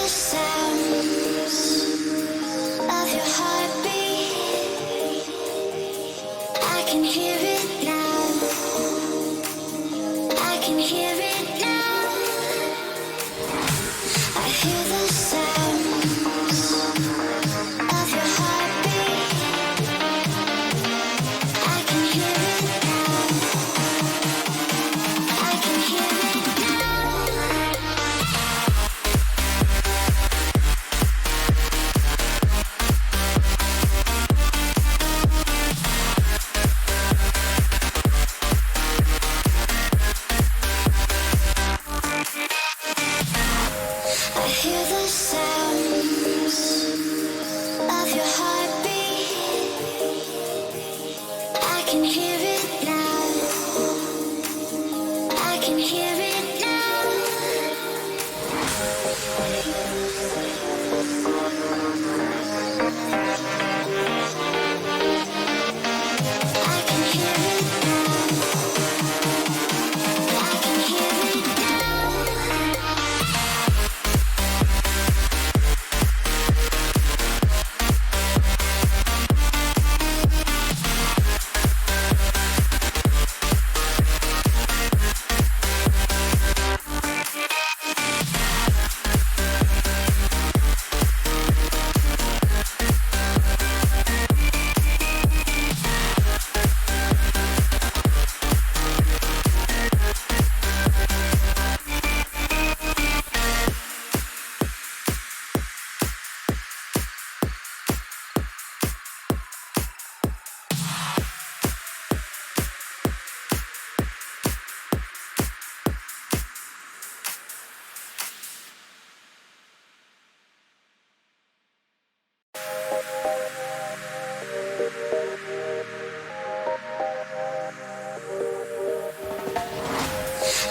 the sounds of your heartbeat. I can hear it now. I can hear it now. I hear the sounds of your heartbeat. I can hear it now. I can hear it now. I hear the sounds of your heartbeat. I can hear it now. I can hear it now. I can hear it now. I can hear it now.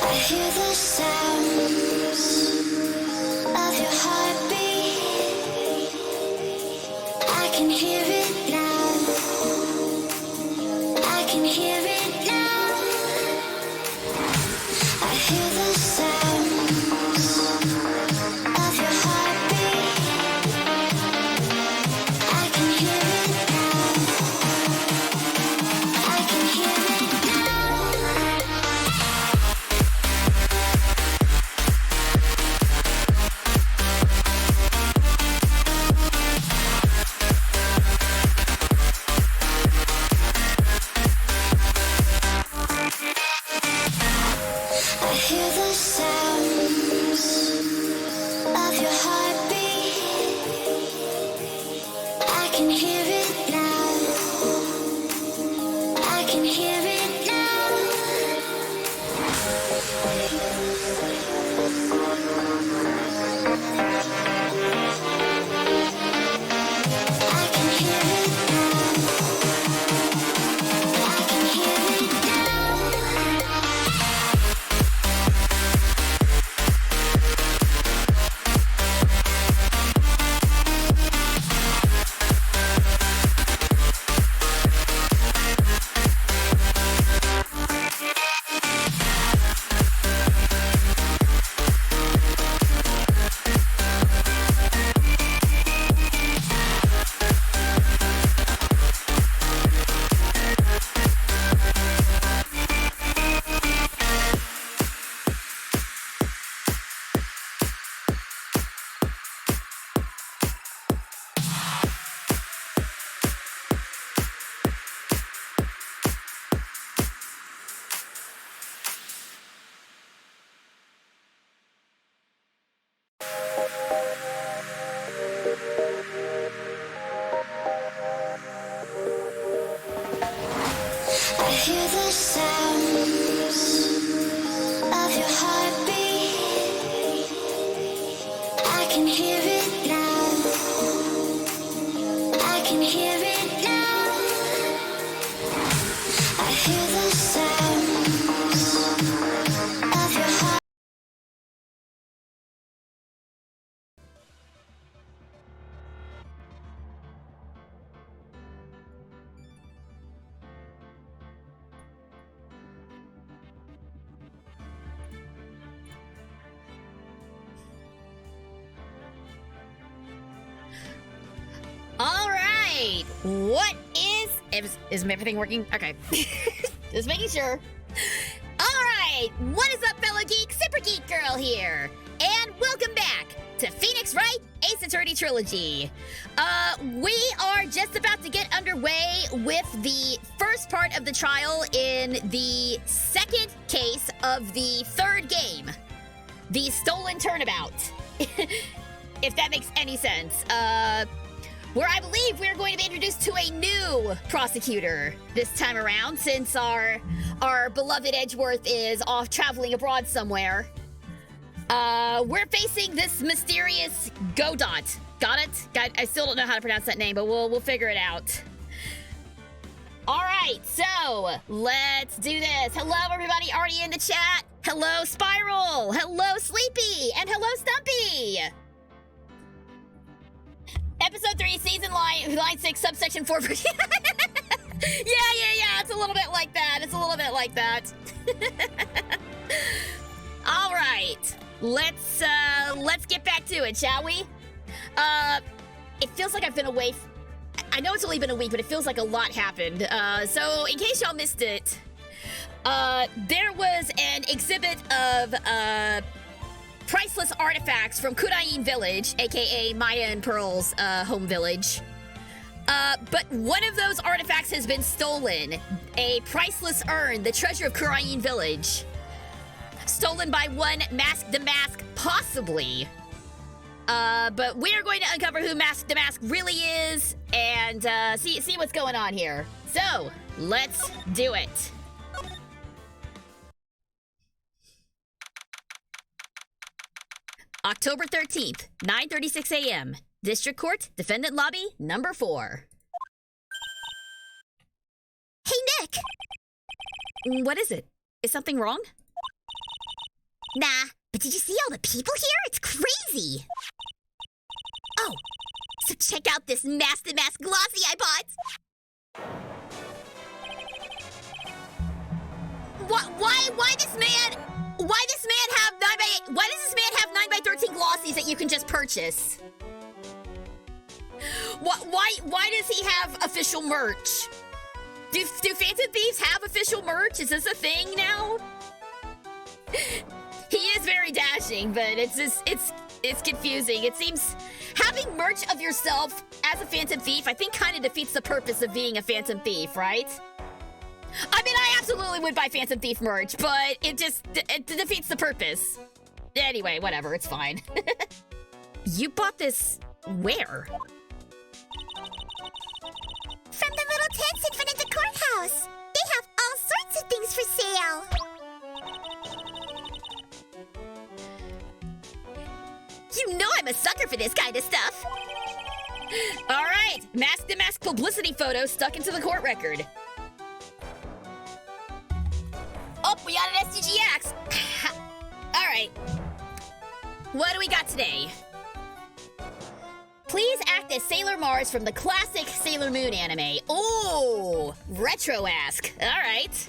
I hear the sounds of your heartbeat. I can hear it now. I can hear it now. I hear the sounds of your heartbeat. I can hear it now. I can hear it now. I hear the sounds of your heartbeat. I can hear it now. I can hear it now. I can hear it now. I can hear it now. I hear the sounds of your heartbeat. I can hear it now. I can hear it now. I hear the sounds of your heart. right. What is everything working? Okay. Just making sure. All right. What is up, fellow geeks? Super Geek Girl here. And welcome back to Phoenix Wright Ace Attorney Trilogy. We are just about to get underway with the first part of the trial in the second case of the third game. The stolen turnabout. If that makes any sense. Where I believe we're going to be introduced to a new prosecutor this time around, since our beloved Edgeworth is off traveling abroad somewhere. We're facing this mysterious Godot. Got it? I still don't know how to pronounce that name, but we'll figure it out. All right, so let's do this. Hello, everybody already in the chat. Hello, Spiral. Hello, Sleepy. And hello, Stumpy. Episode 3, season line 6, subsection 4. Yeah. It's a little bit like that. All right. Let's get back to it, shall we? It feels like I've been away. I know it's only been a week, but it feels like a lot happened. So in case y'all missed it, there was an exhibit of priceless artifacts from Kurain Village, aka Maya and Pearl's home village. But one of those artifacts has been stolen. A priceless urn, the treasure of Kurain Village. Stolen by one Mask the Mask, possibly. But we are going to uncover who Mask the Mask really is and see what's going on here. So, let's do it. October 13th, 9:36 a.m. District Court, Defendant Lobby, number 4. Hey, Nick! What is it? Is something wrong? Nah, but did you see all the people here? It's crazy! Oh, so check out this Mask the Mask glossy I bought! Why does this man have 9x13 glossies that you can just purchase? Why does he have official merch? Do Phantom Thieves have official merch? Is this a thing now? He is very dashing, but it's confusing. It seems having merch of yourself as a Phantom Thief, I think, kind of defeats the purpose of being a Phantom Thief, right? I mean, I absolutely would buy Phantom Thief merch, but it defeats the purpose. Anyway, whatever, it's fine. You bought this where? From the little tents in front of the courthouse. They have all sorts of things for sale. You know I'm a sucker for this kind of stuff. All right, Mask the Mask publicity photo stuck into the court record. Oh, we got an SGG. All right. What do we got today? Please act as Sailor Mars from the classic Sailor Moon anime. Oh, retro-ask. All right.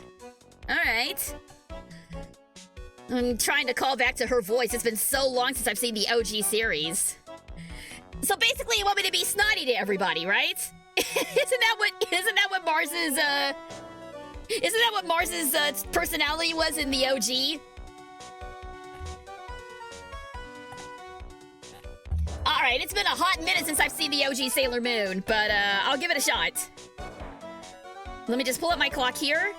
I'm trying to call back to her voice. It's been so long since I've seen the OG series. So basically, you want me to be snotty to everybody, right? Isn't that what Mars's personality was in the OG? Alright, it's been a hot minute since I've seen the OG Sailor Moon, but I'll give it a shot. Let me just pull up my clock here.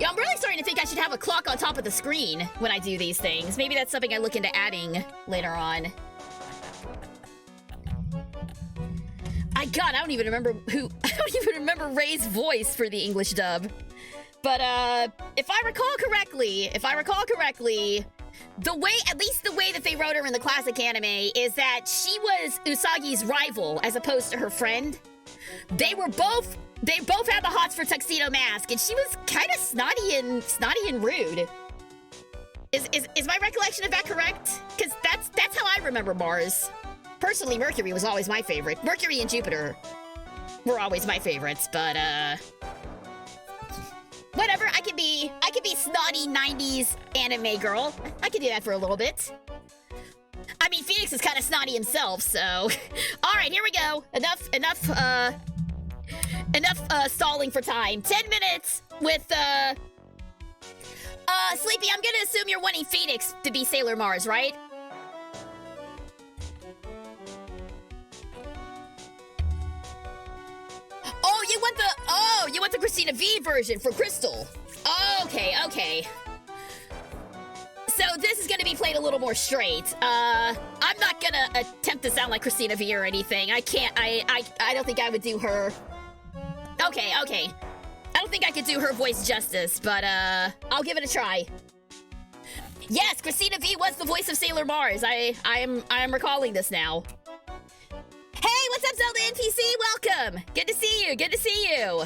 Yeah, I'm really starting to think I should have a clock on top of the screen when I do these things. Maybe that's something I look into adding later on. I don't even remember Ray's voice for the English dub. But if I recall correctly, at least the way that they wrote her in the classic anime is that she was Usagi's rival as opposed to her friend. They both had the hots for Tuxedo Mask, and she was kind of snotty and rude. Is my recollection of that correct? Because that's how I remember Mars. Personally, Mercury was always my favorite. Mercury and Jupiter were always my favorites, but whatever. I could be snotty 90s anime girl. I could do that for a little bit. I mean, Phoenix Phoenix is kind of snotty himself, so... All right, here we go. Enough stalling for time. 10 minutes with, Sleepy, I'm gonna assume you're wanting Phoenix to be Sailor Mars, right? You want the Christina V version for Crystal. Okay. So this is gonna be played a little more straight. I'm not gonna attempt to sound like Christina V or anything. I can't, I don't think I would do her. Okay. I don't think I could do her voice justice, but I'll give it a try. Yes, Christina V was the voice of Sailor Mars. I am recalling this now. Hey, what's up, Zelda NPC? Welcome. Good to see you.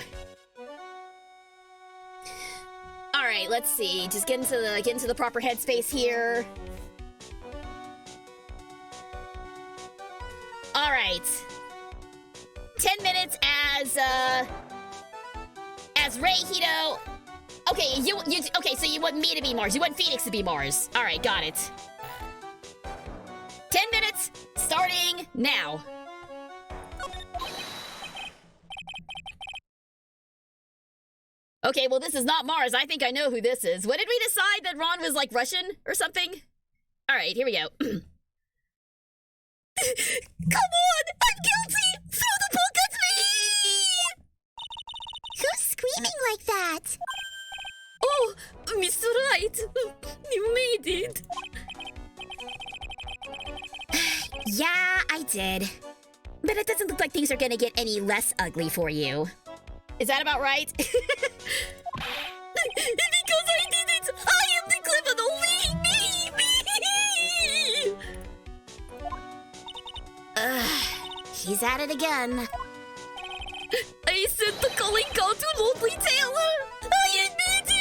All right, let's see. Just get into the proper headspace here. All right. 10 minutes as Ray Hito. Okay, okay, so you want me to be Mars. You want Phoenix to be Mars. All right, got it. 10 minutes starting now. Okay, well, this is not Mars. I think I know who this is. What did we decide? That Ron was, like, Russian or something? All right, here we go. Come on! I'm guilty! Throw the book at me! Who's screaming like that? Oh, Mr. Wright! You made it! Yeah, I did. But it doesn't look like things are gonna get any less ugly for you. Is that about right? Because I did it! I am the criminal! Me! He's at it again. I sent the calling call to Lonely Taylor! I admit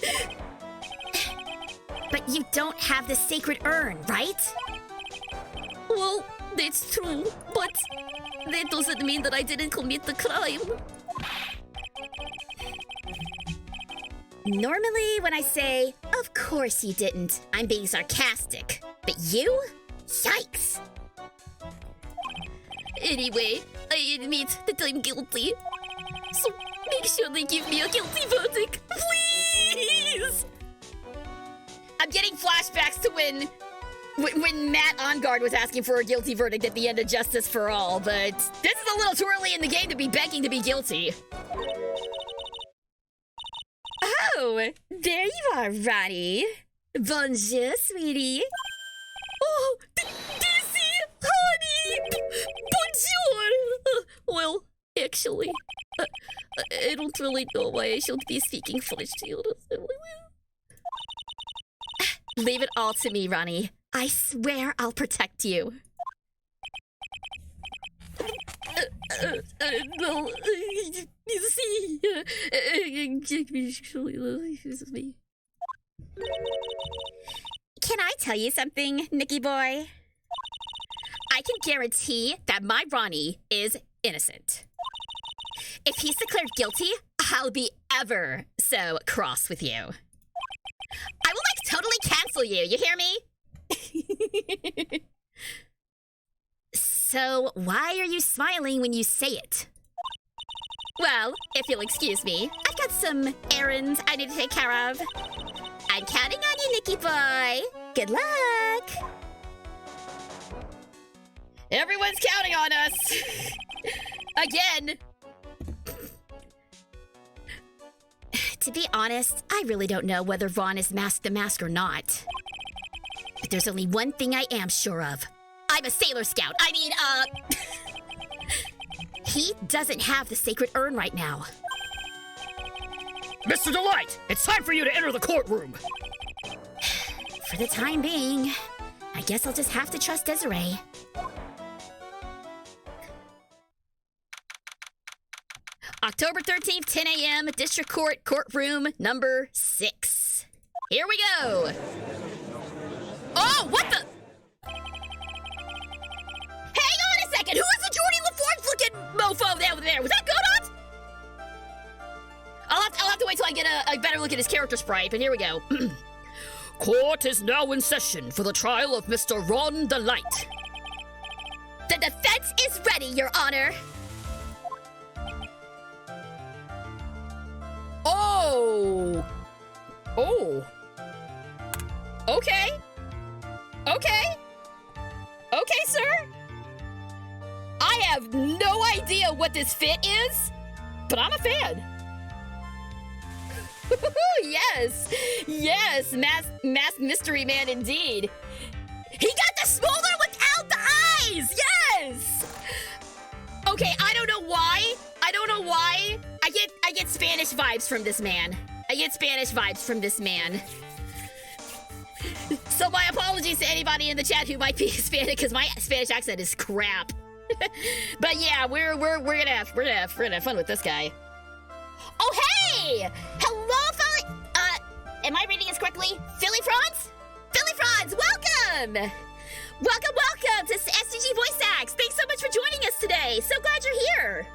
it! But you don't have the sacred urn, right? Well, that's true, but that doesn't mean that I didn't commit the crime. Normally, when I say, of course you didn't, I'm being sarcastic. But you? Yikes! Anyway, I admit that I'm guilty. So make sure they give me a guilty verdict, please! I'm getting flashbacks to when Matt Onguard was asking for a guilty verdict at the end of Justice for All, but this is a little too early in the game to be begging to be guilty. Oh, there you are, Ronnie. Bonjour, sweetie. Oh, Daisy, honey, bonjour. Well, actually, I don't really know why I should be speaking French to you. Leave it all to me, Ronnie. I swear I'll protect you. Well, you see, Can I tell you something, Nicky boy? I can guarantee that my Ronnie is innocent. If he's declared guilty, I'll be ever so cross with you. I will, like, totally cancel you. You hear me? So, why are you smiling when you say it? Well, if you'll excuse me, I've got some errands I need to take care of. I'm counting on you, Nicky boy. Good luck. Everyone's counting on us. Again. To be honest, I really don't know whether Vaughn is Mask the Mask or not. But there's only one thing I am sure of. I'm a Sailor Scout. I mean, he doesn't have the sacred urn right now. Mr. Delight, it's time for you to enter the courtroom. For the time being, I guess I'll just have to trust Desiree. October 13th, 10 a.m., District Court, courtroom number 6. Here we go. Oh, what the? Hang on a second. Who is the Jordy LaForge-looking mofo down there? Was that Godot? I'll have to wait till I get a better look at his character sprite, but here we go. Court is now in session for the trial of Mr. Ron the Light. The defense is ready, Your Honor. Oh! Oh. Okay. Okay. Okay, sir. I have no idea what this fit is, but I'm a fan. Yes. Yes, mask mystery man indeed. He got the smolder without the eyes! Yes! Okay, I don't know why. I get Spanish vibes from this man. So my apologies to anybody in the chat who might be Hispanic, because my Spanish accent is crap. But yeah, we're gonna have fun with this guy. Oh hey! Hello, Philly. Am I reading this correctly? Philly Franz? Philly Franz, welcome! Welcome to SGG Voice Acts. Thanks so much for joining us today. So glad you're here.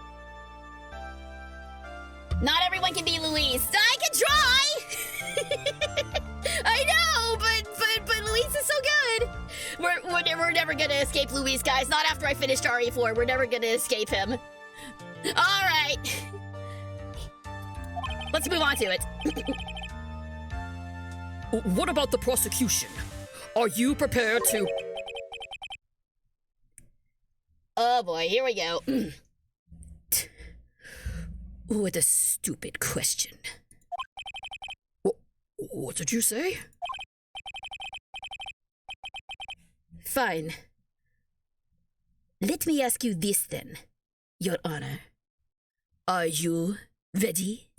Not everyone can be Luis. I can try. I know, but Luis is so good. We're never gonna escape Luis, guys. Not after I finished RE4. We're never gonna escape him. All right. Let's move on to it. What about the prosecution? Are you prepared to... Oh boy, here we go. What a stupid question. What did you say? Fine. Let me ask you this then, Your Honor. Are you ready?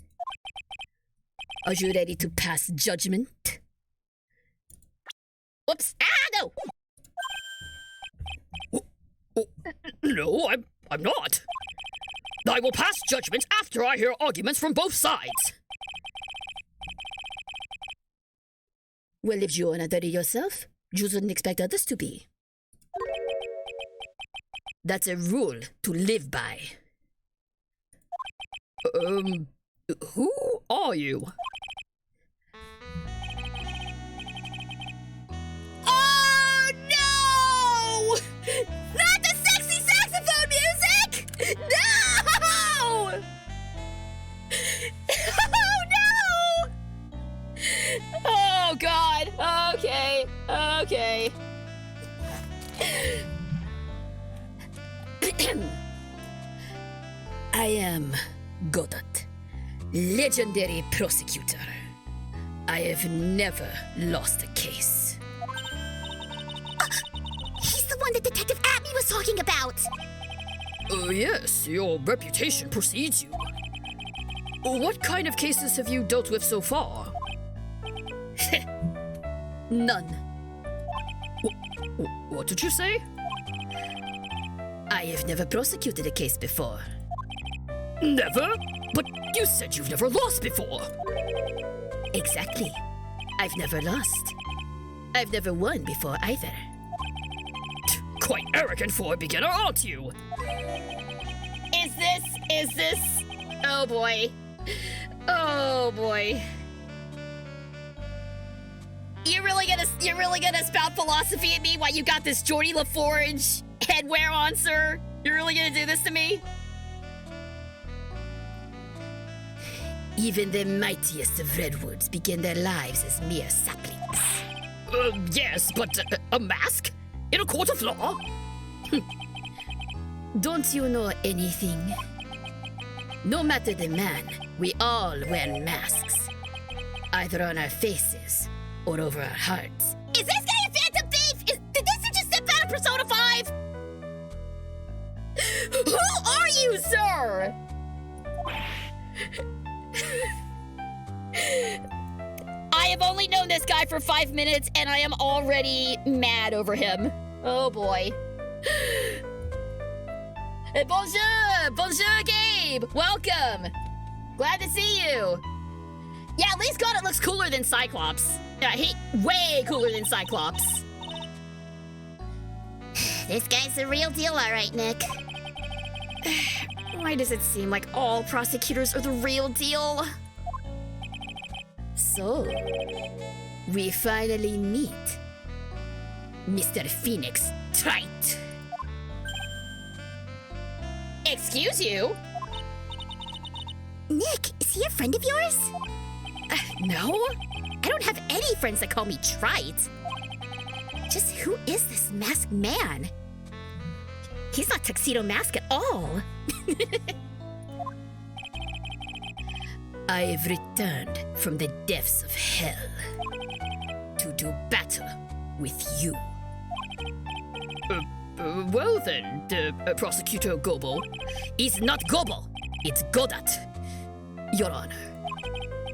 Are you ready to pass judgment? Whoops! Ah, no! No, I'm not. I will pass judgment after I hear arguments from both sides. Well, if you are not ready yourself, you shouldn't expect others to be. That's a rule to live by. Who are you? Oh, no! Not the sexy saxophone music! No! Oh, no! Oh, God. Okay. I am Godot, legendary prosecutor. I have never lost a case. He's the one that Detective Atney was talking about. Yes, your reputation precedes you. What kind of cases have you dealt with so far? None. What did you say? I have never prosecuted a case before. Never? But you said you've never lost before. Exactly. I've never lost. I've never won before either. Quite arrogant for a beginner, aren't you? Is this... Oh boy. Oh boy. You're really gonna spout philosophy at me while you got this Geordie LaForge headwear on, sir? You're really gonna do this to me? Even the mightiest of redwoods begin their lives as mere saplings. Yes, but a mask? In a court of law? Don't you know anything? No matter the man, we all wear masks. Either on our faces or over our hearts. Is this guy a phantom thief? Did this dude just step out of Persona 5? Who are you, sir? I have only known this guy for 5 minutes and I am already mad over him. Oh boy. Hey, bonjour, Gabe. Welcome. Glad to see you. Yeah, at least Godot looks cooler than Cyclops. Yeah, way cooler than Cyclops. This guy's the real deal, all right, Nick. Why does it seem like all prosecutors are the real deal? So, We finally meet. Mr. Phoenix Wright. Excuse you? Nick, is he a friend of yours? No? I don't have any friends that call me Trite. Just who is this masked man? He's not Tuxedo Mask at all. I've returned from the depths of hell to do battle with you. Well then, Prosecutor Gobo. It's not Gobo, it's Godot, Your Honor.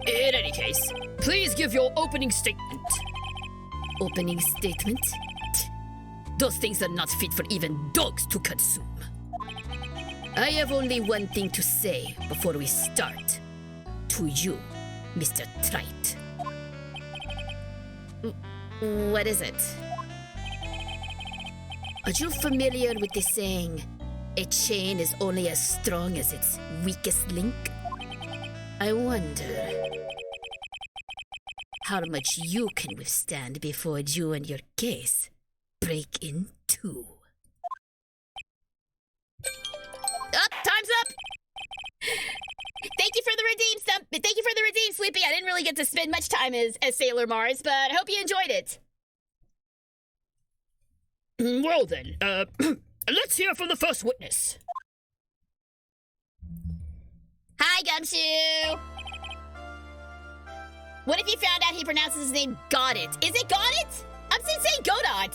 In any case, please give your opening statement. Opening statement? Those things are not fit for even dogs to consume. I have only one thing to say before we start. To you, Mr. Trite. What is it? Are you familiar with the saying, a chain is only as strong as its weakest link? I wonder how much you can withstand before you and your case break in two. Time's up! Thank you for the redeem, Thank you for the redeem, Sleepy. I didn't really get to spend much time as Sailor Mars, but I hope you enjoyed it. Well then, let's hear from the first witness. Hi, Gumshoe! What if you found out he pronounces his name Godot? Is it Godot? I'm saying Godot.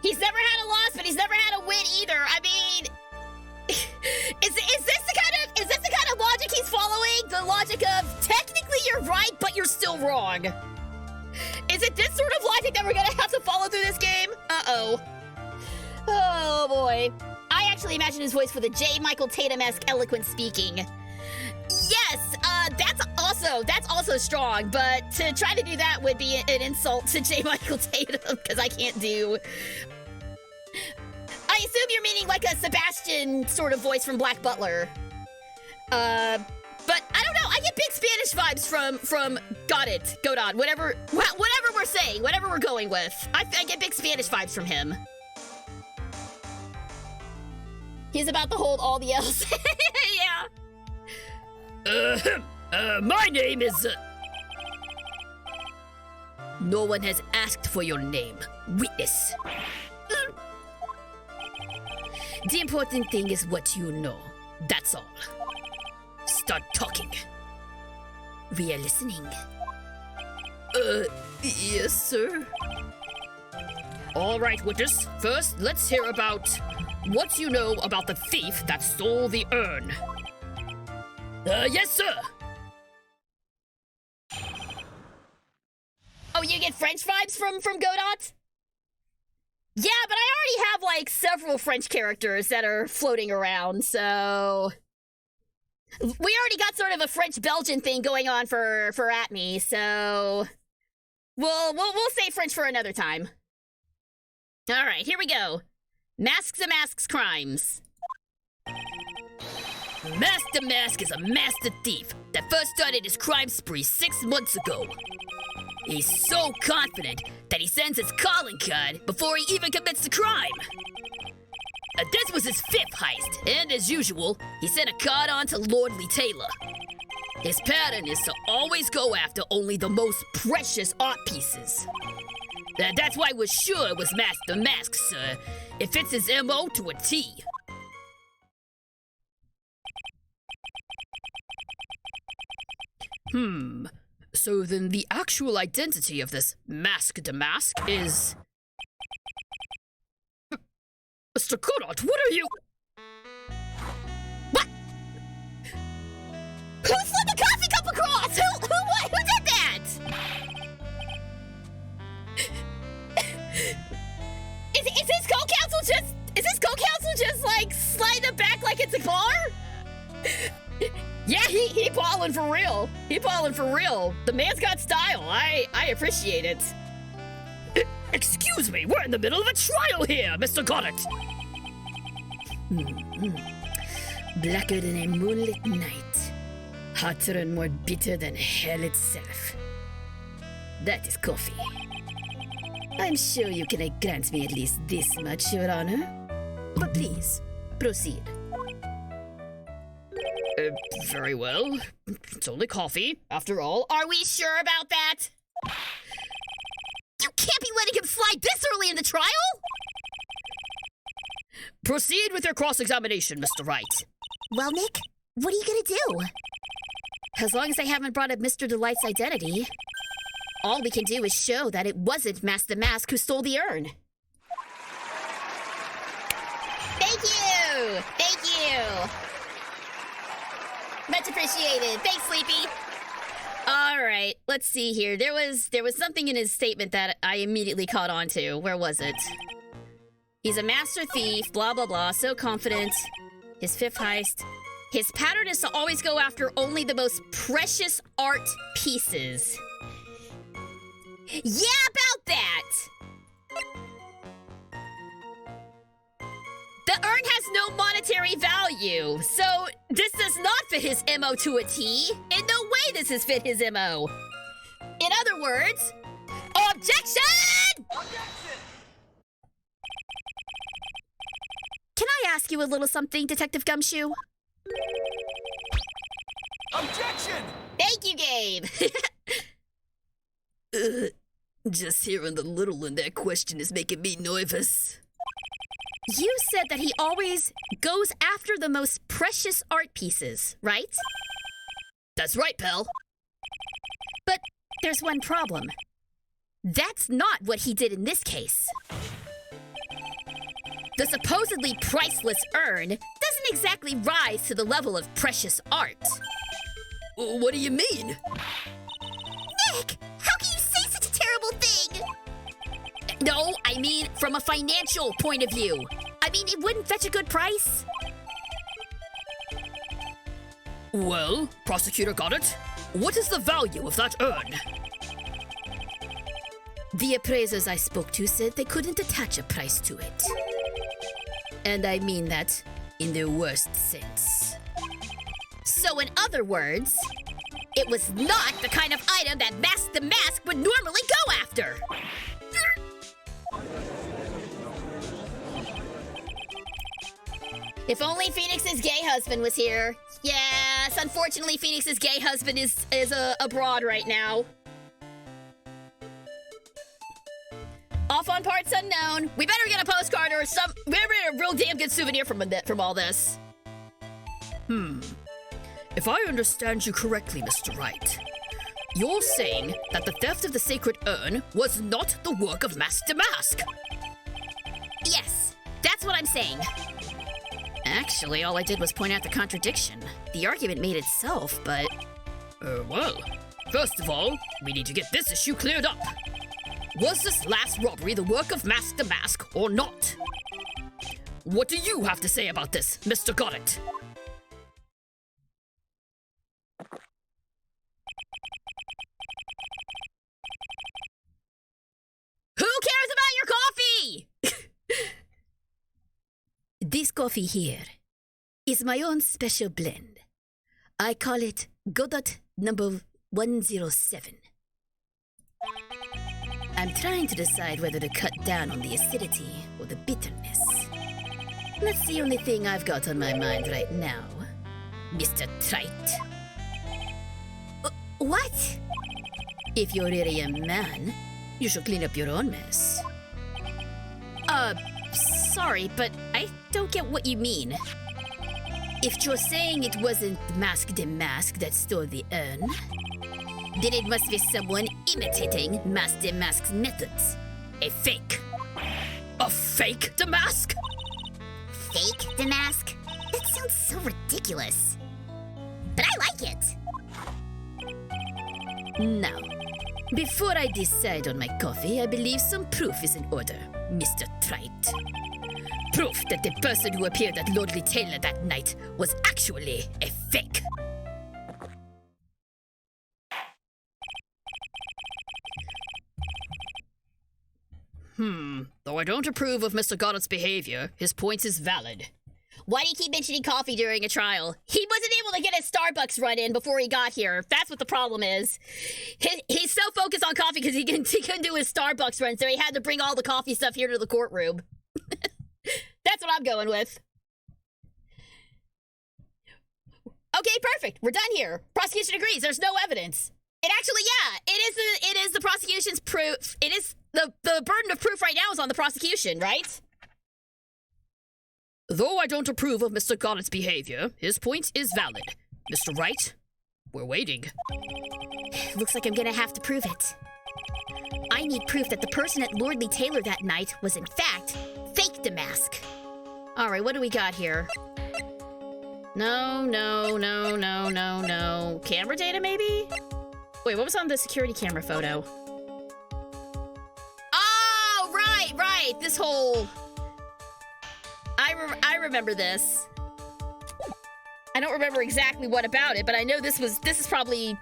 He's never had a loss, but he's never had a win either. I mean, is this the kind of logic he's following? The logic of technically you're right, but you're still wrong. Is it this sort of logic that we're gonna have to follow through this game? Uh-oh. Oh boy. I actually imagine his voice for the J. Michael Tatum-esque eloquent speaking. Yes, that's also strong, but to try to do that would be an insult to J. Michael Tatum, because I can't do... I assume you're meaning like a Sebastian sort of voice from Black Butler. But I don't know, I get big Spanish vibes from Godot, whatever we're saying, whatever we're going with. I get big Spanish vibes from him. He's about to hold all the L's. Yeah. My name is, No one has asked for your name, witness. The important thing is what you know. That's all. Start talking. We are listening. Yes, sir. all right, witness. First, let's hear about what you know about the thief that stole the urn. Yes, sir. Oh, you get French vibes from Godot? Yeah, but I already have, like, several French characters that are floating around, so... We already got sort of a French-Belgian thing going on for Atme, so... We'll save French for another time. Alright, here we go. Masks and Masks Crimes. Master Mask is a master thief that first started his crime spree 6 months ago. He's so confident that he sends his calling card before he even commits the crime. This was his 5th heist, and as usual, he sent a card on to Lordly Taylor. His pattern is to always go after only the most precious art pieces. That's why we're sure it was Master Mask, sir. It fits his MO to a T. So then the actual identity of this Masked Mask is... Mr. Godot, what are you... What? Who slid the coffee cup across? Who did that? Is his co-counsel just like sliding it back like it's a car? Yeah, he ballin' for real. He ballin' for real. The man's got style. I appreciate it. Excuse me, we're in the middle of a trial here, Mr. Godot. Blacker than a moonlit night, hotter and more bitter than hell itself. That is coffee. I'm sure you can grant me at least this much, Your Honor. But please, proceed. Very well. It's only coffee, after all. Are we sure about that? You can't be letting him slide this early in the trial! Proceed with your cross-examination, Mr. Wright. Well, Nick, what are you gonna do? As long as I haven't brought up Mr. Delight's identity, all we can do is show that it wasn't Master Mask who stole the urn. Thank you! Thank you! Much appreciated. Thanks, Sleepy. All right, let's see here. There was something in his statement that I immediately caught on to. Where was it? He's a master thief, blah, blah, blah, so confident. His fifth heist. His pattern is to always go after only the most precious art pieces. Yeah, about that! The urn has no monetary value, so this does not fit his MO to a T. In no way does this fit his MO. In other words, objection! Can I ask you a little something, Detective Gumshoe? Objection! Thank you, Gabe. Just hearing the little in that question is making me nervous. You said that he always goes after the most precious art pieces, right? That's right, pal. But there's one problem. That's not what he did in this case. The supposedly priceless urn doesn't exactly rise to the level of precious art. What do you mean? Nick, how can you say such a terrible thing? No, I mean from a financial point of view. I mean, it wouldn't fetch a good price. Well, prosecutor got it. What is the value of that urn? The appraisers I spoke to said they couldn't attach a price to it. And I mean that in the worst sense. So in other words, it was not the kind of item that Mask the Mask would normally go after. If only Phoenix's gay husband was here. Yes, unfortunately, Phoenix's gay husband is abroad right now. Off on parts unknown. We better get a postcard or we better get a real damn good souvenir from all this. If I understand you correctly, Mr. Wright, you're saying that the theft of the sacred urn was not the work of Master Mask. Yes, that's what I'm saying. Actually, all I did was point out the contradiction. The argument made itself, but... Well, first of all, we need to get this issue cleared up. Was this last robbery the work of Master Mask or not? What do you have to say about this, Mr. Goddard? Who cares about your coffee? This coffee here is my own special blend. I call it Godot number 107. I'm trying to decide whether to cut down on the acidity or the bitterness. That's the only thing I've got on my mind right now, Mr. Trite. What? If you're really a man, you should clean up your own mess. Sorry, but I don't get what you mean. If you're saying it wasn't Mask the Mask that stole the urn, then it must be someone imitating Master Mask's methods. A fake. A fake Damask? Fake Damask? That sounds so ridiculous. But I like it. Now, before I decide on my coffee, I believe some proof is in order, Mr. Trite. Proof that the person who appeared at Lordly Taylor that night was actually a fake. Though I don't approve of Mr. Goddard's behavior, his point is valid. Why do you keep mentioning coffee during a trial? He wasn't able to get his Starbucks run in before he got here. That's what the problem is. He's so focused on coffee because he couldn't do his Starbucks run, so he had to bring all the coffee stuff here to the courtroom. That's what I'm going with. Okay, perfect. We're done here. Prosecution agrees. There's no evidence. It actually, yeah, it is the prosecution's proof. It is the burden of proof right now is on the prosecution, right? Though I don't approve of Mr. Gonnet's behavior, his point is valid. Mr. Wright, we're waiting. Looks like I'm gonna have to prove it. I need proof that the person at Lordly Taylor that night was in fact fake Damask. All right, what do we got here? No. Camera data, maybe? Wait, what was on the security camera photo? Oh, right. This whole... I remember this. I don't remember exactly what about it, but I know this is probably...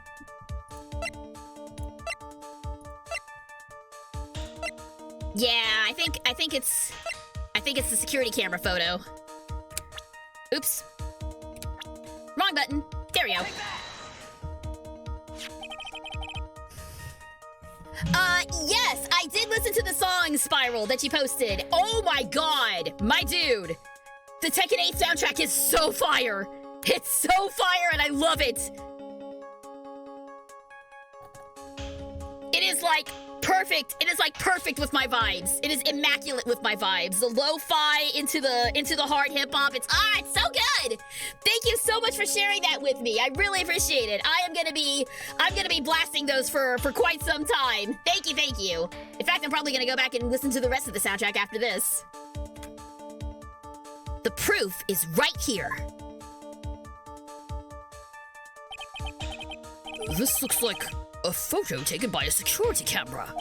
Yeah, I think it's the security camera photo. Oops. Wrong button. There we go. Yes, I did listen to the song Spiral that you posted. Oh my god, my dude. The Tekken 8 soundtrack is so fire. It's so fire and I love it. It is like perfect. It is like perfect with my vibes. It is immaculate with my vibes. The lo-fi into the hard hip-hop. It's so good. Thank you so much for sharing that with me. I really appreciate it. I'm gonna be blasting those for quite some time. Thank you. In fact, I'm probably gonna go back and listen to the rest of the soundtrack after this. The proof is right here. This looks like a photo taken by a security camera.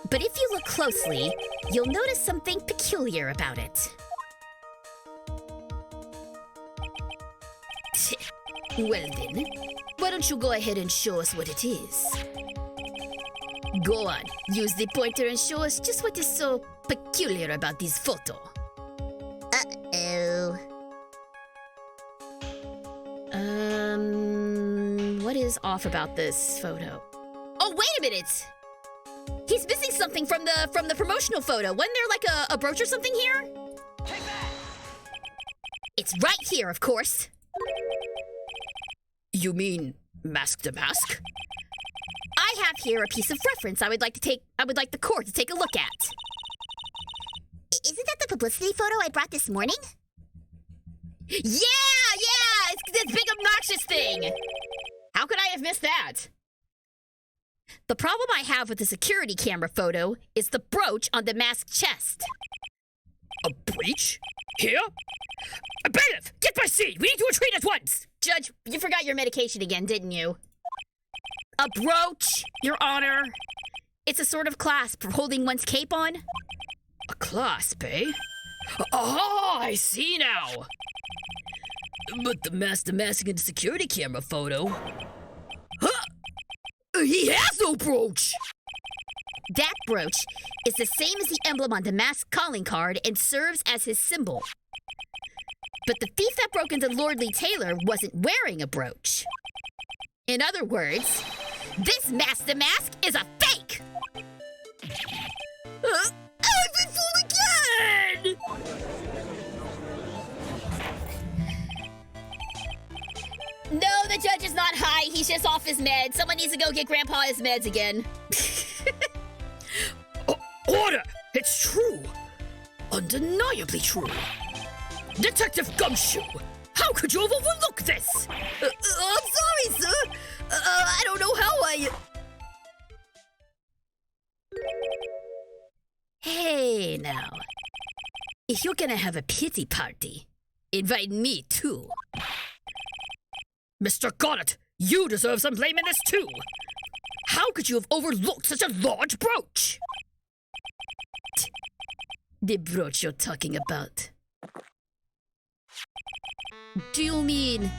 But if you look closely, you'll notice something peculiar about it. Well then, why don't you go ahead and show us what it is? Go on, use the pointer and show us just what is so peculiar about this photo. Uh-oh. What is off about this photo? Oh, wait a minute! He's missing something from the promotional photo. Wasn't there like a brooch or something here? Take that! It's right here, of course. You mean Mask to Mask? I have here a piece of reference I would like the court to take a look at. Isn't that the publicity photo I brought this morning? Yeah! It's this big obnoxious thing! How could I have missed that? The problem I have with the security camera photo is the brooch on the masked chest. A breach? Here? Bailiff, get my seat! We need to retreat at once! Judge, you forgot your medication again, didn't you? A brooch, Your Honor. It's a sort of clasp for holding one's cape on. A clasp, eh? Oh, I see now! But the master masking in the security camera photo... Huh? He has no brooch! That brooch is the same as the emblem on the masked calling card and serves as his symbol. But the thief that broke into Lordly Taylor wasn't wearing a brooch. In other words, this Master Mask is a fake! I've been fooled again! No, the judge is not high. He's just off his meds. Someone needs to go get Grandpa his meds again. Order! It's true! Undeniably true! Detective Gumshoe! How could you have overlooked this? I'm sorry, sir. I don't know how I... Hey, now. If you're gonna have a pity party, invite me too. Mr. Gonnet, you deserve some blame in this too. How could you have overlooked such a large brooch? The brooch you're talking about. Do you mean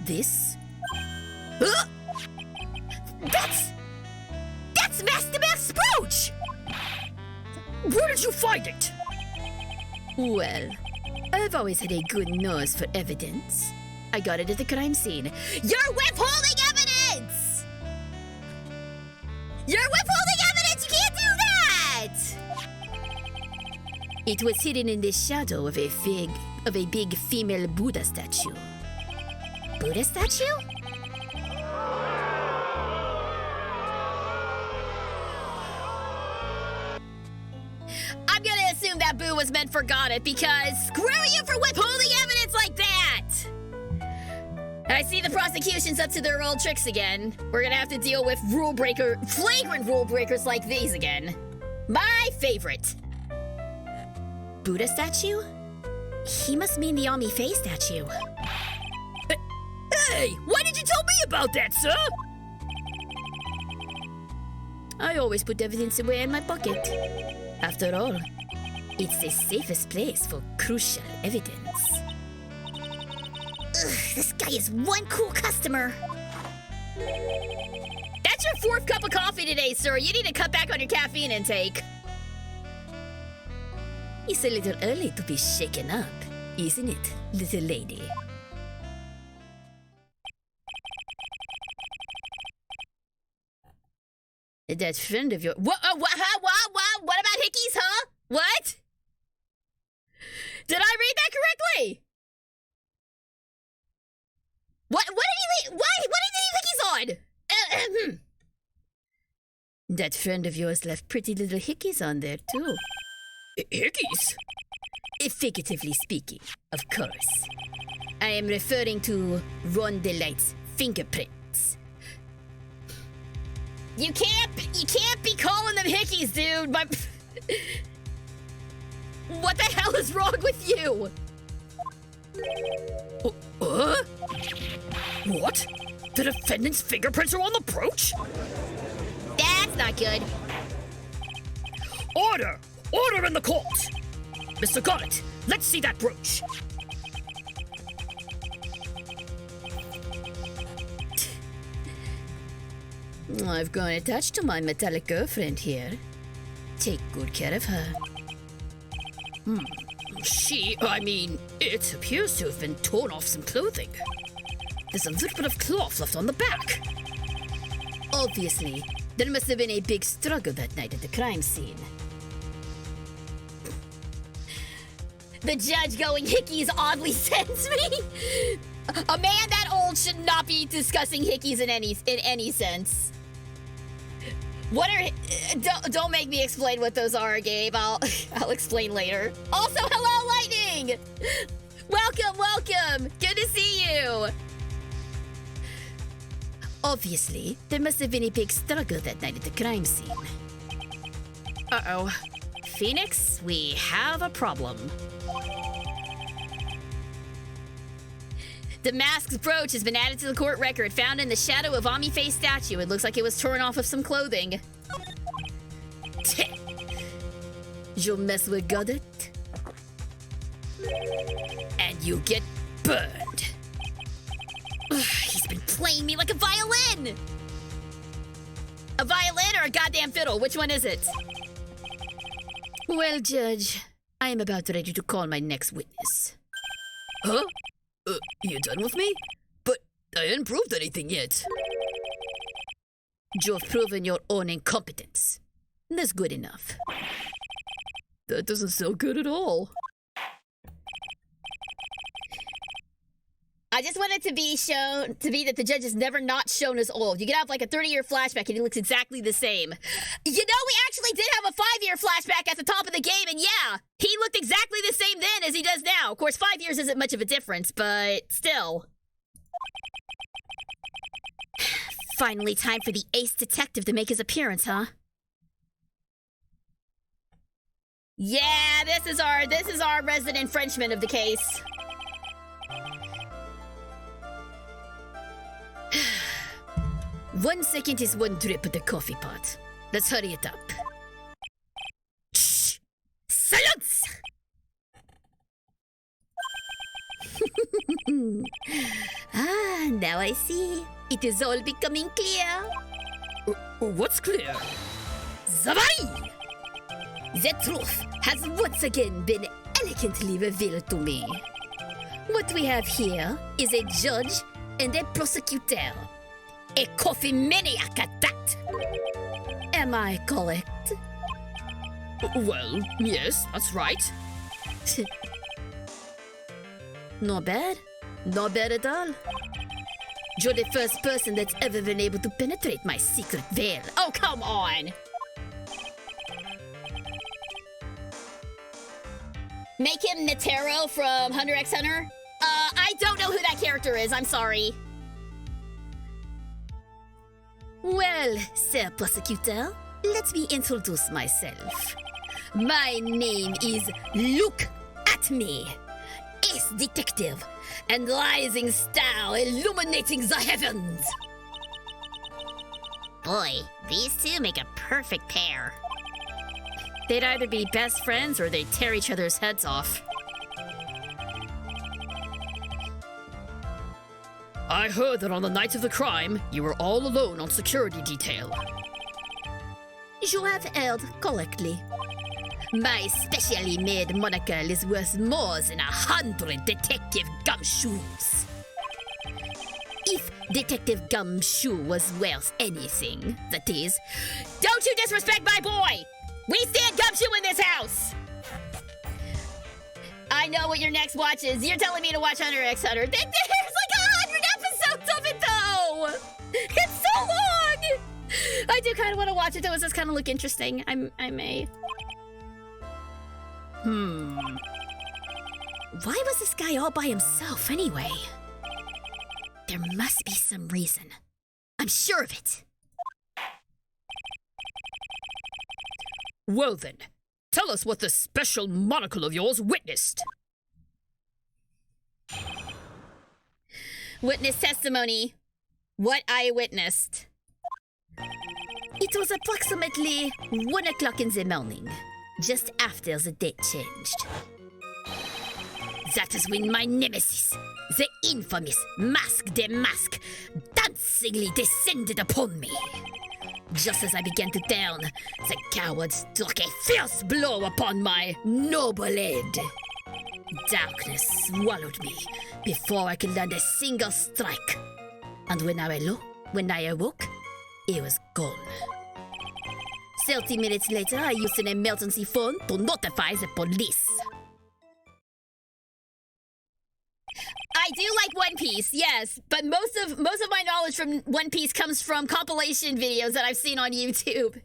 this? Huh? That's Master Mask's brooch! Where did you find it? Well, I've always had a good nose for evidence. I got it at the crime scene. You're withholding evidence! You're withholding evidence! You can't do that! It was hidden in the shadow of a big female Buddha statue. Buddha statue? I'm gonna assume that Boo was meant for got it because screw you for withholding evidence like that! I see the prosecution's up to their old tricks again. We're gonna have to deal with flagrant rule breakers like these again. My favorite. Buddha statue? He must mean the Ami Faye statue. Hey, why did you tell me about that, sir? I always put evidence away in my pocket. After all, it's the safest place for crucial evidence. Ugh, this guy is one cool customer. That's your 4th cup of coffee today, sir. You need to cut back on your caffeine intake. It's a little early to be shaken up, isn't it, little lady? That friend of yours. What about hickeys, huh? What? Did I read that correctly? What did he leave hickeys on? That friend of yours left pretty little hickeys on there, too. Hickeys? Figuratively speaking, of course. I am referring to Ron Delight's fingerprints. You can't be calling them hickeys, dude. What the hell is wrong with you? What? The defendant's fingerprints are on the brooch? That's not good. Order! Order in the court! Mr. Garrett, let's see that brooch. I've grown attached to my metallic girlfriend here. Take good care of her. It appears to have been torn off some clothing. There's a little bit of cloth left on the back. Obviously, there must have been a big struggle that night at the crime scene. The judge going hickeys oddly sends me. A man that old should not be discussing hickeys in any sense. What are... Don't make me explain what those are, Gabe. I'll explain later. Also, hello, Lightning! Welcome! Good to see you! Obviously, there must have been a big struggle that night at the crime scene. Uh-oh. Phoenix, we have a problem. The mask's brooch has been added to the court record, found in the shadow of Ami Faye's statue. It looks like it was torn off of some clothing. You mess with Goddard, And you get burned. He's been playing me like a violin! A violin or a goddamn fiddle? Which one is it? Well, Judge, I am about ready to call my next witness. Huh? You done with me? But I ain't proved anything yet. You've proven your own incompetence. That's good enough. That doesn't sound good at all. I just want it to be shown to be that the judge is never not shown as old. You could have like a 30-year flashback and he looks exactly the same. You know, we actually did have a 5-year flashback at the top of the game, and yeah, he looked exactly the same then as he does now. Of course, 5 years isn't much of a difference, but still. Finally time for the ace detective to make his appearance, huh? Yeah, this is our resident Frenchman of the case. One second is one drip of the coffee pot. Let's hurry it up. Shh! Silence! Now I see. It is all becoming clear. What's clear? Zavari! The truth has once again been elegantly revealed to me. What we have here is a judge and a prosecutor. A coffee maniac at that. Am I correct? Well, yes, that's right. Not bad. Not bad at all. You're the first person that's ever been able to penetrate my secret veil. Oh, come on. Make him Netero from Hunter x Hunter. I don't know who that character is. I'm sorry. Well, Sir Prosecutor, let me introduce myself. My name is Look at Me, ace detective and rising star illuminating the heavens. Boy, these two make a perfect pair. They'd either be best friends or they'd tear each other's heads off. I heard that on the night of the crime, you were all alone on security detail. You have heard correctly. My specially made monocle is worth more than 100 Detective Gumshoes. If Detective Gumshoe was worth anything, that is... Don't you disrespect my boy! We stand Gumshoe in this house! I know what your next watch is. You're telling me to watch Hunter x Hunter. There's like 100 episodes of it, though! It's so long! I do kind of want to watch it, though. It does kind of look interesting. I may. Why was this guy all by himself, anyway? There must be some reason. I'm sure of it. Well then, tell us what this special monocle of yours witnessed. Witness testimony. What I witnessed. It was approximately 1 o'clock in the morning, just after the date changed. That is when my nemesis, the infamous Mask de Mask, dancingly descended upon me. Just as I began to down, the coward struck a fierce blow upon my noble head. Darkness swallowed me before I could land a single strike. And when I awoke, it was gone. 30 minutes later, I used an emergency phone to notify the police. I do like One Piece, yes, but most of my knowledge from One Piece comes from compilation videos that I've seen on YouTube.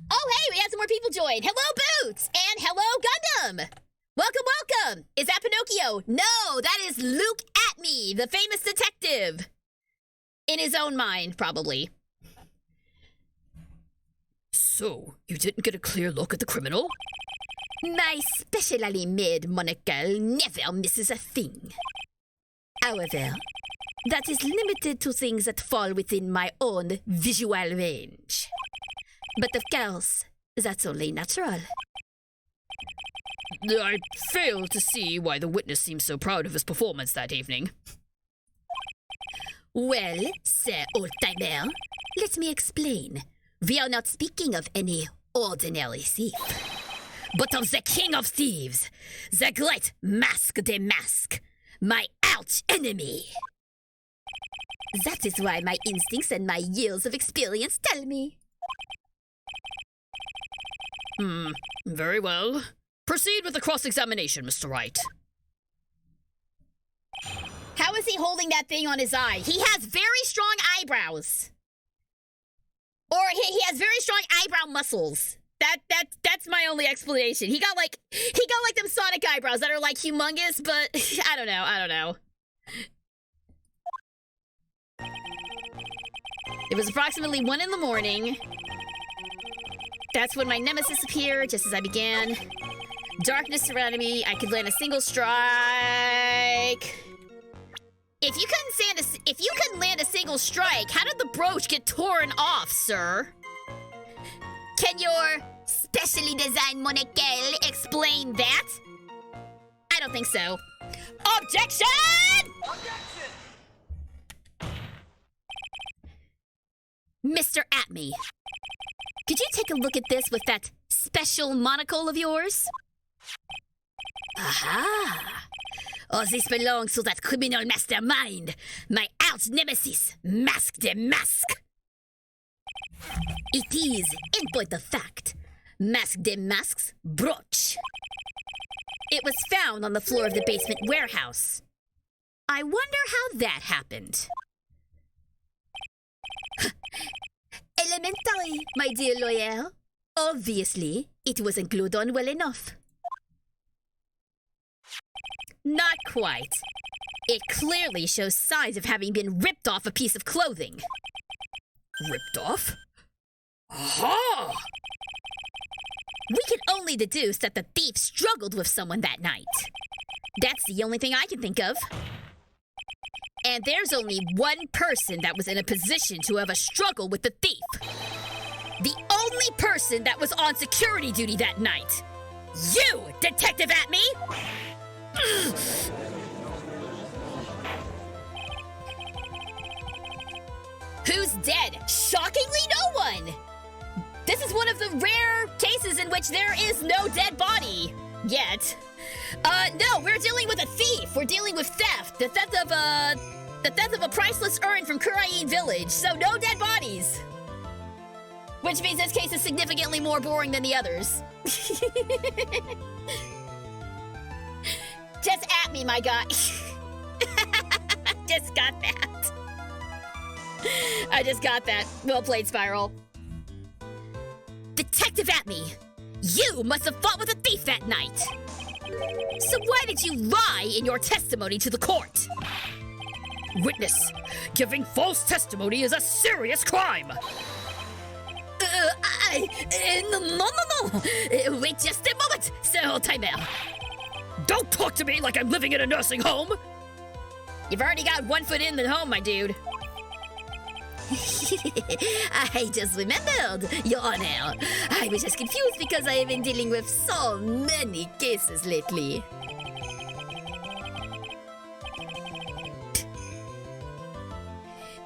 Oh hey, we had some more people join. Hello Boots and hello Gundam. Welcome. Is that Pinocchio? No, that is Luke Atme, the famous detective. In his own mind, probably. So, you didn't get a clear look at the criminal? My specially made monocle never misses a thing. However, that is limited to things that fall within my own visual range. But of course, that's only natural. I fail to see why the witness seems so proud of his performance that evening. Well, Sir Oldtimer, let me explain. We are not speaking of any ordinary thief, but of the king of thieves, the great Mask de Mask, my arch enemy. That is why my instincts and my years of experience tell me. Very well. Proceed with the cross-examination, Mr. Wright. How is he holding that thing on his eye? He has very strong eyebrows. Or he has very strong eyebrow muscles. That's my only explanation. He got like them Sonic eyebrows that are like humongous, but I don't know. It was approximately 1 in the morning. That's when my nemesis appeared, just as I began. Darkness surrounded me. I could land a single strike. If you couldn't land a single strike, how did the brooch get torn off, sir? Can your specially designed monocle explain that? I don't think so. Objection! Mr. Atme, Could you take a look at this with that special monocle of yours? Aha! All this belongs to that criminal mastermind, my arch nemesis, Mask the Mask. It is, in point of fact, Mask the Mask's brooch. It was found on the floor of the basement warehouse. I wonder how that happened. Elementary, my dear lawyer. Obviously, it wasn't glued on well enough. Not quite. It clearly shows signs of having been ripped off a piece of clothing. Ripped off? Aha! We can only deduce that the thief struggled with someone that night. That's the only thing I can think of. And there's only one person that was in a position to have a struggle with the thief. The only person that was on security duty that night. You, Detective Atme! Who's dead? Shockingly, no one! This is one of the rare cases in which there is no dead body. Yet. No, we're dealing with a thief. We're dealing with theft. The theft of a priceless urn from Kurain Village. So no dead bodies. Which means this case is significantly more boring than the others. Just at me, my guy. Just got that. I just got that. Well played, Spiral. Detective Atme, you must have fought with a thief that night. So why did you lie in your testimony to the court? Witness, giving false testimony is a serious crime. No. Wait just a moment, Sir Timer. Don't talk to me like I'm living in a nursing home. You've already got one foot in the home, my dude. I just remembered, Your Honor. I was just confused because I have been dealing with so many cases lately.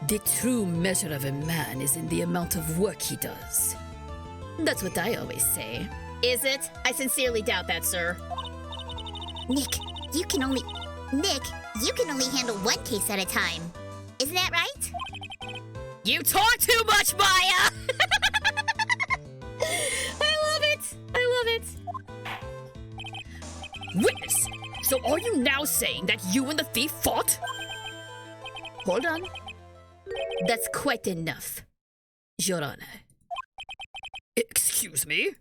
The true measure of a man is in the amount of work he does. That's what I always say. Is it? I sincerely doubt that, sir. Nick, you can only handle one case at a time. Isn't that right? You talk too much, Maya! I love it! I love it! Witness, so are you now saying that you and the thief fought? Hold on. That's quite enough, Your Honor. Excuse me?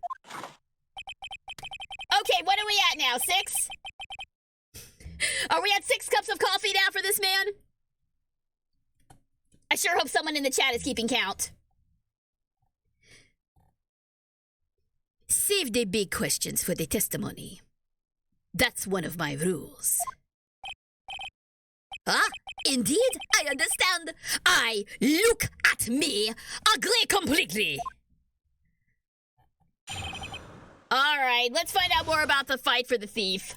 Okay, what are we at now? 6? Are we at 6 cups of coffee now for this man? I sure hope someone in the chat is keeping count. Save the big questions for the testimony. That's one of my rules. Ah, indeed, I understand. I look at me, agree completely. All right, let's find out more about the fight for the thief.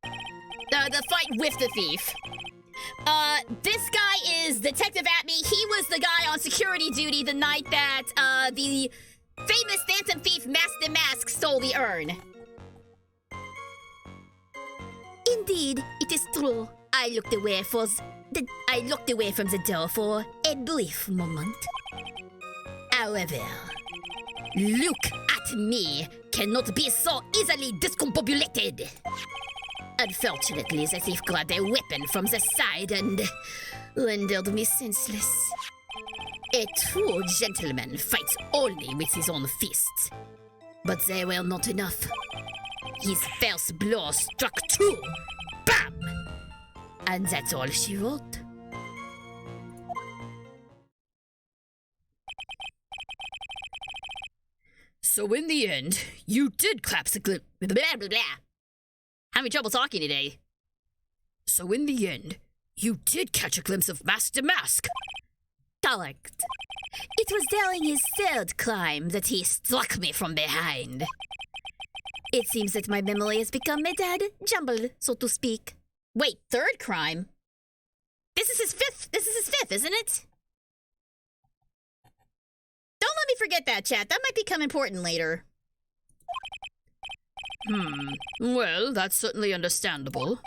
The fight with the thief. This guy is Detective Atme. He was the guy on security duty the night that, the famous phantom thief Master Mask stole the urn. Indeed, it is true. I looked away from the door for a brief moment. However, look at me cannot be so easily discombobulated. Unfortunately, the thief grabbed a weapon from the side and rendered me senseless. A true gentleman fights only with his own fists. But they were not enough. His first blow struck true. Bam! And that's all she wrote. So in the end, you did clap the clip. Blah, blah, blah. Having trouble talking today. So in the end, you did catch a glimpse of Master Mask. Correct. It was during his third crime that he struck me from behind. It seems that my memory has become a tad jumbled, so to speak. Wait, third crime? This is his fifth, isn't it? Don't let totally forget that, chat. That might become important later. Well, that's certainly understandable.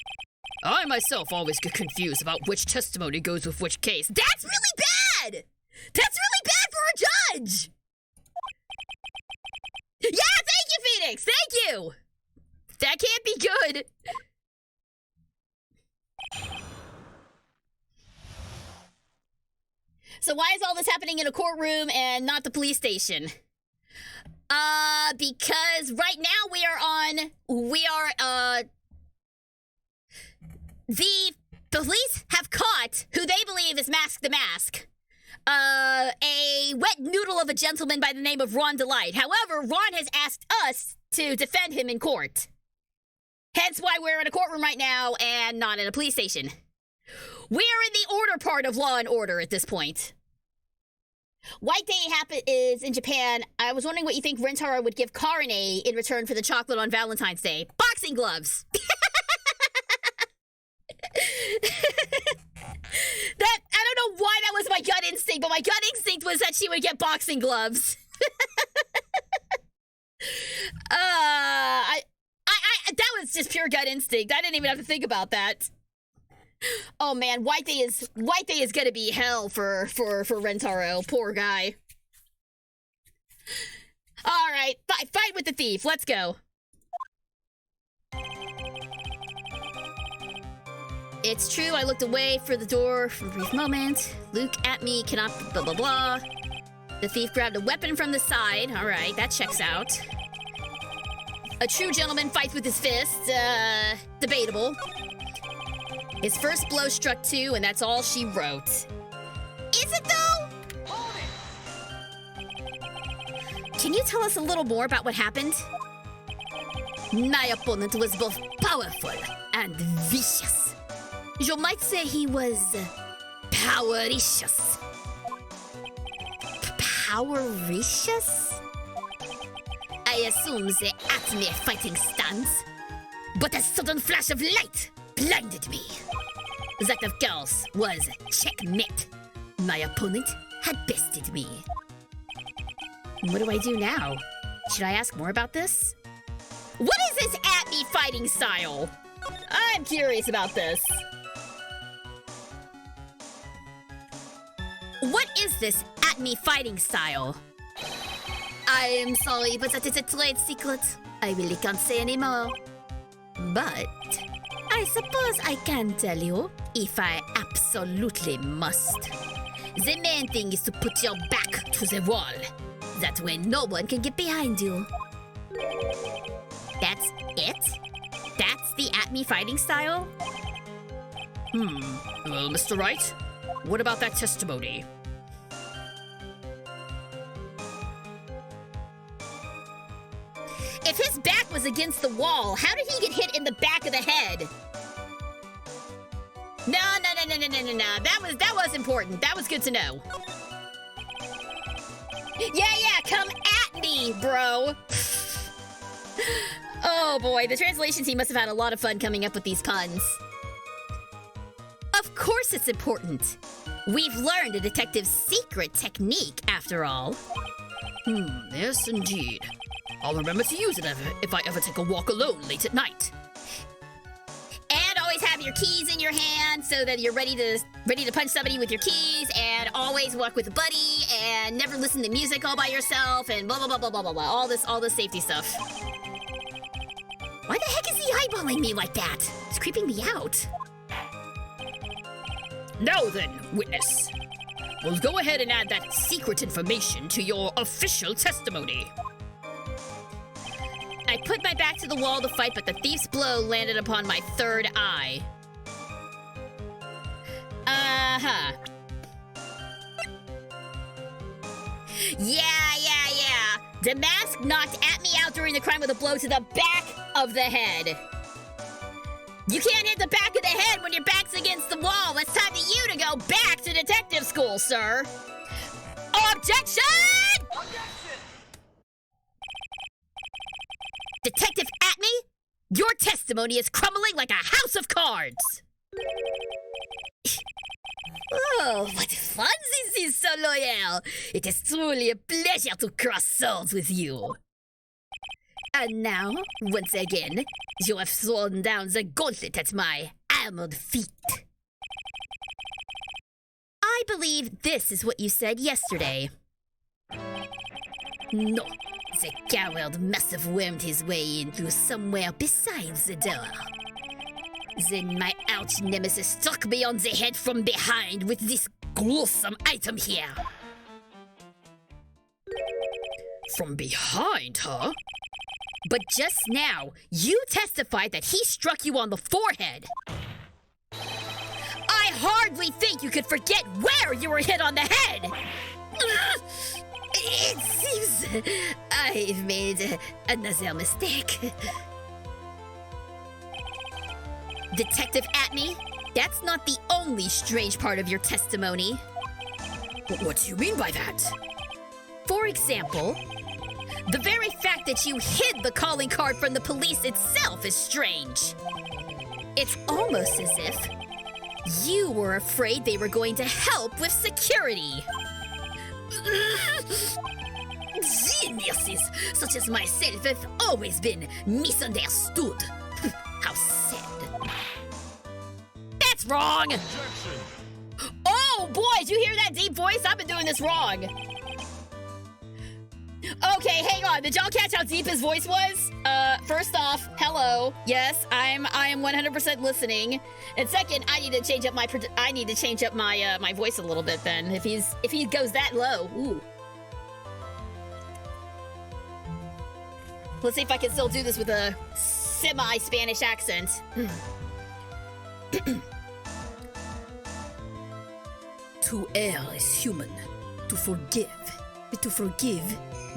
I myself always get confused about which testimony goes with which case. That's really bad! That's really bad for a judge! Yeah, thank you, Phoenix! Thank you! That can't be good. So why is all this happening in a courtroom and not the police station? Because right now the police have caught who they believe is Mask the Mask. A wet noodle of a gentleman by the name of Ron Delight. However, Ron has asked us to defend him in court. Hence why we're in a courtroom right now and not in a police station. We are in the order part of Law and Order at this point. White Day is in Japan. I was wondering what you think Rentaro would give Karine in return for the chocolate on Valentine's Day. Boxing gloves! That, I don't know why that was my gut instinct, but my gut instinct was that she would get boxing gloves. That was just pure gut instinct. I didn't even have to think about that. Oh man, White Day is gonna be hell for Rentaro. Poor guy. All right, fight with the thief. Let's go. It's true, I looked away for the door for a brief moment. Luke at me, cannot blah blah blah. The thief grabbed a weapon from the side. All right, that checks out. A true gentleman fights with his fist. Debatable. His first blow struck two, and that's all she wrote. Is it though? Can you tell us a little more about what happened? My opponent was both powerful and vicious. You might say he was powericious. Powericious? I assume the Acme fighting stance, but a sudden flash of light blinded me. That, of course, was checkmate. My opponent had bested me. What do I do now? Should I ask more about this? What is this at-me fighting style? I'm curious about this. What is this at-me fighting style? I am sorry, but that is a trade secret. I really can't say anymore. But I suppose I can tell you if I absolutely must. The main thing is to put your back to the wall. That way no one can get behind you. That's it? That's the at-me fighting style? Well, Mr. Wright, what about that testimony? If his back was against the wall, how did he get hit in the back of the head? No. That was important. That was good to know. Yeah, come at me, bro. Oh boy, the translation team must have had a lot of fun coming up with these puns. Of course it's important. We've learned a detective's secret technique, after all. Yes, indeed. I'll remember to use it if I ever take a walk alone late at night. And always have your keys in your hand so that you're ready to punch somebody with your keys, and always walk with a buddy, and never listen to music all by yourself, and blah blah blah blah blah blah blah. All this safety stuff. Why the heck is he eyeballing me like that? It's creeping me out. Now then, witness. We'll go ahead and add that secret information to your official testimony. I put my back to the wall to fight, but the thief's blow landed upon my third eye. Yeah. The mask knocked at me out during the crime with a blow to the back of the head. You can't hit the back of the head when your back's against the wall. It's time for you to go back to detective school, sir. Objection! Detective Atme, your testimony is crumbling like a house of cards. Oh, what fun this is, so loyal! It is truly a pleasure to cross swords with you. And now, once again, you have thrown down the gauntlet at my armored feet. I believe this is what you said yesterday. No, the coward must have wormed his way in through somewhere besides the door. Then my arch nemesis struck me on the head from behind with this gruesome item here. From behind, huh? But just now, you testified that he struck you on the forehead. I hardly think you could forget where you were hit on the head. It seems I've made another mistake. Detective Atney, that's not the only strange part of your testimony. What do you mean by that? For example, the very fact that you hid the calling card from the police itself is strange. It's almost as if you were afraid they were going to help with security. Geniuses such as myself have always been misunderstood. How sad. That's wrong! Oh boy, did you hear that deep voice? I've been doing this wrong. Okay, hang on. Did y'all catch how deep his voice was? First off, hello. Yes, I am 100% listening. And second, I need to change up my my voice a little bit then. If he goes that low. Ooh. Let's see if I can still do this with a semi-Spanish accent. To err is human. To forgive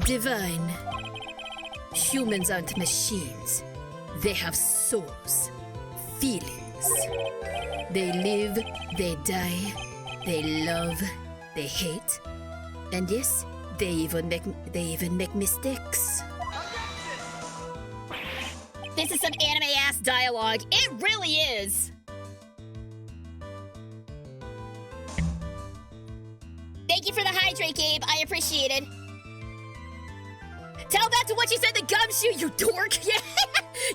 divine. Humans aren't machines. They have souls, feelings. They live, they die, they love, they hate, and yes, they even make mistakes. This is some anime-ass dialogue. It really is. Thank you for the hydrate, Gabe. I appreciate it. Tell that to what you said to Gumshoe, you dork. Yeah,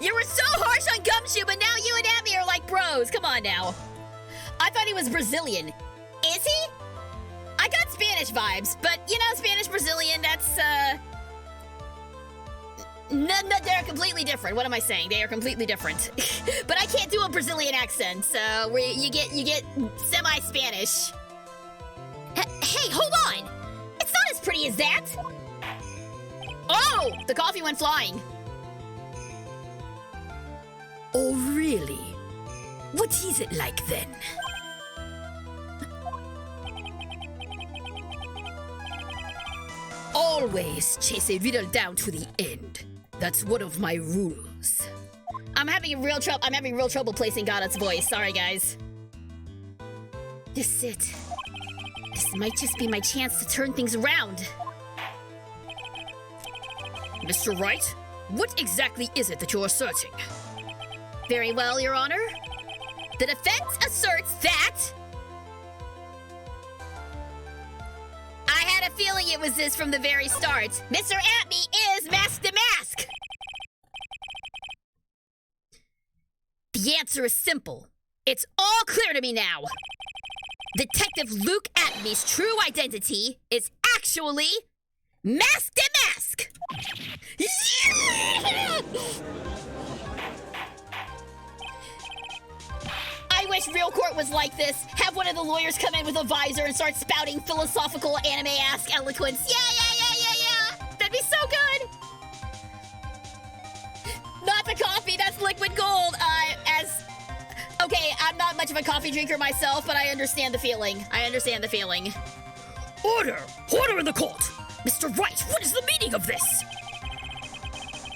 you were so harsh on Gumshoe, but now you and Abby are like bros. Come on now. I thought he was Brazilian. Is he? I got Spanish vibes, but you know, Spanish Brazilian, that's no, they're completely different. What am I saying? They are completely different. But I can't do a Brazilian accent, so you get semi-Spanish. Hey, hold on! It's not as pretty as that! Oh! The coffee went flying. Oh, really? What is it like then? Always chase a riddle down to the end. That's one of my rules. I'm having real trouble placing Godot's voice. Sorry, guys. This is it. This might just be my chance to turn things around. Mr. Wright, what exactly is it that you're asserting? Very well, Your Honor. The defense asserts that... I had a feeling it was this from the very start. Mr. Atney is Mask the Mask! The answer is simple. It's all clear to me now. Detective Luke Atney's true identity is actually Mask the Mask! Yeah! I wish real court was like this. Have one of the lawyers come in with a visor and start spouting philosophical anime-ass eloquence. Yeah! That'd be so good! Not the coffee, that's liquid gold. Okay, I'm not much of a coffee drinker myself, but I understand the feeling. Order! Order in the court! Mr. Wright, what is the meaning of this?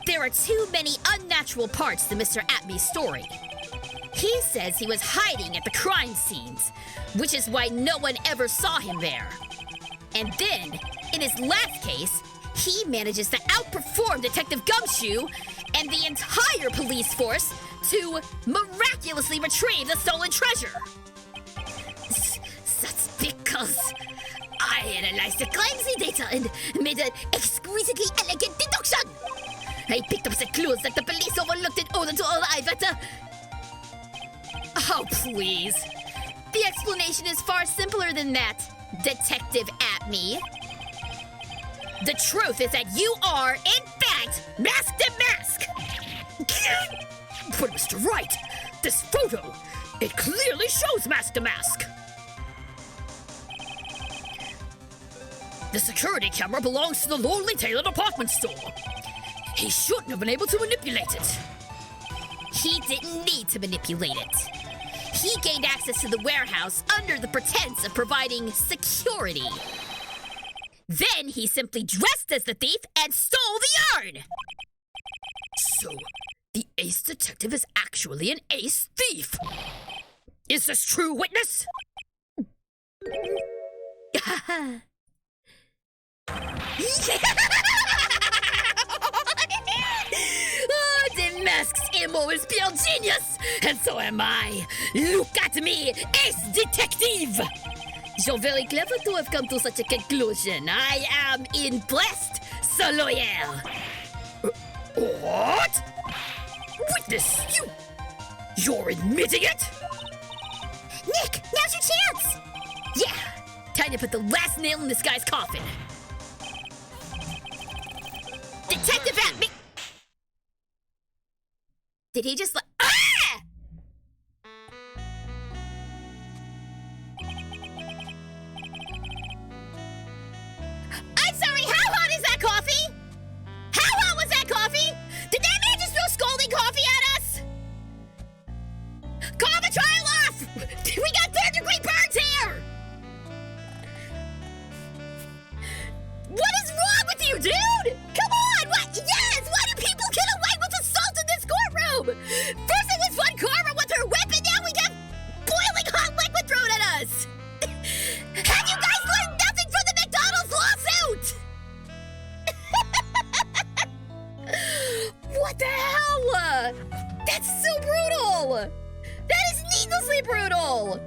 There are too many unnatural parts to Mr. Atney's story. He says he was hiding at the crime scenes, which is why no one ever saw him there. And then, in his last case, he manages to outperform Detective Gumshoe and the entire police force to miraculously retrieve the stolen treasure. Such details. I analyzed the clumsy data and made an exquisitely elegant deduction. I picked up the clues that the police overlooked in order to arrive at a... Oh, please. The explanation is far simpler than that, Detective Atme. The truth is that you are, in fact, Mask to Mask! But Mr. Wright, this photo, it clearly shows Mask to Mask. The security camera belongs to the Lonely Tailor department store. He shouldn't have been able to manipulate it. He didn't need to manipulate it. He gained access to the warehouse under the pretense of providing security. Then he simply dressed as the thief and stole the yarn! So, the ace detective is actually an ace thief. Is this true, witness? Oh, the mask's emo is pure genius, and so am I. Look at me, ace detective. You're very clever to have come to such a conclusion. I am impressed, so loyal. What? Witness, you're admitting it? Nick, now's your chance. Yeah, time to put the last nail in this guy's coffin. Detective Atme. Did he just Ah! I'm sorry, how hot is that coffee? How hot was that coffee? Did that man just throw scalding coffee at us? Call the trial off! We got third-degree burns here! What is wrong with you, dude? Come on! What? Yes! Why do people get away with assault in this courtroom? First it was Fun Karma with her whip, and now we got boiling hot liquid thrown at us! Have you guys learned nothing from the McDonald's lawsuit? What the hell? That's so brutal! That is needlessly brutal!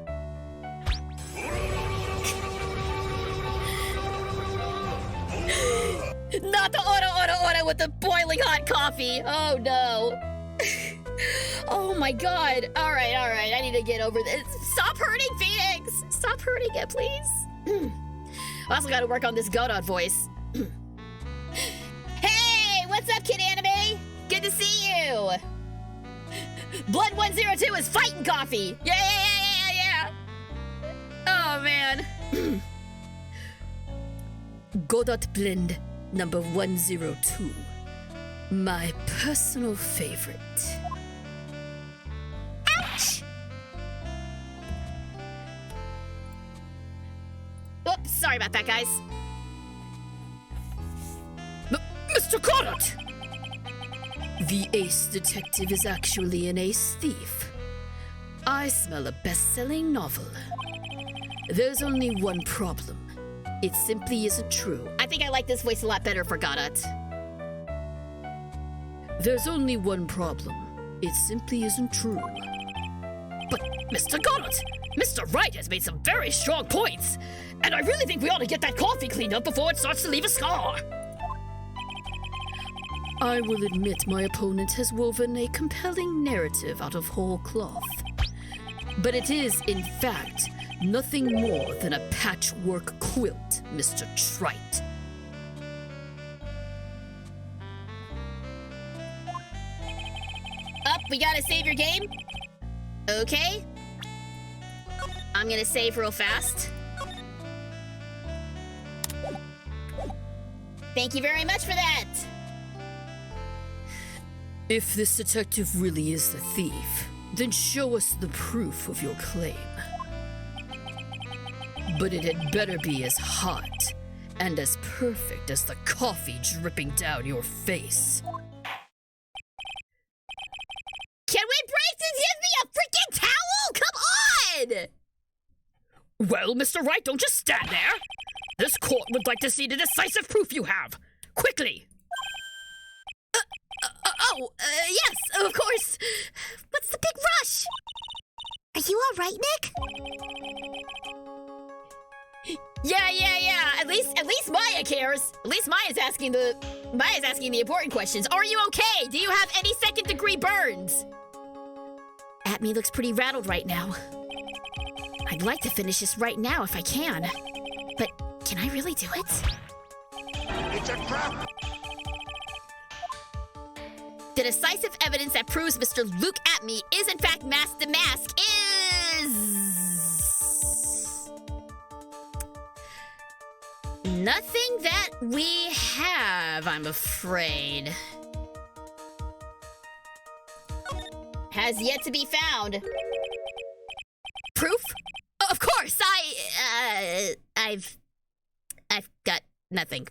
Not the order with the boiling hot coffee. Oh no. Oh my god. All right. I need to get over this. Stop hurting, Phoenix. Stop hurting it, please. I also gotta work on this Godot voice. Hey, what's up, Kid Anime? Good to see you. Blood 102 is fighting coffee. Yeah. Oh man. Godot Blend number 102. My personal favorite. Ouch! Oops, sorry about that, guys. Mr. Godot! The ace detective is actually an ace thief. I smell a best-selling novel. There's only one problem. It simply isn't true. I think I like this voice a lot better for Godot. There's only one problem. It simply isn't true. But, Mr. Godot, Mr. Wright has made some very strong points, and I really think we ought to get that coffee cleaned up before it starts to leave a scar. I will admit my opponent has woven a compelling narrative out of whole cloth. But it is, in fact, nothing more than a patchwork quilt, Mr. Trite. Up, we gotta save your game. Okay. I'm gonna save real fast. Thank you very much for that. If this detective really is the thief, then show us the proof of your claim. But it had better be as hot and as perfect as the coffee dripping down your face. Can we break to give me a freaking towel? Come on! Well, Mr. Wright, don't just stand there. This court would like to see the decisive proof you have. Quickly! Yes, of course. What's the big rush? Are you all right, Nick? Yeah. At least Maya cares. At least Maya's asking the important questions. Are you okay? Do you have any second-degree burns? Atme looks pretty rattled right now. I'd like to finish this right now if I can. But can I really do it? It's a trap! The decisive evidence that proves Mr. Luke Atme is in fact Master Mask is... nothing that we have, I'm afraid. Has yet to be found. Proof? Of course, I've got nothing.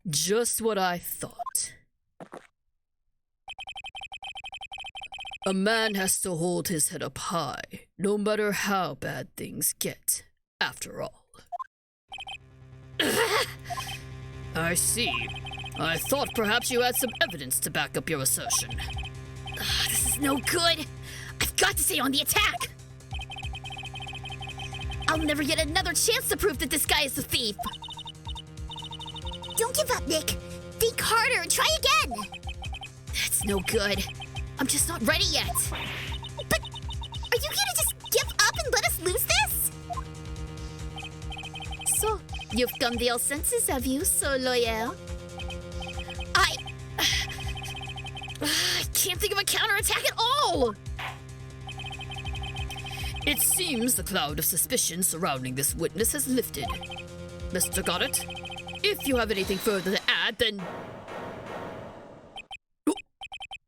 Just what I thought. A man has to hold his head up high, no matter how bad things get, after all. I see. I thought perhaps you had some evidence to back up your assertion. This is no good. I've got to stay on the attack. I'll never get another chance to prove that this guy is the thief. Don't give up, Nick. Think harder and try again. That's no good. I'm just not ready yet. But are you gonna just give up and let us lose this? So, you've come to your senses, have you, so loyal? I can't think of a counterattack at all. It seems the cloud of suspicion surrounding this witness has lifted. Mr. Goddard, if you have anything further to add, then...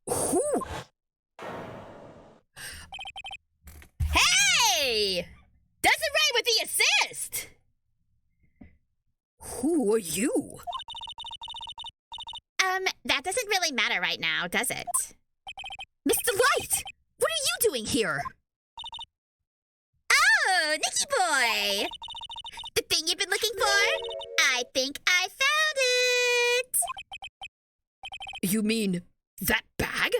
Who? Hey! Desiree with the assist! Who are you? That doesn't really matter right now, does it? Mr. Wright! What are you doing here? Oh, Nicky boy! The thing you've been looking for? I think I found it! You mean that bag?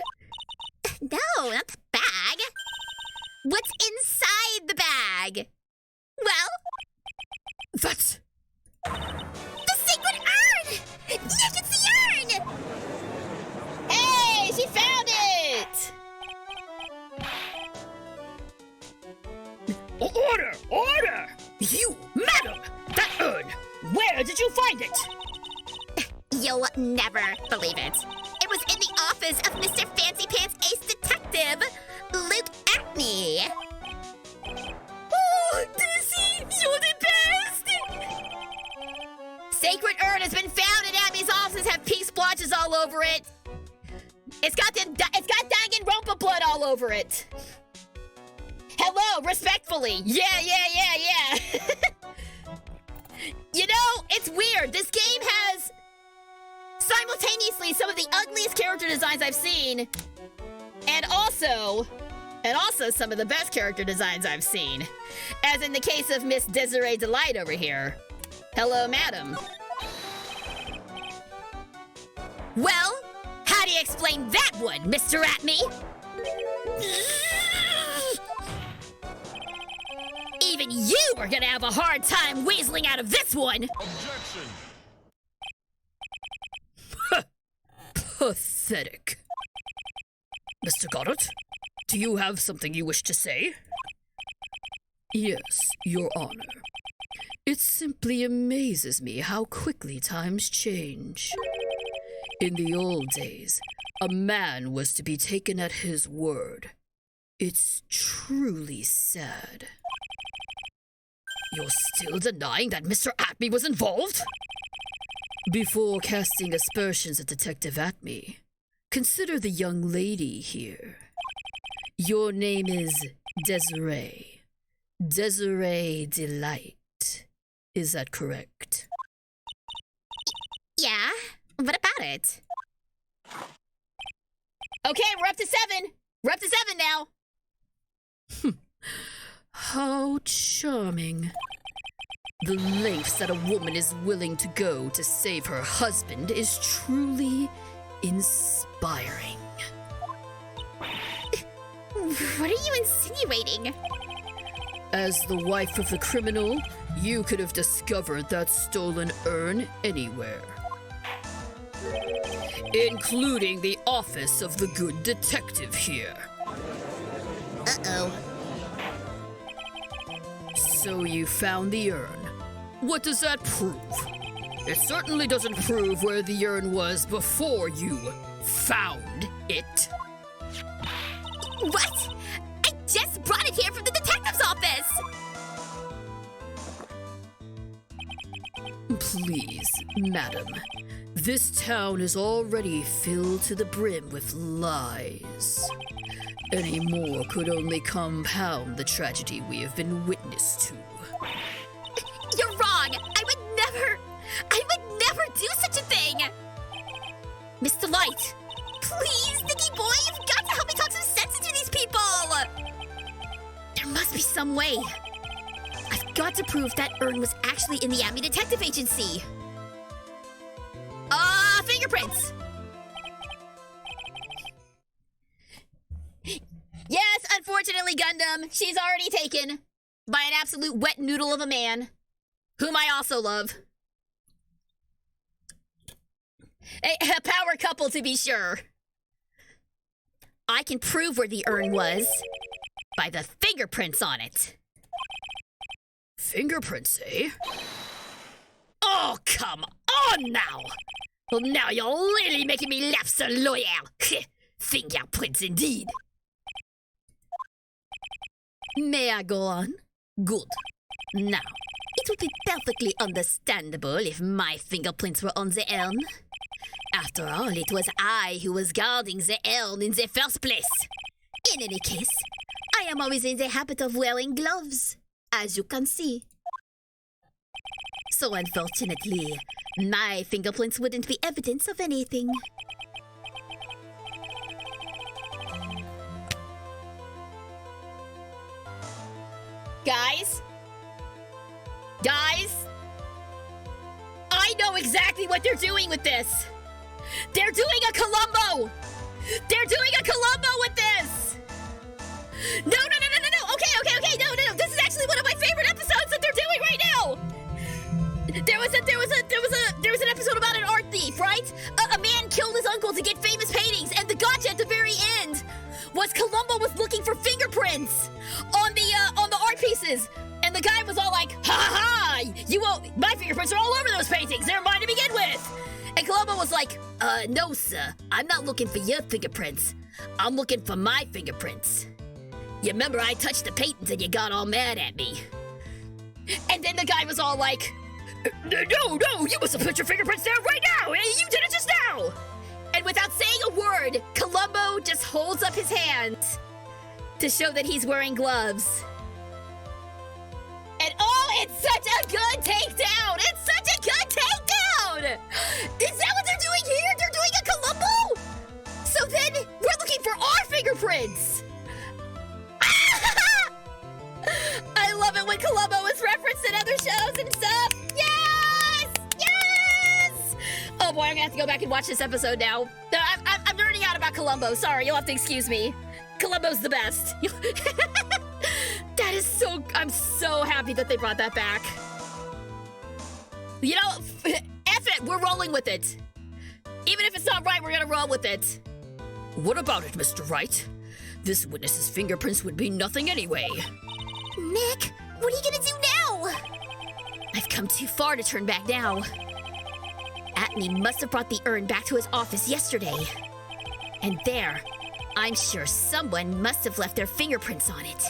No, not the bag. What's inside the bag? Well, That's... the secret urn! Nick, it's the urn! Hey, she found it! Order! Order! You, madam! That urn! Where did you find it? You'll never believe it. It was in the office of Mr. Fancy Pants Ace Detective, Luke Acme. Oh, Dizzy, you're the best! Sacred urn has been found and Abby's offices have pink splotches all over it. It's got Danganronpa blood all over it. Hello, respectfully. Yeah. You know, it's weird. This game has simultaneously some of the ugliest character designs I've seen, and also some of the best character designs I've seen, as in the case of Miss Desiree Delight over here. Hello, madam. Well, how do you explain that one, Mr. Atme? Even you are gonna have a hard time weaseling out of this one! Objection! Pathetic. Mr. Goddard, do you have something you wish to say? Yes, Your Honor. It simply amazes me how quickly times change. In the old days, a man was to be taken at his word. It's truly sad. You're still denying that Mr. Atme was involved? Before casting aspersions at Detective Atme, consider the young lady here. Your name is Desiree. Desiree Delight. Is that correct? Yeah? What about it? Okay, we're up to 7. We're up to 7 now. How charming. The lengths that a woman is willing to go to save her husband is truly inspiring. What are you insinuating? As the wife of a criminal, you could have discovered that stolen urn anywhere. Including the office of the good detective here. Uh-oh. So you found the urn. What does that prove? It certainly doesn't prove where the urn was before you found it. What? I just brought it here from the detective's office! Please, madam. This town is already filled to the brim with lies. Any more could only compound the tragedy we have been witness to. You're wrong! I would never do such a thing! Mr. Light! Please, Nicky boy, you've got to help me talk some sense into these people! There must be some way. I've got to prove that urn was actually in the Acme Detective Agency. Fingerprints! Yes, unfortunately, Gundam, she's already taken by an absolute wet noodle of a man, whom I also love. A power couple, to be sure. I can prove where the urn was by the fingerprints on it. Fingerprints, eh? Oh, come on now! Well, now you're really making me laugh, Sir Loyal. Fingerprints indeed. May I go on? Good. Now, it would be perfectly understandable if my fingerprints were on the urn. After all, it was I who was guarding the urn in the first place. In any case, I am always in the habit of wearing gloves, as you can see. So unfortunately, my fingerprints wouldn't be evidence of anything. Guys? I know exactly what they're doing with this! They're doing a Columbo! They're doing a Columbo with this! No! Okay, no! This is actually one of my favorite episodes that they're doing right now! There was an episode about an art thief, right? A man killed his uncle to get famous paintings, and the gotcha at the very end was Columbo was looking for fingerprints on the art pieces. And the guy was all like, ha! You won't, my fingerprints are all over those paintings. They're mine to begin with. And Columbo was like, no, sir. I'm not looking for your fingerprints. I'm looking for my fingerprints. You remember I touched the paintings and you got all mad at me. And then the guy was all like, no, you must have put your fingerprints there right now. You did it just now. And without saying a word, Columbo just holds up his hand to show that he's wearing gloves. And oh, it's such a good takedown! It's such a good takedown! Is that what they're doing here? They're doing a Columbo? So then, we're looking for our fingerprints! I love it when Columbo is referenced in other shows and stuff! Yes! Oh boy, I'm gonna have to go back and watch this episode now. I'm nerding out about Columbo. Sorry, you'll have to excuse me. Columbo's the best. That is so... I'm so happy that they brought that back. You know, F it, we're rolling with it. Even if it's not right, we're gonna roll with it. What about it, Mr. Wright? This witness's fingerprints would be nothing anyway. Nick, what are you gonna do now? I've come too far to turn back now. Atney must have brought the urn back to his office yesterday. And there, I'm sure someone must have left their fingerprints on it.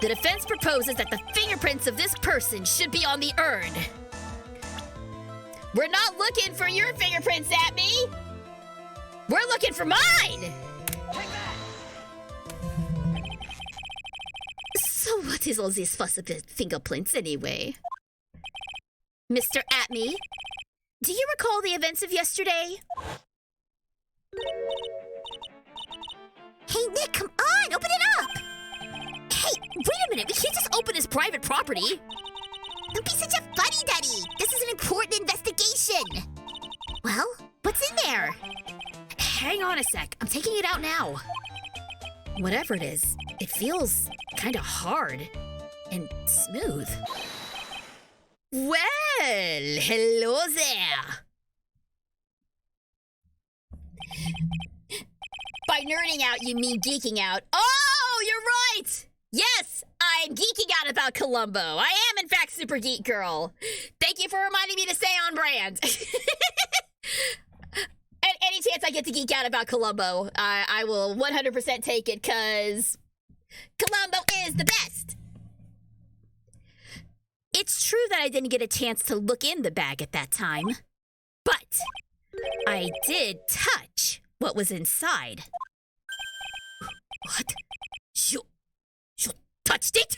The defense proposes that the fingerprints of this person should be on the urn. We're not looking for your fingerprints, Atney. We're looking for mine! So what is all this fuss about fingerprints anyway? Mr. Atney, do you recall the events of yesterday? Hey, Nick, come on, open it up! Hey, wait a minute, we can't just open his private property. Don't be such a fuddy-duddy. This is an important investigation. Well, what's in there? Hang on a sec, I'm taking it out now. Whatever it is, it feels kind of hard and smooth. Well, hello there. By nerding out, you mean geeking out. Oh, you're right! Yes, I'm geeking out about Columbo. I am, in fact, Super Geek Girl. Thank you for reminding me to stay on brand. At any chance I get to geek out about Columbo, I will 100% take it, because Columbo is the best. It's true that I didn't get a chance to look in the bag at that time, but I did touch what was inside. What? You touched it?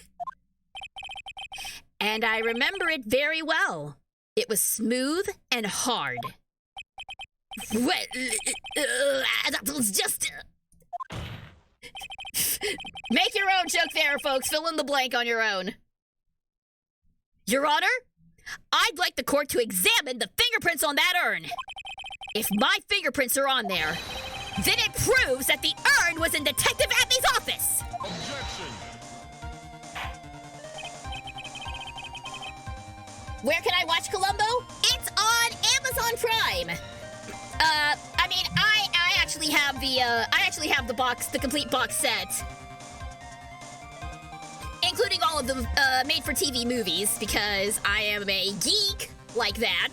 And I remember it very well. It was smooth and hard. Well, that was just... Make your own joke there, folks. Fill in the blank on your own. Your Honor, I'd like the court to examine the fingerprints on that urn. If my fingerprints are on there, then it proves that the urn was in Detective Atney's office. Objection. Where can I watch Columbo? It's on Amazon Prime. I mean, I actually have the box, the complete box set, including all of the made-for-TV movies, because I am a geek like that.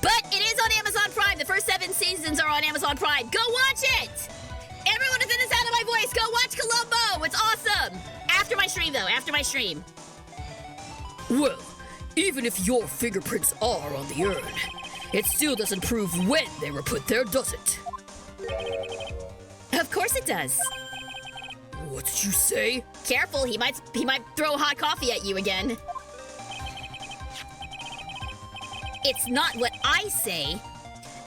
But it is on Amazon Prime. The first 7 seasons are on Amazon Prime. Go watch it! Everyone within the sound of my voice, go watch Columbo! It's awesome! After my stream, though. After my stream. Well, even if your fingerprints are on the urn, it still doesn't prove when they were put there, does it? Of course it does. What did you say? Careful, he might throw hot coffee at you again. It's not what I say,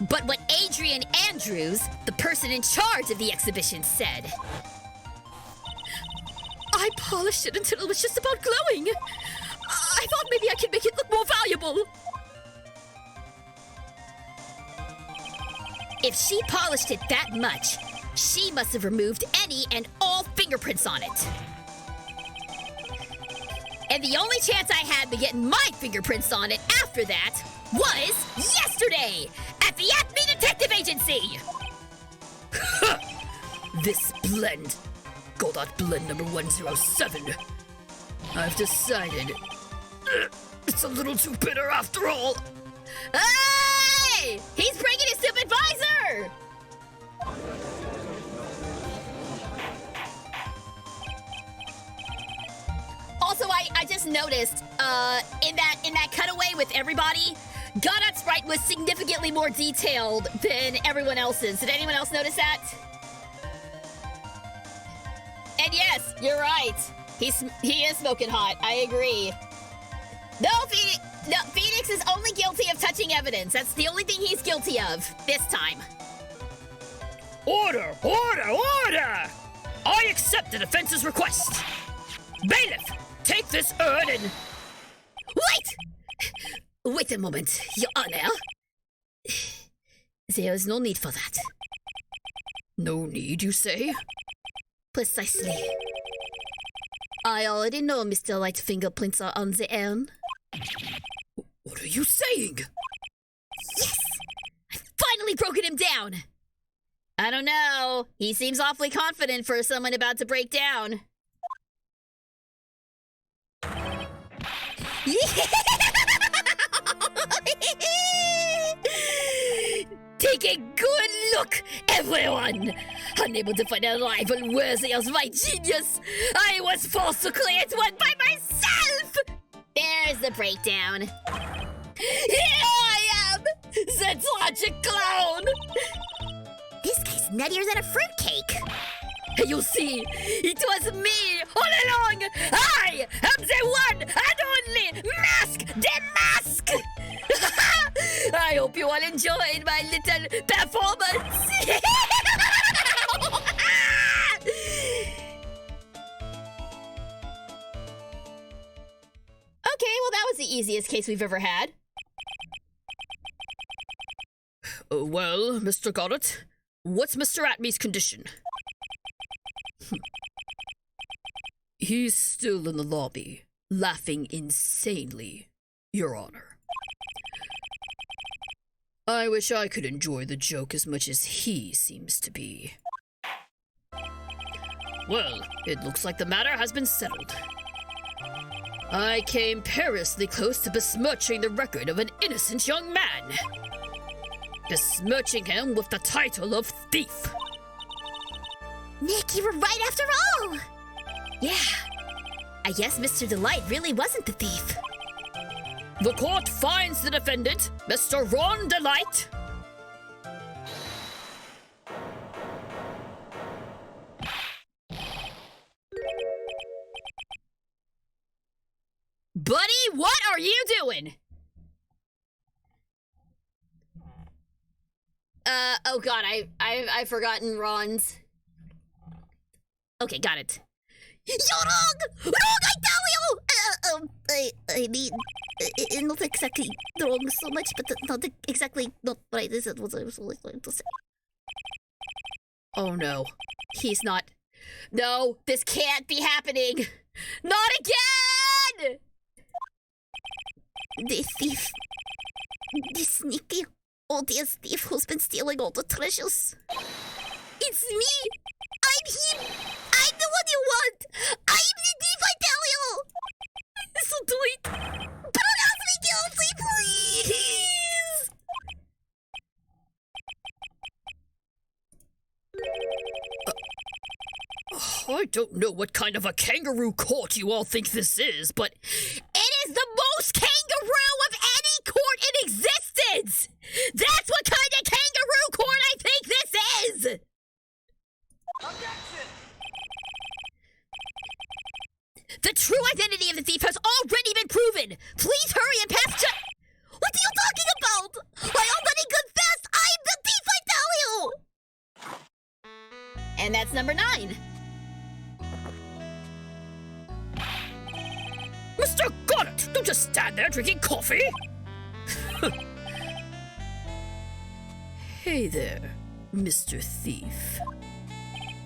but what Adrian Andrews, the person in charge of the exhibition, said. I polished it until it was just about glowing. I thought maybe I could make it look more valuable. If she polished it that much, she must have removed any and all fingerprints on it. And the only chance I had to get my fingerprints on it after that was yesterday at the Acme Detective Agency. This blend, Goldot Blend number 107. I've decided it's a little too bitter after all. Hey! He's bringing his supervisor! Also, I just noticed, in that cutaway with everybody, Godot's sprite was significantly more detailed than everyone else's. Did anyone else notice that? And yes, you're right. He is smoking hot. I agree. No, Phoenix is only guilty of touching evidence. That's the only thing he's guilty of this time. Order! Order! Order! I accept the defense's request. Bailiff, take this urn and... Wait a moment, Your Honor. There is no need for that. No need, you say? Precisely. I already know Mr. Wright's fingerprints are on the urn. What are you saying? Yes! I've finally broken him down! I don't know. He seems awfully confident for someone about to break down. Take a good look, everyone! Unable to find a rival worthy of my genius, I was forced to create one by myself! There's the breakdown. Here I am, the tragic clown! This guy's nuttier than a fruitcake. You see, it was me all along! I am the one and only Mask the Mask! I hope you all enjoyed my little performance! Okay, well that was the easiest case we've ever had. Well, Mr. Goddard, what's Mr. Atmey's condition? He's still in the lobby, laughing insanely, Your Honor. I wish I could enjoy the joke as much as he seems to be. Well, it looks like the matter has been settled. I came perilously close to besmirching the record of an innocent young man. Besmirching him with the title of thief. Nick, you were right after all! Yeah, I guess Mr. Delight really wasn't the thief. The court finds the defendant, Mr. Ron Delight. Buddy, what are you doing? Oh god, I've forgotten Ron's. Okay, got it. You're wrong! Wrong, I tell you! I mean, not exactly wrong so much, but not exactly not right. This is what I was going to say. Oh no, he's not. No, this can't be happening. Not again! The thief. The sneaky, odious thief who's been stealing all the treasures. It's me! I'm him! I'm the one you want! I'm the thief, I tell you! So do it! Pronounce me guilty, please! I don't know what kind of a kangaroo court you all think this is, but it is the most kangaroo of any court in existence! That's what kind of kangaroo court I think this is! The true identity of the thief has already been proven! Please hurry and pass What are you talking about? I already confessed! I'm the thief, I tell you! And that's number 9. Mr. Goddard, don't just stand there drinking coffee! Hey there, Mr. Thief.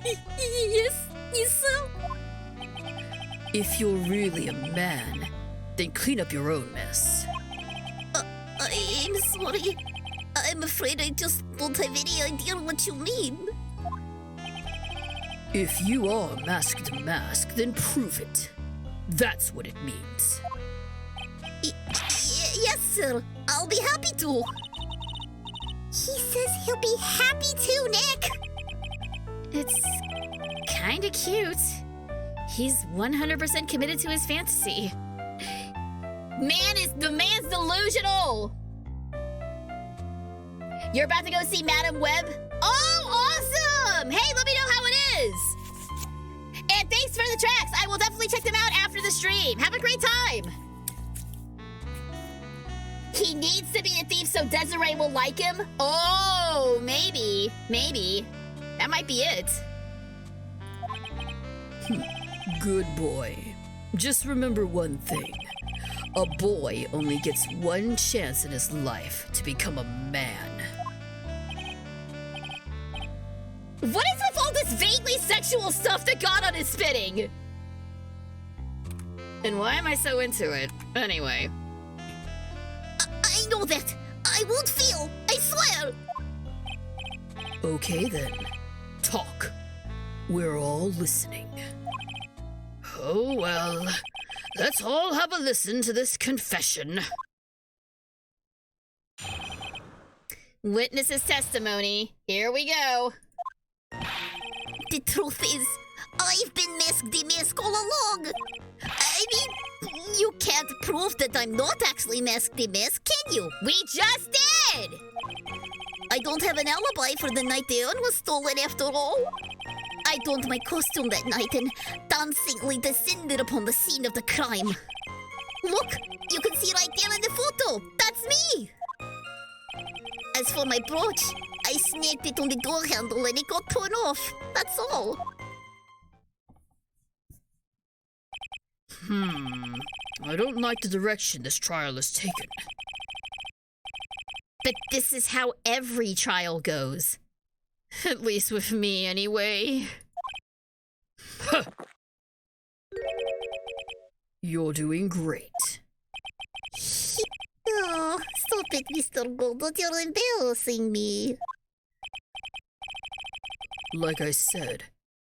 Yes, sir. If you're really a man, then clean up your own mess. I'm sorry. I'm afraid I just don't have any idea what you mean. If you are masked to mask, then prove it. That's what it means. Yes, sir. I'll be happy to. He says he'll be happy to, Nick. It's kinda cute. He's 100% committed to his fantasy. The man's delusional! You're about to go see Madam Web? Oh, awesome! Hey, let me know how it is! And thanks for the tracks! I will definitely check them out after the stream. Have a great time! He needs to be a thief so Desiree will like him? Oh, maybe. That might be it. Good boy. Just remember one thing. A boy only gets one chance in his life to become a man. What is with all this vaguely sexual stuff that Goddard is spitting? And why am I so into it? Anyway. I know that. I won't feel. I swear. Okay then. Talk. We're all listening. Oh well. Let's all have a listen to this confession. Witness's testimony. Here we go. The truth is, I've been the mask all along. I mean, you can't prove that I'm not actually the mask, can you? We just did! I don't have an alibi for the night the urn was stolen after all. I donned my costume that night and dancingly descended upon the scene of the crime. Look, you can see right there in the photo. That's me. As for my brooch, I snagged it on the door handle and it got torn off. That's all. I don't like the direction this trial has taken. But this is how every trial goes. At least with me, anyway. You're doing great. Oh, stop it, Mr. Goldot. You're embarrassing me. Like I said,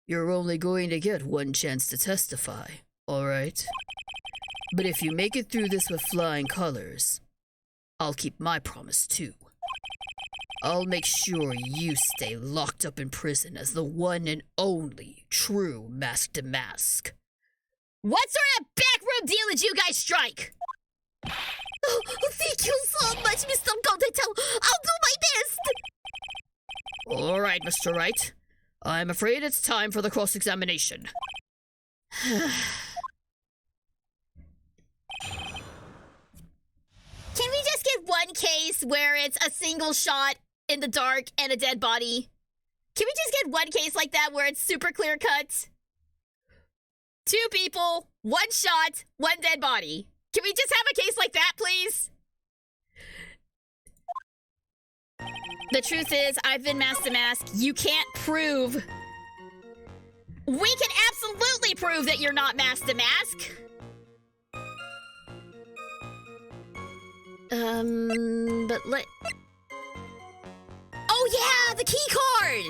you're only going to get one chance to testify, alright? But if you make it through this with flying colors, I'll keep my promise too. I'll make sure you stay locked up in prison as the one and only true Mask to Mask. What sort of backroom deal did you guys strike? Oh, thank you so much, Mr. Goldot. I'll do my best. Alright, Mr. Wright. I'm afraid it's time for the cross-examination. Can we just get one case where it's a single shot in the dark and a dead body? Can we just get one case like that where it's super clear cut? 2 people, 1 shot, 1 dead body. Can we just have a case like that, please? The truth is, I've been Mask to Mask. You can't prove. We can absolutely prove that you're not Mask to Mask. But Oh yeah, the key card.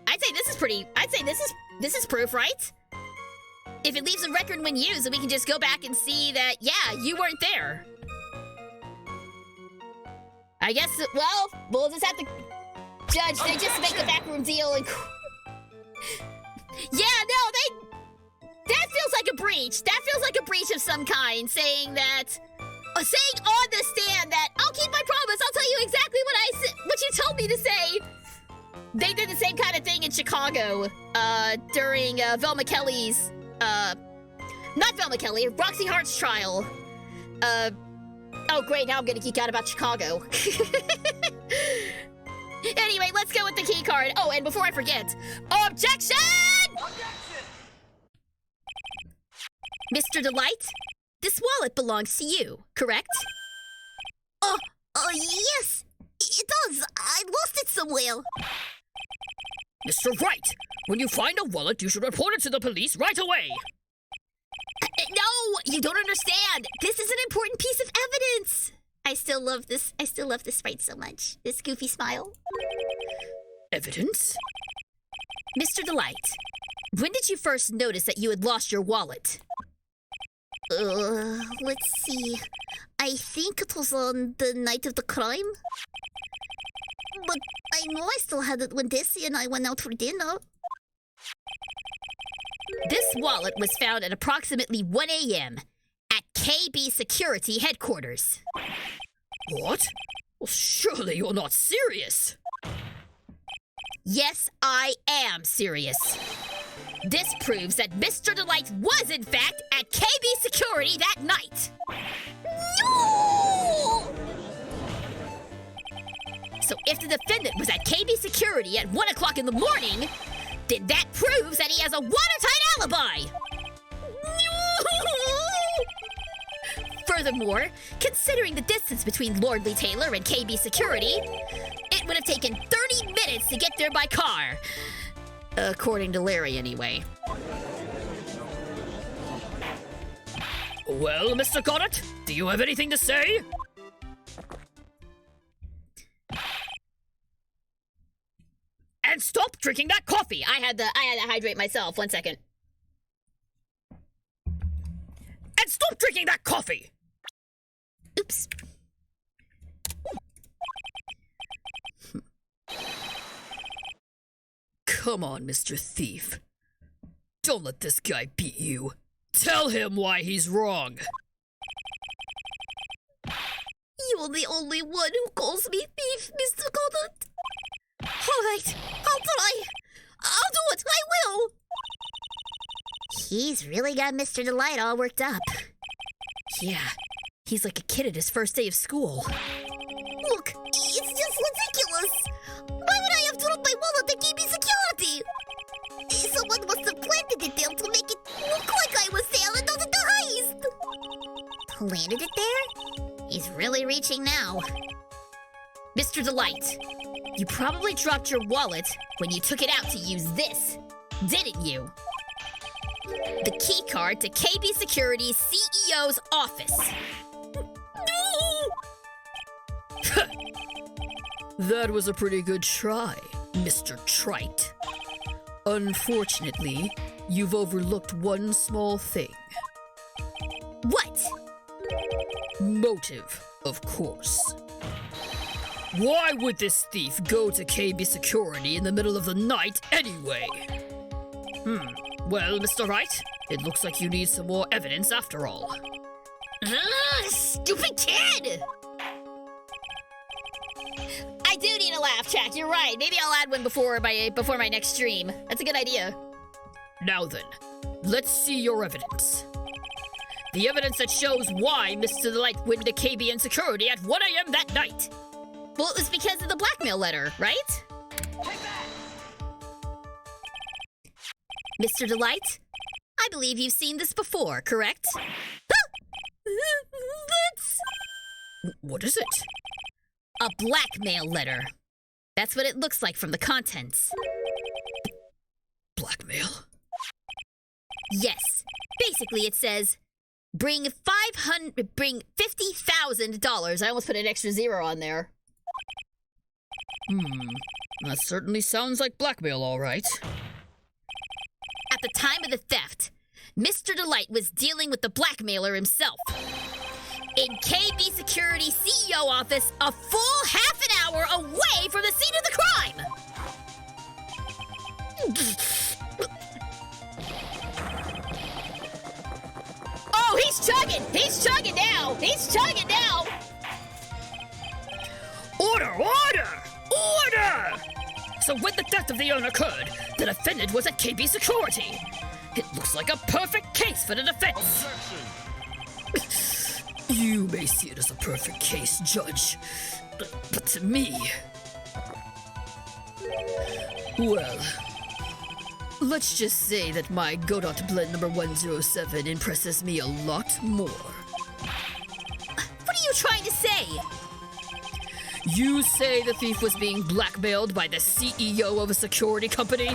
I'd say this is proof, right? If it leaves a record when used, then we can just go back and see that, yeah, you weren't there. I guess, well, we'll just have to judge. They just make a backroom deal and... Yeah, no, that feels like a breach. That feels like a breach of some kind, saying that... saying on the stand that, I'll keep my promise, I'll tell you exactly what you told me to say. They did the same kind of thing in Chicago, during, Velma Kelly's, not Velma Kelly, Roxy Hart's trial. Oh great, now I'm gonna geek out about Chicago. Anyway, let's go with the key card. Oh, and before I forget, objection! Mr. Delight, this wallet belongs to you, correct? Yes, it does. I lost it somewhere. Mr. Wright, when you find a wallet, you should report it to the police right away. No, you don't understand. This is an important piece of evidence. I still love this Wright so much. This goofy smile. Evidence? Mr. Delight, when did you first notice that you had lost your wallet? Let's see. I think it was on the night of the crime. But I know I still had it when Desi and I went out for dinner. This wallet was found at approximately 1 a.m. at KB Security headquarters. What? Well, surely you're not serious. Yes, I am serious. This proves that Mr. Delight was, in fact, at KB Security that night. No! So if the defendant was at KB Security at 1 o'clock in the morning, then that proves that he has a watertight alibi. Furthermore, considering the distance between Lordly Taylor and KB Security, it would have taken 30 minutes to get there by car. According to Larry, anyway. Well, Mr. Goddard, do you have anything to say? And stop drinking that coffee! I had to hydrate myself. 1 second. And stop drinking that coffee! Oops. Come on, Mr. Thief. Don't let this guy beat you. Tell him why he's wrong. You're the only one who calls me thief, Mr. Goddard. Alright, I'll try. I'll do it, I will. He's really got Mr. Delight all worked up. Yeah, he's like a kid at his first day of school. Look, it's just ridiculous. Why would I have dropped my wallet at KB Security? Someone must have planted it there to make it look like I was there and not at the heist. Planted it there? He's really reaching now. Mr. Delight, you probably dropped your wallet when you took it out to use this, didn't you? the key card to KB Security's CEO's office. That was a pretty good try, Mr. Trite. Unfortunately, you've overlooked one small thing. What? Motive, of course. Why would this thief go to KB Security in the middle of the night anyway? Well, Mr. Wright, it looks like you need some more evidence after all. Stupid kid! I do need a laugh track, you're right. Maybe I'll add one before my next stream. That's a good idea. Now then, let's see your evidence. The evidence that shows why Mr. Delight went to KBN Security at 1 a.m. that night. Well, it was because of the blackmail letter, right? Mr. Delight, I believe you've seen this before, correct? What is it? A blackmail letter. That's what it looks like from the contents. Blackmail? Yes. Basically, it says, bring $50,000. I almost put an extra zero on there. That certainly sounds like blackmail, all right. At the time of the theft, Mr. Delight was dealing with the blackmailer himself. In KB Security CEO office, a full half an hour away from the scene of the crime! Oh, he's chugging! He's chugging now! He's chugging now! Order! Order! Order! So when the theft of the owner occurred, the defendant was at KB Security. It looks like a perfect case for the defense. Objection! You may see it as a perfect case, Judge. But to me... Well... Let's just say that my Godot blend number 107 impresses me a lot more. What are you trying to say? You say the thief was being blackmailed by the CEO of a security company?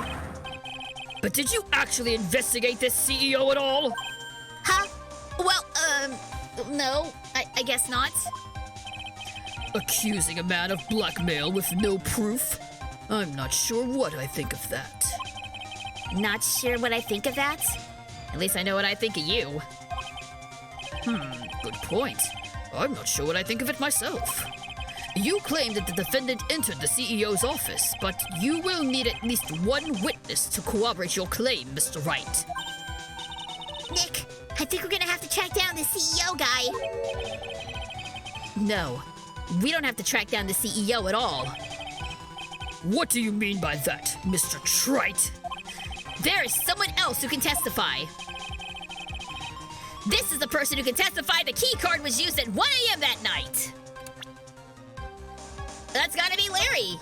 But did you actually investigate this CEO at all? Huh? Well, no, I guess not. Accusing a man of blackmail with no proof? I'm not sure what I think of that. Not sure what I think of that? At least I know what I think of you. Good point. I'm not sure what I think of it myself. You claim that the defendant entered the CEO's office, but you will need at least one witness to corroborate your claim, Mr. Wright. Nick, I think we're gonna have to track down the CEO guy. No, we don't have to track down the CEO at all. What do you mean by that, Mr. Trite? There is someone else who can testify. This is the person who can testify the key card was used at 1 a.m. that night. That's gotta be Larry.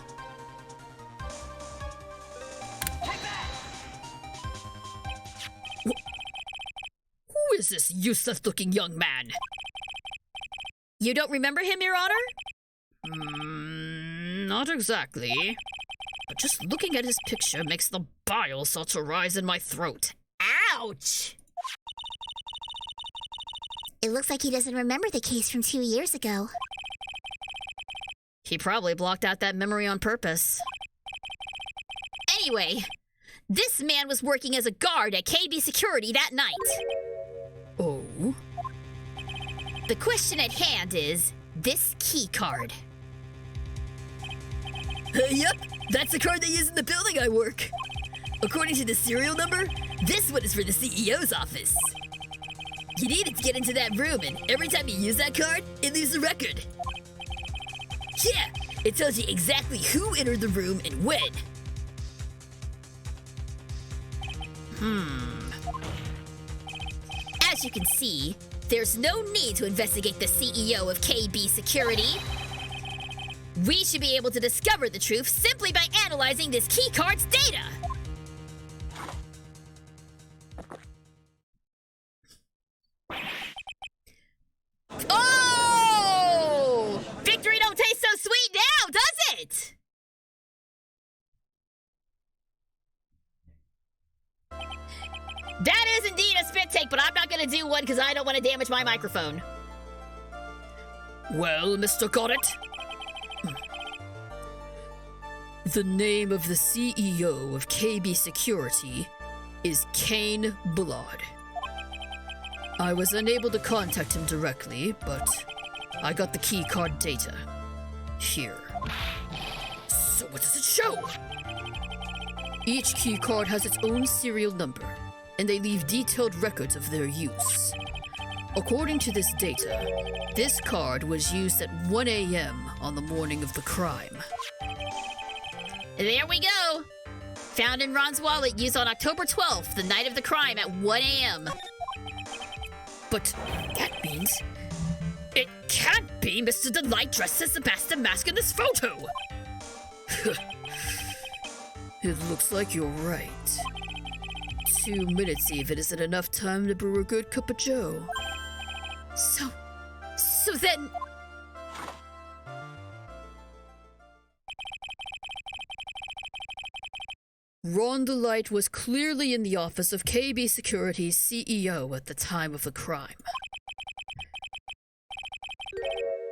Who is this useless-looking young man? You don't remember him, Your Honor? Not exactly. But just looking at his picture makes the bile start to rise in my throat. Ouch! It looks like he doesn't remember the case from 2 years ago. He probably blocked out that memory on purpose. Anyway, this man was working as a guard at KB Security that night. Oh? The question at hand is this key card. Yep, that's the card they use in the building I work. According to the serial number, this one is for the CEO's office. You need it to get into that room, and every time you use that card, it leaves a record. Yeah, it tells you exactly who entered the room and when. As you can see, there's no need to investigate the CEO of KB Security. We should be able to discover the truth simply by analyzing this key card's data. Oh! Victory don't taste so sweet now, does it? That is gonna do one because I don't want to damage my microphone. Well, Mr. Got It. The name of the CEO of KB Security is Kane Bullard. I was unable to contact him directly, but I got the keycard data. Here. So what does it show? Each keycard has its own serial number, and they leave detailed records of their use. According to this data, this card was used at 1 a.m. on the morning of the crime. There we go. Found in Ron's wallet, used on October 12th, the night of the crime at 1 a.m. But that means it can't be Mr. Delight dressed as the Master Mask in this photo. It looks like you're right. 2 minutes even isn't enough time to brew a good cup of joe. So then... Ron Delight was clearly in the office of KB Security's CEO at the time of the crime.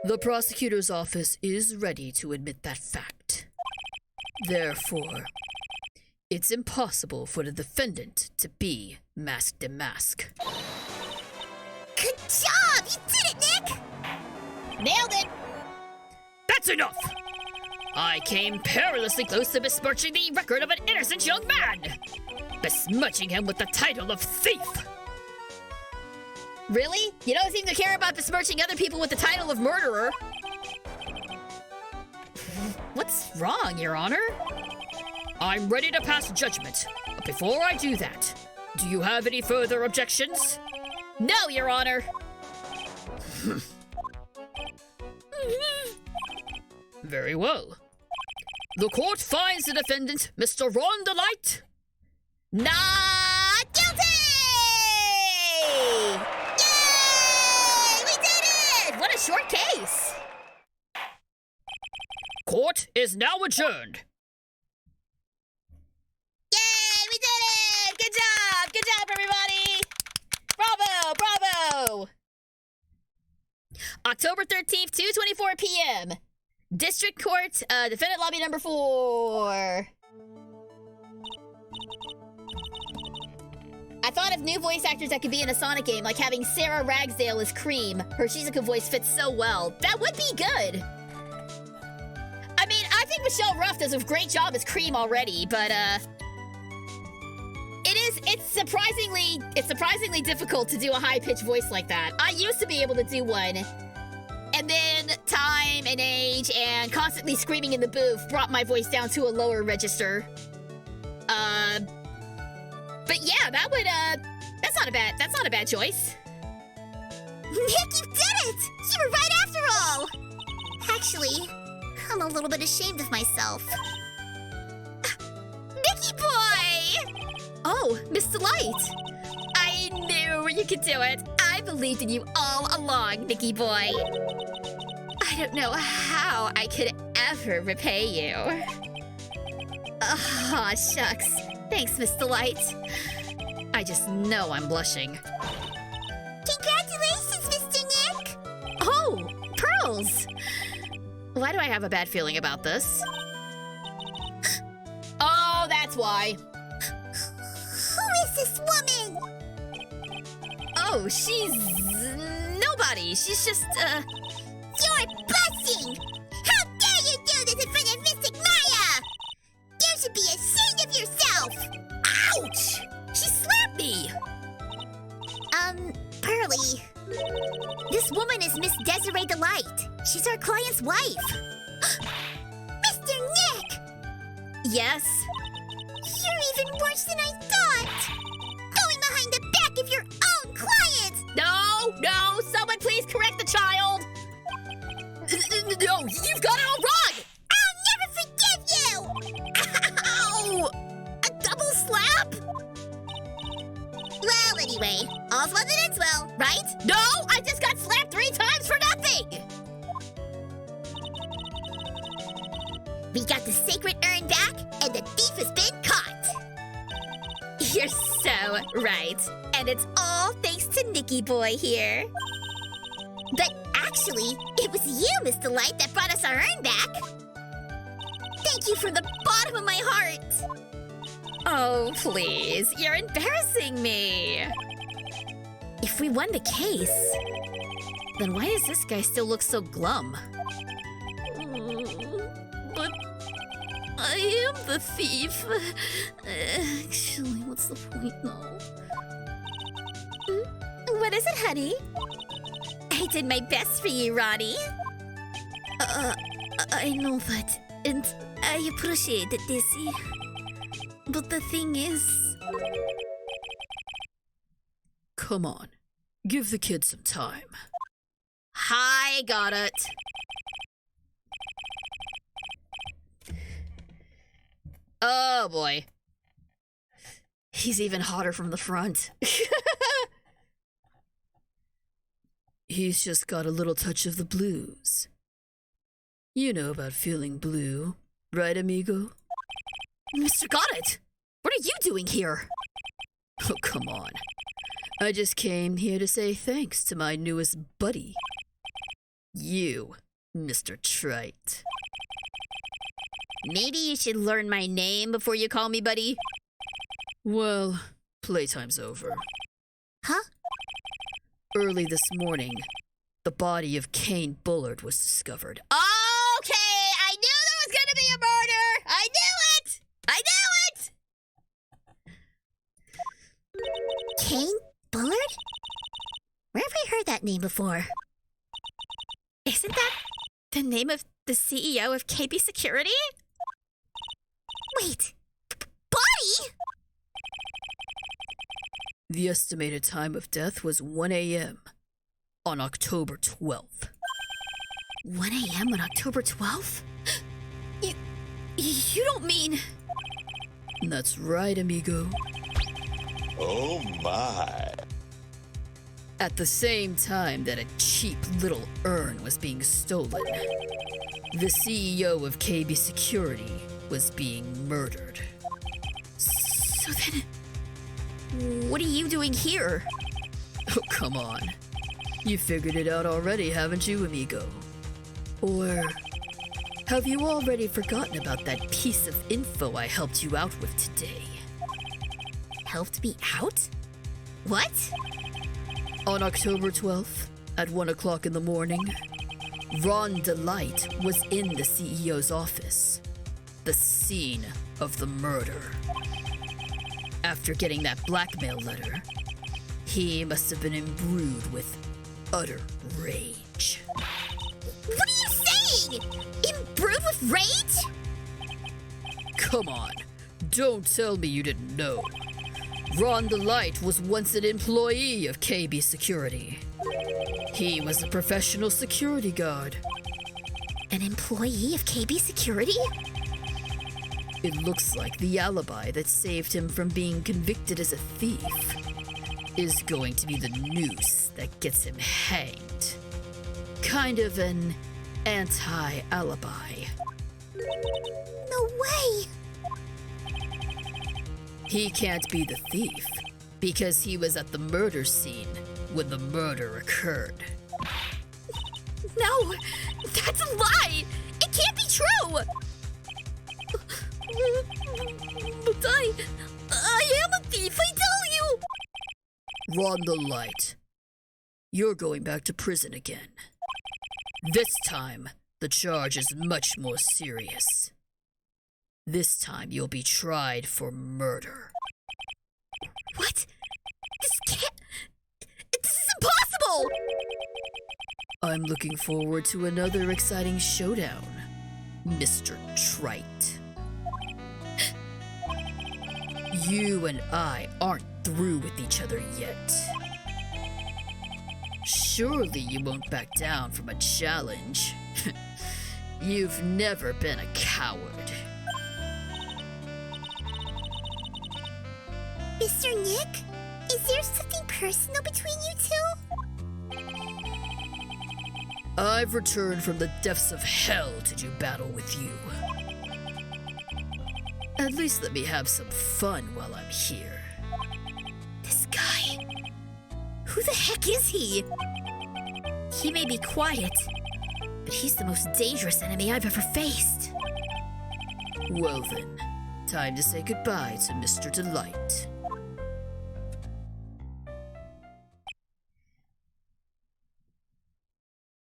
The prosecutor's office is ready to admit that fact. Therefore, it's impossible for the defendant to be Mask de Mask. Good job! You did it, Nick! Nailed it! That's enough! I came perilously close to besmirching the record of an innocent young man! Besmirching him with the title of thief! Really? You don't seem to care about besmirching other people with the title of murderer. What's wrong, Your Honor? I'm ready to pass judgment, but before I do that, do you have any further objections? No, Your Honor. Very well. The court finds the defendant, Mr. Ron Delight, Not guilty! Yay! We did it! What a short case. Court is now adjourned. Yay! We did it! Good job! Good job, everybody! Bravo! Bravo! October 13th, 2:24 p.m. District Court, defendant lobby number 4. I thought of new voice actors that could be in a Sonic game, like having Sarah Ragsdale as Cream. Her Shizuka voice fits so well. That would be good. I mean, I think Michelle Ruff does a great job as Cream already, but it's surprisingly difficult to do a high-pitched voice like that. I used to be able to do one. And then time and age and constantly screaming in the booth brought my voice down to a lower register. But yeah, that's not a bad choice. Nick, you did it! You were right after all! Actually, I'm a little bit ashamed of myself. Nicky boy! Oh, Miss Delight. I knew you could do it. I believed in you all along, Nicky boy. I don't know how I could ever repay you. Aw, shucks. Thanks, Miss Delight. I just know I'm blushing. Congratulations, Mr. Nick! Oh, pearls! Why do I have a bad feeling about this? Oh, that's why. Who is this woman? Oh, she's nobody. She's just, You're busting! How dare you do this in front of Mystic Maya! You should be ashamed of yourself! Ouch! She slapped me! Pearly. This woman is Miss Desiree Delight. She's our client's wife. Mr. Nick! yes. You're even worse than I thought! Going behind the back of your own client! No, someone please correct the child. No, you've got it all wrong! I'll never forgive you! Ow! A double slap? Well, anyway, all's well that ends well, right? No, I just got slapped 3 times for nothing. We got the sacred urn back, and the thief has been caught! You're so right. And it's all All thanks to Nicky Boy here. But actually, it was you, Miss Delight, that brought us our urn back. Thank you from the bottom of my heart. Oh, please. You're embarrassing me. If we won the case, Then why does this guy still look so glum? but I am the thief. Actually, what's the point now? What is it, honey? I did my best for you, Ronnie. I know that, and I appreciate it, Dizzy. But the thing is... Come on, give the kid some time. I got it. Oh boy. He's even hotter from the front. He's just got a little touch of the blues. You know about feeling blue, right, amigo? Mr. Goddard, what are you doing here? Oh, come on. I just came here to say thanks to my newest buddy. You, Mr. Trite. Maybe you should learn my name before you call me buddy. Well, playtime's over. Huh? Early this morning, the body of Kane Bullard was discovered. Okay, I knew there was gonna be a murder! I knew it! I knew it! Kane Bullard? Where have I heard that name before? Isn't that the name of the CEO of KB Security? Wait, Buddy? The estimated time of death was 1 a.m. on October 12th. 1 a.m. on October 12th? You don't mean... That's right, amigo. Oh my. At the same time that a cheap little urn was being stolen, the CEO of KB Security was being murdered. So then... what are you doing here? Oh, come on. You figured it out already, haven't you, amigo? Or have you already forgotten about that piece of info I helped you out with today? Helped me out? What? On October 12th, at 1 o'clock in the morning, Ron Delight was in the CEO's office, the scene of the murder. After getting that blackmail letter, he must have been imbrued with utter rage. What are you saying? Imbrued with rage? Come on, don't tell me you didn't know. Ron Delight was once an employee of KB Security. He was a professional security guard. An employee of KB Security? It looks like the alibi that saved him from being convicted as a thief is going to be the noose that gets him hanged. Kind of an anti-alibi. No way! He can't be the thief because he was at the murder scene when the murder occurred. No! That's a lie! It can't be true! But I am a thief, I tell you! Ron Delight, you're going back to prison again. This time, the charge is much more serious. This time, you'll be tried for murder. What? This can't... This is impossible! I'm looking forward to another exciting showdown, Mr. Trite. You and I aren't through with each other yet. Surely you won't back down from a challenge. You've never been a coward. Mr. Nick, is there something personal between you two? I've returned from the depths of hell to do battle with you. At least let me have some fun while I'm here. This guy... Who the heck is he? He may be quiet, but he's the most dangerous enemy I've ever faced. Well then, time to say goodbye to Mr. Delight.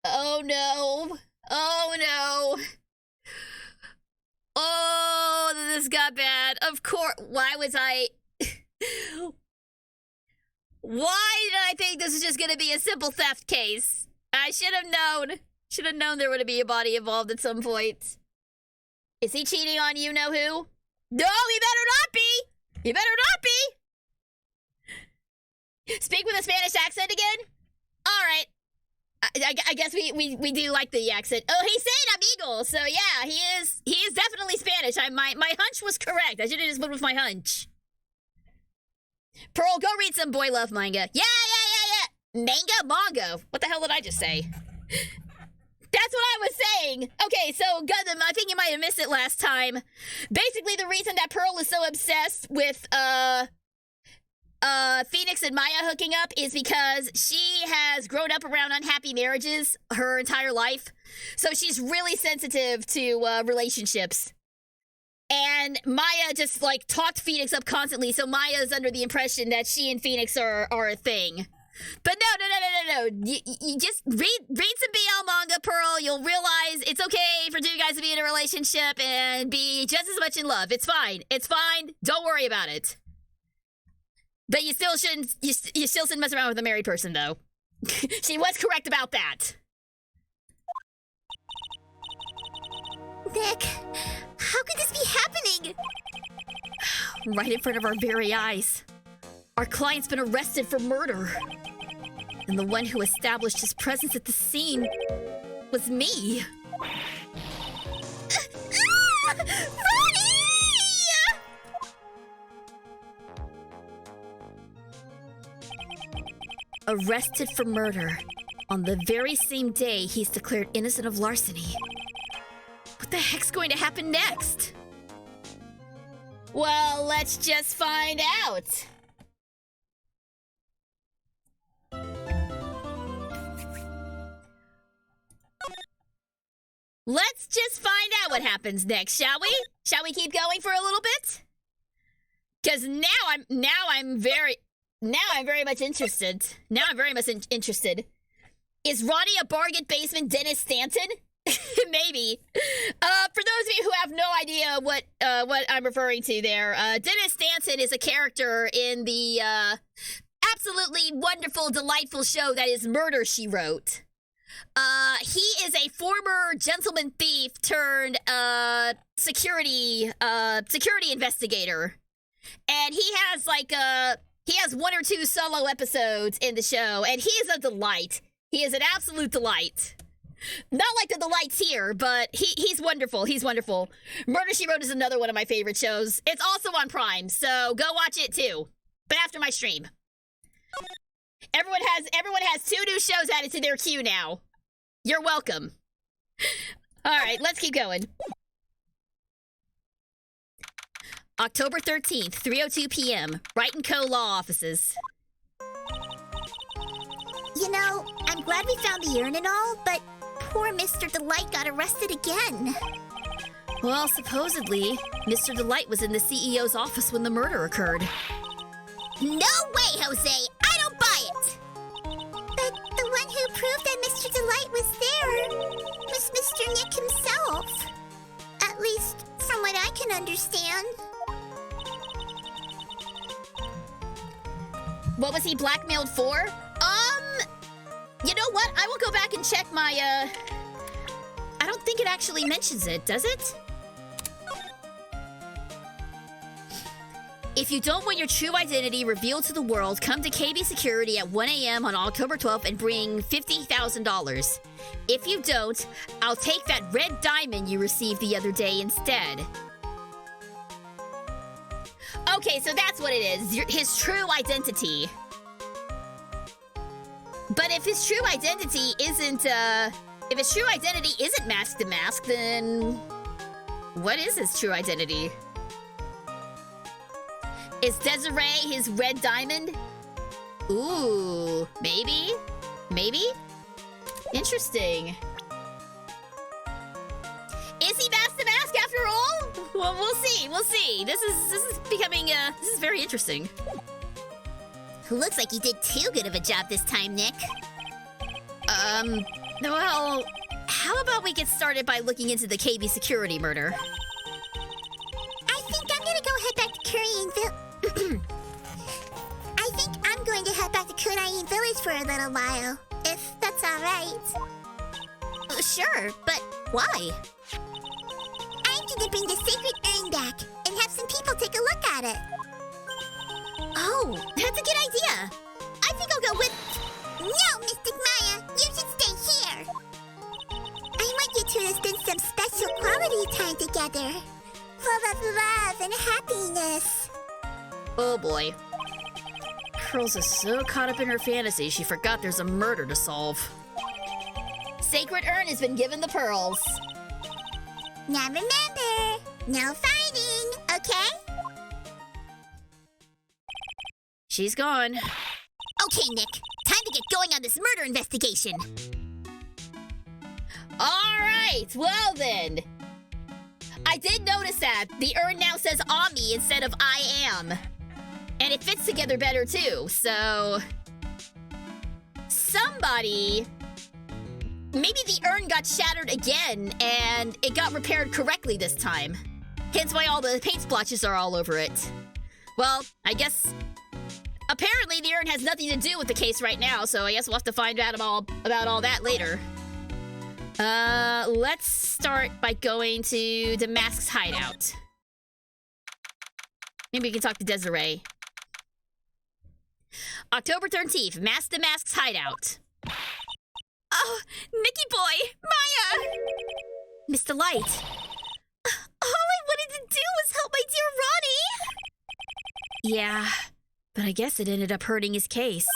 Oh no. Oh no. Oh, this got bad. Of course. Why was I... Why did I think this was just gonna be a simple theft case? I should have known. Should have known there would be a body involved at some point. Is he cheating on you know who? No, he better not be! He better not be! Speak with a Spanish accent again? Alright. I guess we do like the accent. Oh, he's saying amigo, so yeah, he is definitely Spanish. My hunch was correct. I should have just went with my hunch. Pearl, go read some boy love manga. Yeah. Manga. What the hell did I just say? That's what I was saying. Okay, so Gundam, I think you might have missed it last time. Basically, the reason that Pearl is so obsessed with Phoenix and Maya hooking up is because she has grown up around unhappy marriages her entire life. So she's really sensitive to relationships. And Maya just, like, talked Phoenix up constantly, so Maya's under the impression that she and Phoenix are a thing. But no. You just read some BL manga, Pearl. You'll realize it's okay for two guys to be in a relationship and be just as much in love. It's fine. It's fine. Don't worry about it. But you still shouldn't mess around with a married person, though. She was correct about that. Nick, how could this be happening? Right in front of our very eyes. Our client's been arrested for murder. And the one who established his presence at the scene was me. Arrested for murder on the very same day he's declared innocent of larceny. What the heck's going to happen next? Well, let's just find out. Let's just find out what happens next, shall we? Shall we keep going for a little bit? Because now I'm very much interested. Now I'm very much interested. Is Ronnie a bargain basement Dennis Stanton? Maybe. For those of you who have no idea what I'm referring to there, Dennis Stanton is a character in the absolutely wonderful, delightful show that is Murder, She Wrote. He is a former gentleman thief turned security investigator. And he has he has one or two solo episodes in the show, and he is a delight. He is an absolute delight. Not like the delights here, but he's wonderful. He's wonderful. Murder, She Wrote is another one of my favorite shows. It's also on Prime, so go watch it too. But after my stream. Everyone has 2 new shows added to their queue now. You're welcome. Alright, let's keep going. October 13th, 3:02 p.m. Wright & Co. Law Offices. You know, I'm glad we found the urn and all, but poor Mr. Delight got arrested again. Well, supposedly, Mr. Delight was in the CEO's office when the murder occurred. No way, Jose! I don't buy it! But the one who proved that Mr. Delight was there was Mr. Nick himself. At least, from what I can understand. What was he blackmailed for? You know what? I will go back and check my, I don't think it actually mentions it, does it? If you don't want your true identity revealed to the world, come to KB Security at 1 a.m. on October 12th and bring $50,000. If you don't, I'll take that red diamond you received the other day instead. Okay, so that's what it is. His true identity. But if his true identity isn't, Mask to Mask, then what is his true identity? Is Desiree his red diamond? Ooh, maybe? Maybe? Interesting. Is he Master Mask after all? Well, we'll see. We'll see. This is becoming this is very interesting. Looks like you did too good of a job this time, Nick. Well, how about we get started by looking into the KB security murder? I think I'm gonna go head back to Korean Village. I think I'm going to head back to Korean Village for a little while, if that's all right. Sure, but why? I'm gonna bring the sacred urn back and have some people take a look at it. Oh, that's a good idea. I think I'll go with... No, Mystic Maya, you should stay here. I want you two to spend some special quality time together. Full of love and happiness. Oh boy. Curls is so caught up in her fantasy, she forgot there's a murder to solve. Sacred Urn has been given the pearls. Now remember, no fighting, okay? She's gone. Okay, Nick, time to get going on this murder investigation. All right, well then. I did notice that the urn now says Ami instead of I am. And it fits together better too, so... Somebody... Maybe the urn got shattered again, and it got repaired correctly this time. Hence why all the paint splotches are all over it. Well, I guess... Apparently the urn has nothing to do with the case right now, so I guess we'll have to find out about all that later. Let's start by going to the Mask's hideout. Maybe we can talk to Desiree. October 13th, Mask the Mask's hideout. Oh, Nicky boy! Maya! Mr. Light. All I wanted to do was help my dear Ronnie! Yeah, but I guess it ended up hurting his case.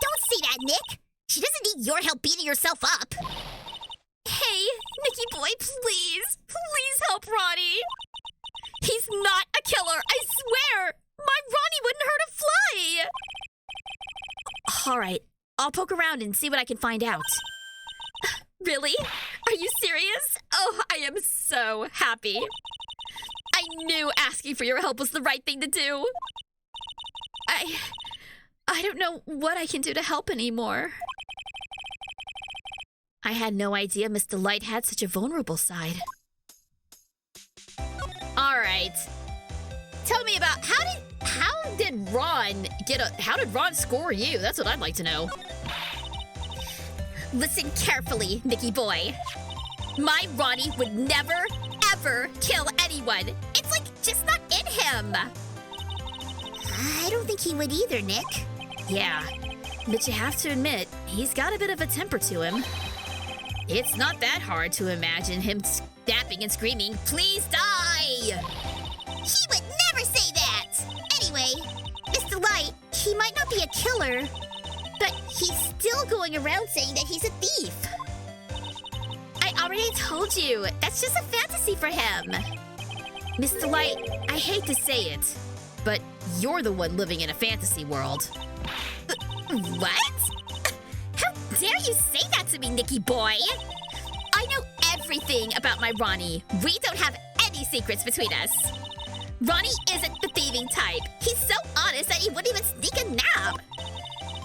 Don't say that, Nick! She doesn't need your help beating herself up! Hey, Nicky boy, please! Please help Ronnie! He's not a killer, I swear! My Ronnie wouldn't hurt a fly! Alright, I'll poke around and see what I can find out. Really? Are you serious? Oh, I am so happy. I knew asking for your help was the right thing to do. I don't know what I can do to help anymore. I had no idea Mr. Light had such a vulnerable side. Alright. Tell me about how did Ron score you? That's what I'd like to know. Listen carefully, Nicky boy. My Ronnie would never, ever kill anyone. It's like just not in him. I don't think he would either, Nick. Yeah, but you have to admit, he's got a bit of a temper to him. It's not that hard to imagine him snapping and screaming, "Please die!" He would never say that! Anyway, Mr. Light, he might not be a killer, but he's still going around saying that he's a thief. I already told you, that's just a fantasy for him. Mr. Light, I hate to say it, but you're the one living in a fantasy world. What? How dare you say that to me, Nicky boy? I know everything about my Ronnie. We don't have any secrets between us. Ronnie isn't the thieving type. He's so honest that he wouldn't even sneak a nap.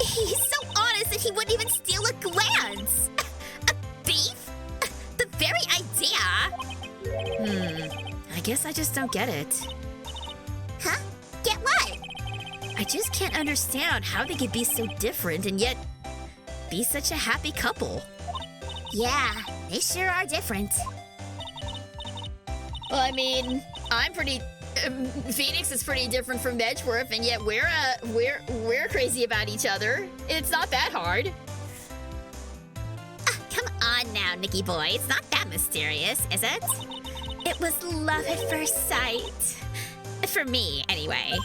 He's so honest that he wouldn't even steal a glance. A thief? The very idea. I guess I just don't get it. Huh? Get what? I just can't understand how they could be so different and yet be such a happy couple. Yeah, they sure are different. Well, I mean, I'm pretty... Phoenix is pretty different from Edgeworth, and yet we're crazy about each other. It's not that hard. Come on now, Nicky boy. It's not that mysterious, is it? It was love at first sight. For me, anyway.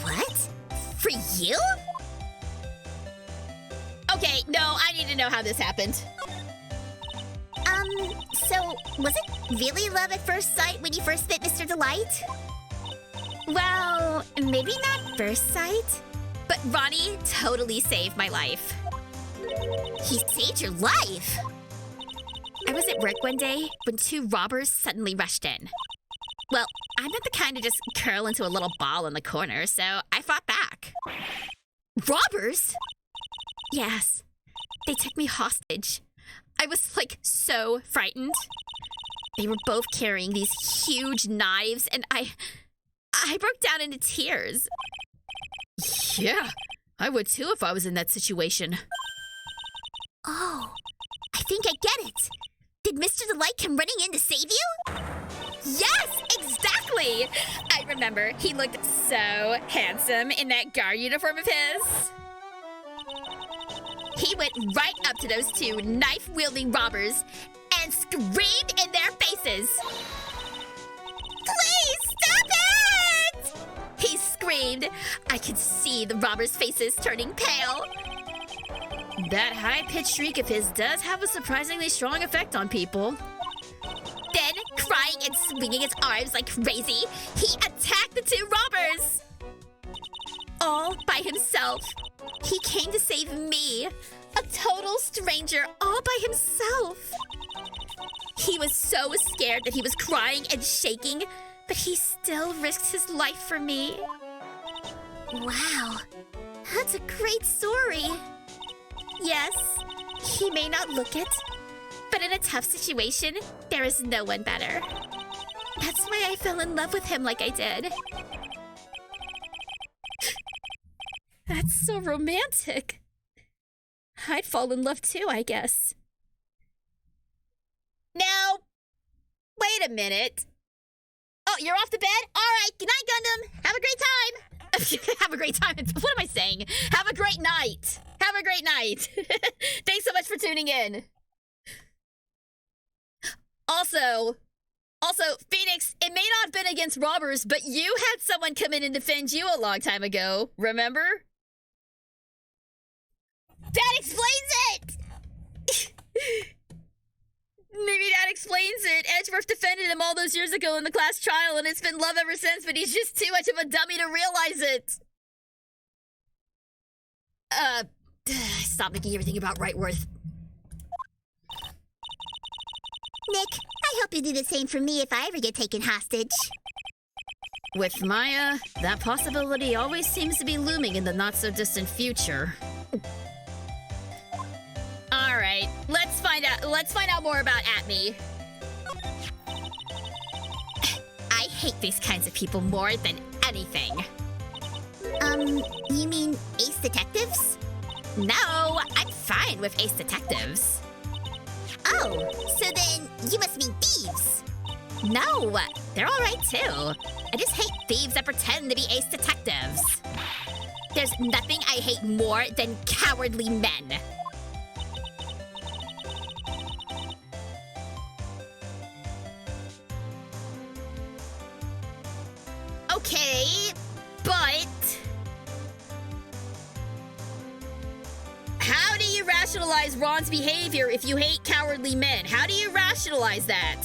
What? For you? Okay, no, I need to know how this happened. So, was it really love at first sight when you first met Mr. Delight? Well, maybe not first sight, But Ronnie totally saved my life. He saved your life? I was at work one day when 2 robbers suddenly rushed in. Well, I'm not the kind to just curl into a little ball in the corner, so I fought back. Robbers? Yes. They took me hostage. I was, like, so frightened. They were both carrying these huge knives, and I broke down into tears. Yeah, I would too if I was in that situation. Oh, I think I get it. Did Mr. Delight come running in to save you? Yes, exactly! I remember he looked so handsome in that guard uniform of his. He went right up to those 2 knife-wielding robbers and screamed in their faces. Please, stop it! He screamed. I could see the robbers' faces turning pale. That high-pitched shriek of his does have a surprisingly strong effect on people. Then, crying and swinging his arms like crazy, he attacked the 2 robbers. All by himself. He came to save me, a total stranger, all by himself. He was so scared that he was crying and shaking, but he still risked his life for me. Wow, that's a great story. Yes, he may not look it, but in a tough situation, there is no one better. That's why I fell in love with him like I did. That's so romantic. I'd fall in love too, I guess. Now, wait a minute. Oh, you're off to bed? All right, good night, Gundam. Have a great time. Have a great time. What am I saying? Have a great night. Have a great night. Thanks so much for tuning in. Also, Phoenix, it may not have been against robbers, but you had someone come in and defend you a long time ago. Remember? That explains it! Maybe that explains it. Edgeworth defended him all those years ago in the class trial, and it's been love ever since, but he's just too much of a dummy to realize it. Stop making everything about Wrightworth. Nick, I hope you do the same for me if I ever get taken hostage. With Maya, that possibility always seems to be looming in the not-so-distant future. All right, let's find out more about Atme. I hate these kinds of people more than anything. You mean ace detectives? No, I'm fine with ace detectives. Oh, so then you must mean thieves. No, they're all right too. I just hate thieves that pretend to be ace detectives. There's nothing I hate more than cowardly men. Okay, but how do you rationalize Ron's behavior if you hate cowardly men? How do you rationalize that?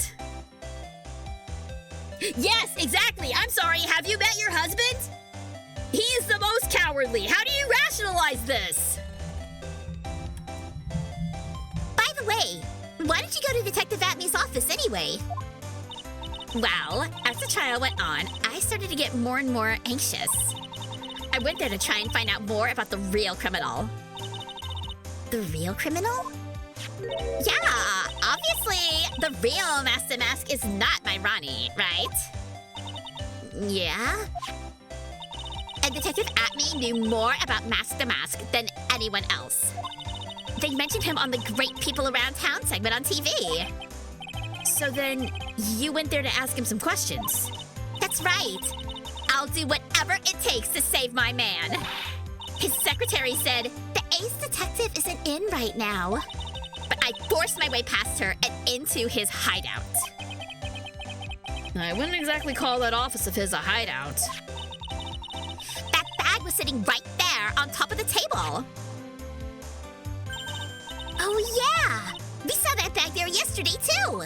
Yes, exactly. I'm sorry. Have you met your husband? He is the most cowardly. How do you rationalize this? By the way, why did you go to Detective Atme's office anyway? Well, as the trial went on, I started to get more and more anxious. I went there to try and find out more about the real criminal. The real criminal? Yeah, obviously, the real Master Mask is not my Ronnie, right? Yeah? And Detective Atme knew more about Master Mask than anyone else. They mentioned him on the Great People Around Town segment on TV. So then, you went there to ask him some questions. That's right. I'll do whatever it takes to save my man. His secretary said the ace detective isn't in right now. But I forced my way past her and into his hideout. I wouldn't exactly call that office of his a hideout. That bag was sitting right there on top of the table. Oh yeah! We saw that bag there yesterday too!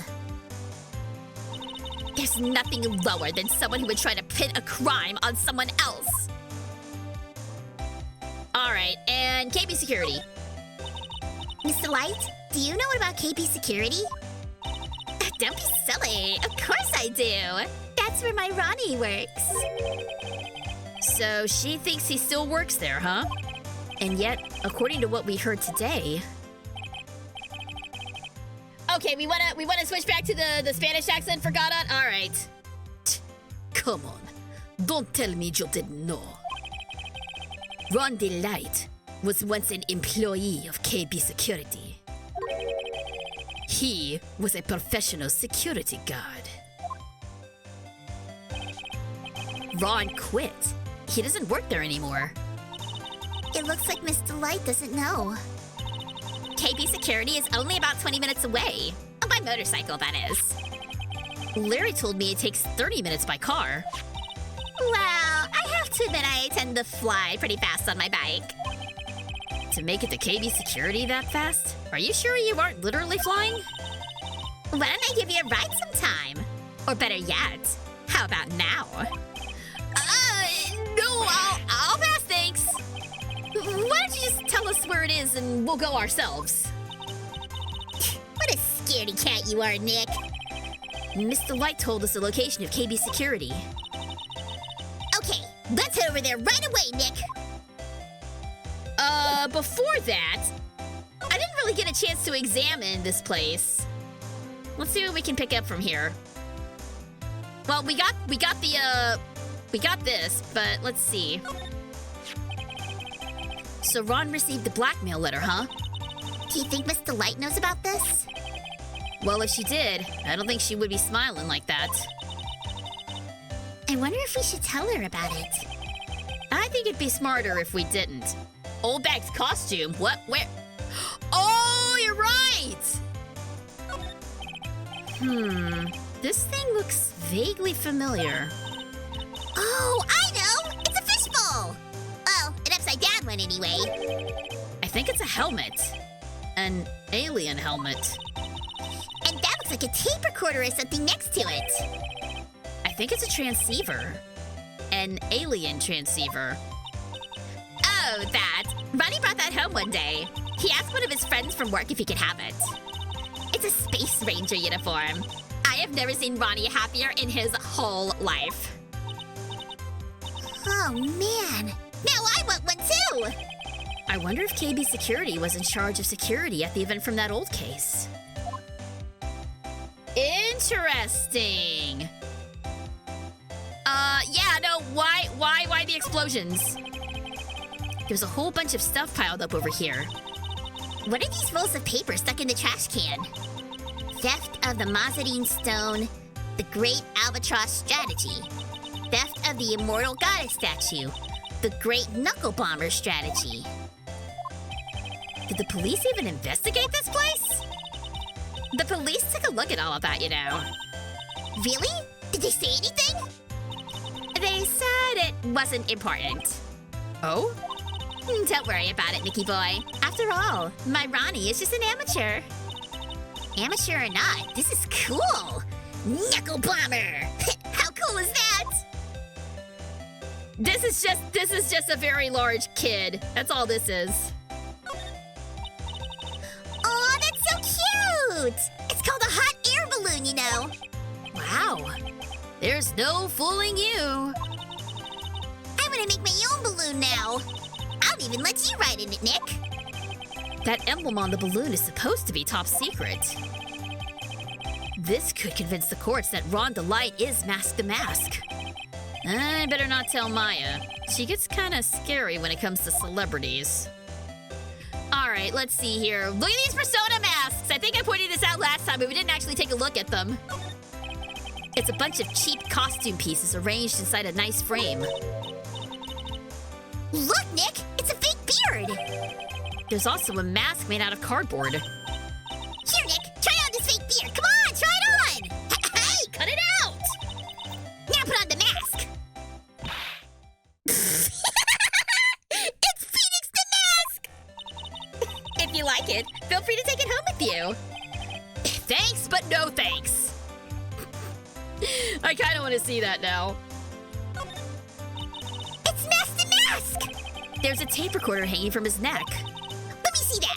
There's nothing lower than someone who would try to pin a crime on someone else. And KB Security. Mr. Light, do you know about KP Security? Don't be silly. Of course I do. That's where my Ronnie works. So she thinks he still works there, huh? And yet, according to what we heard today... Okay, we wanna switch back to the Spanish accent for Godot? Alright. Come on. Don't tell me you didn't know. Ron Delight was once an employee of KB Security. He was a professional security guard. Ron quit. He doesn't work there anymore. It looks like Mr. Light doesn't know. KB Security is only about 20 minutes away. By motorcycle, that is. Larry told me it takes 30 minutes by car. Well, I have to admit I tend to fly pretty fast on my bike. To make it to KB Security that fast? Are you sure you aren't literally flying? Why don't I give you a ride sometime? Or better yet, how about now? No, I'll pass, thanks. Why don't you just tell us where it is and we'll go ourselves? What a scaredy cat you are, Nick. Mr. Light told us the location of KB Security. Okay, let's head over there right away, Nick. Before that, I didn't really get a chance to examine this place. Let's see what we can pick up from here. Well, we got this, but let's see. So Ron received the blackmail letter, huh? Do you think Mr. Light knows about this? Well, if she did, I don't think she would be smiling like that. I wonder if we should tell her about it. I think it'd be smarter if we didn't. Old Bag's costume? What? Where? Oh, you're right! This thing looks vaguely familiar. Oh, I know! It's a fishbowl! Well, an upside-down one anyway. I think it's a helmet. An alien helmet. And that looks like a tape recorder or something next to it. I think it's a transceiver. An alien transceiver. Oh, that. Ronnie brought that home one day. He asked one of his friends from work if he could have it. It's a Space Ranger uniform. I have never seen Ronnie happier in his whole life. Oh, man. Now I want one, too! I wonder if KB Security was in charge of security at the event from that old case. Interesting. Yeah, no, why the explosions? There's a whole bunch of stuff piled up over here. What are these rolls of paper stuck in the trash can? Theft of the Mazarine Stone, the Great Albatross Strategy. Theft of the Immortal Goddess Statue, the Great Knuckle Bomber Strategy. Did the police even investigate this place? The police took a look at all of that, you know. Really? Did they say anything? They said it wasn't important. Oh? Don't worry about it, Mickey boy. After all, my Ronnie is just an amateur. Amateur or not, this is cool. Knuckle Bomber! How cool is that? This is just a very large kid. That's all this is. Oh, that's so cute! It's called a hot air balloon, you know. Wow. There's no fooling you. I want to make my own balloon now. I'll even let you ride in it, Nick. That emblem on the balloon is supposed to be top secret. This could convince the courts that Ron Delight is Mask the Mask. I better not tell Maya. She gets kind of scary when it comes to celebrities. Alright, let's see here. Look at these persona masks! I think I pointed this out last time, but we didn't actually take a look at them. It's a bunch of cheap costume pieces arranged inside a nice frame. Look, Nick! It's a fake beard! There's also a mask made out of cardboard. Here, Nick! Try on this fake beard! Come on! Try it on! Hey! Cut it out! Now put on the mask! It's Phoenix the Mask! If you like it, feel free to take it home with you. Thanks, but no thanks. I kind of want to see that now. It's Mask the Mask! there's a tape recorder hanging from his neck. Let me see that.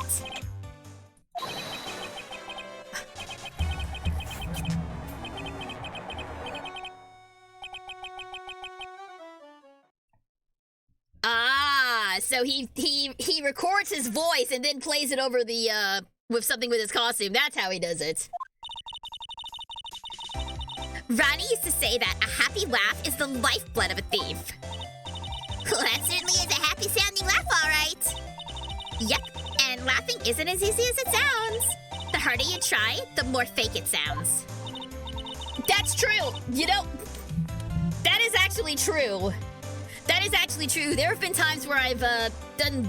So he records his voice and then plays it over the with something with his costume. That's how he does it. Ronnie used to say that a happy laugh is the lifeblood of a thief. Well, that certainly is a happy-sounding laugh, all right. Yep, and laughing isn't as easy as it sounds. The harder you try, the more fake it sounds. That's true. You know, that is actually true. That is actually true. There have been times where I've done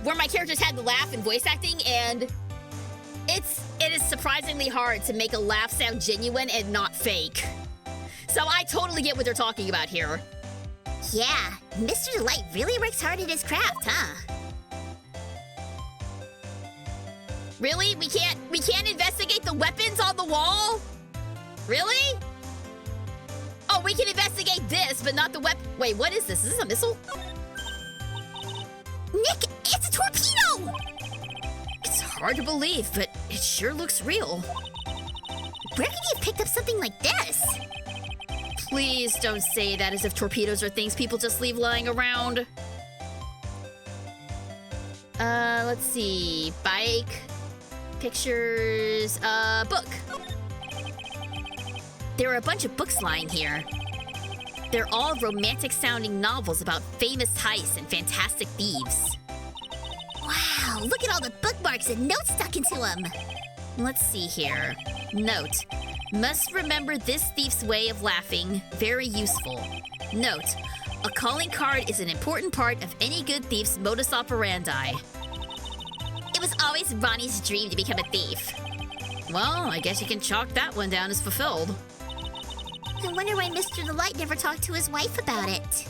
where my characters had to laugh in voice acting, and it is surprisingly hard to make a laugh sound genuine and not fake. So I totally get what they're talking about here. Yeah, Mr. Delight really works hard at his craft, huh? Really? We can't investigate the weapons on the wall? Really? Oh, we can investigate this, but not the weapon. Wait, what is this? Is this a missile? Nick, it's a torpedo! It's hard to believe, but it sure looks real. Where could he have picked up something like this? Please don't say that as if torpedoes are things people just leave lying around. Let's see. Bike. Pictures. Book. There are a bunch of books lying here. They're all romantic-sounding novels about famous heists and fantastic thieves. Wow, look at all the bookmarks and notes stuck into them. Let's see here. Note. Must remember this thief's way of laughing. Very useful. Note. A calling card is an important part of any good thief's modus operandi. It was always Ronnie's dream to become a thief. Well, I guess you can chalk that one down as fulfilled. I wonder why Mr. Delight never talked to his wife about it.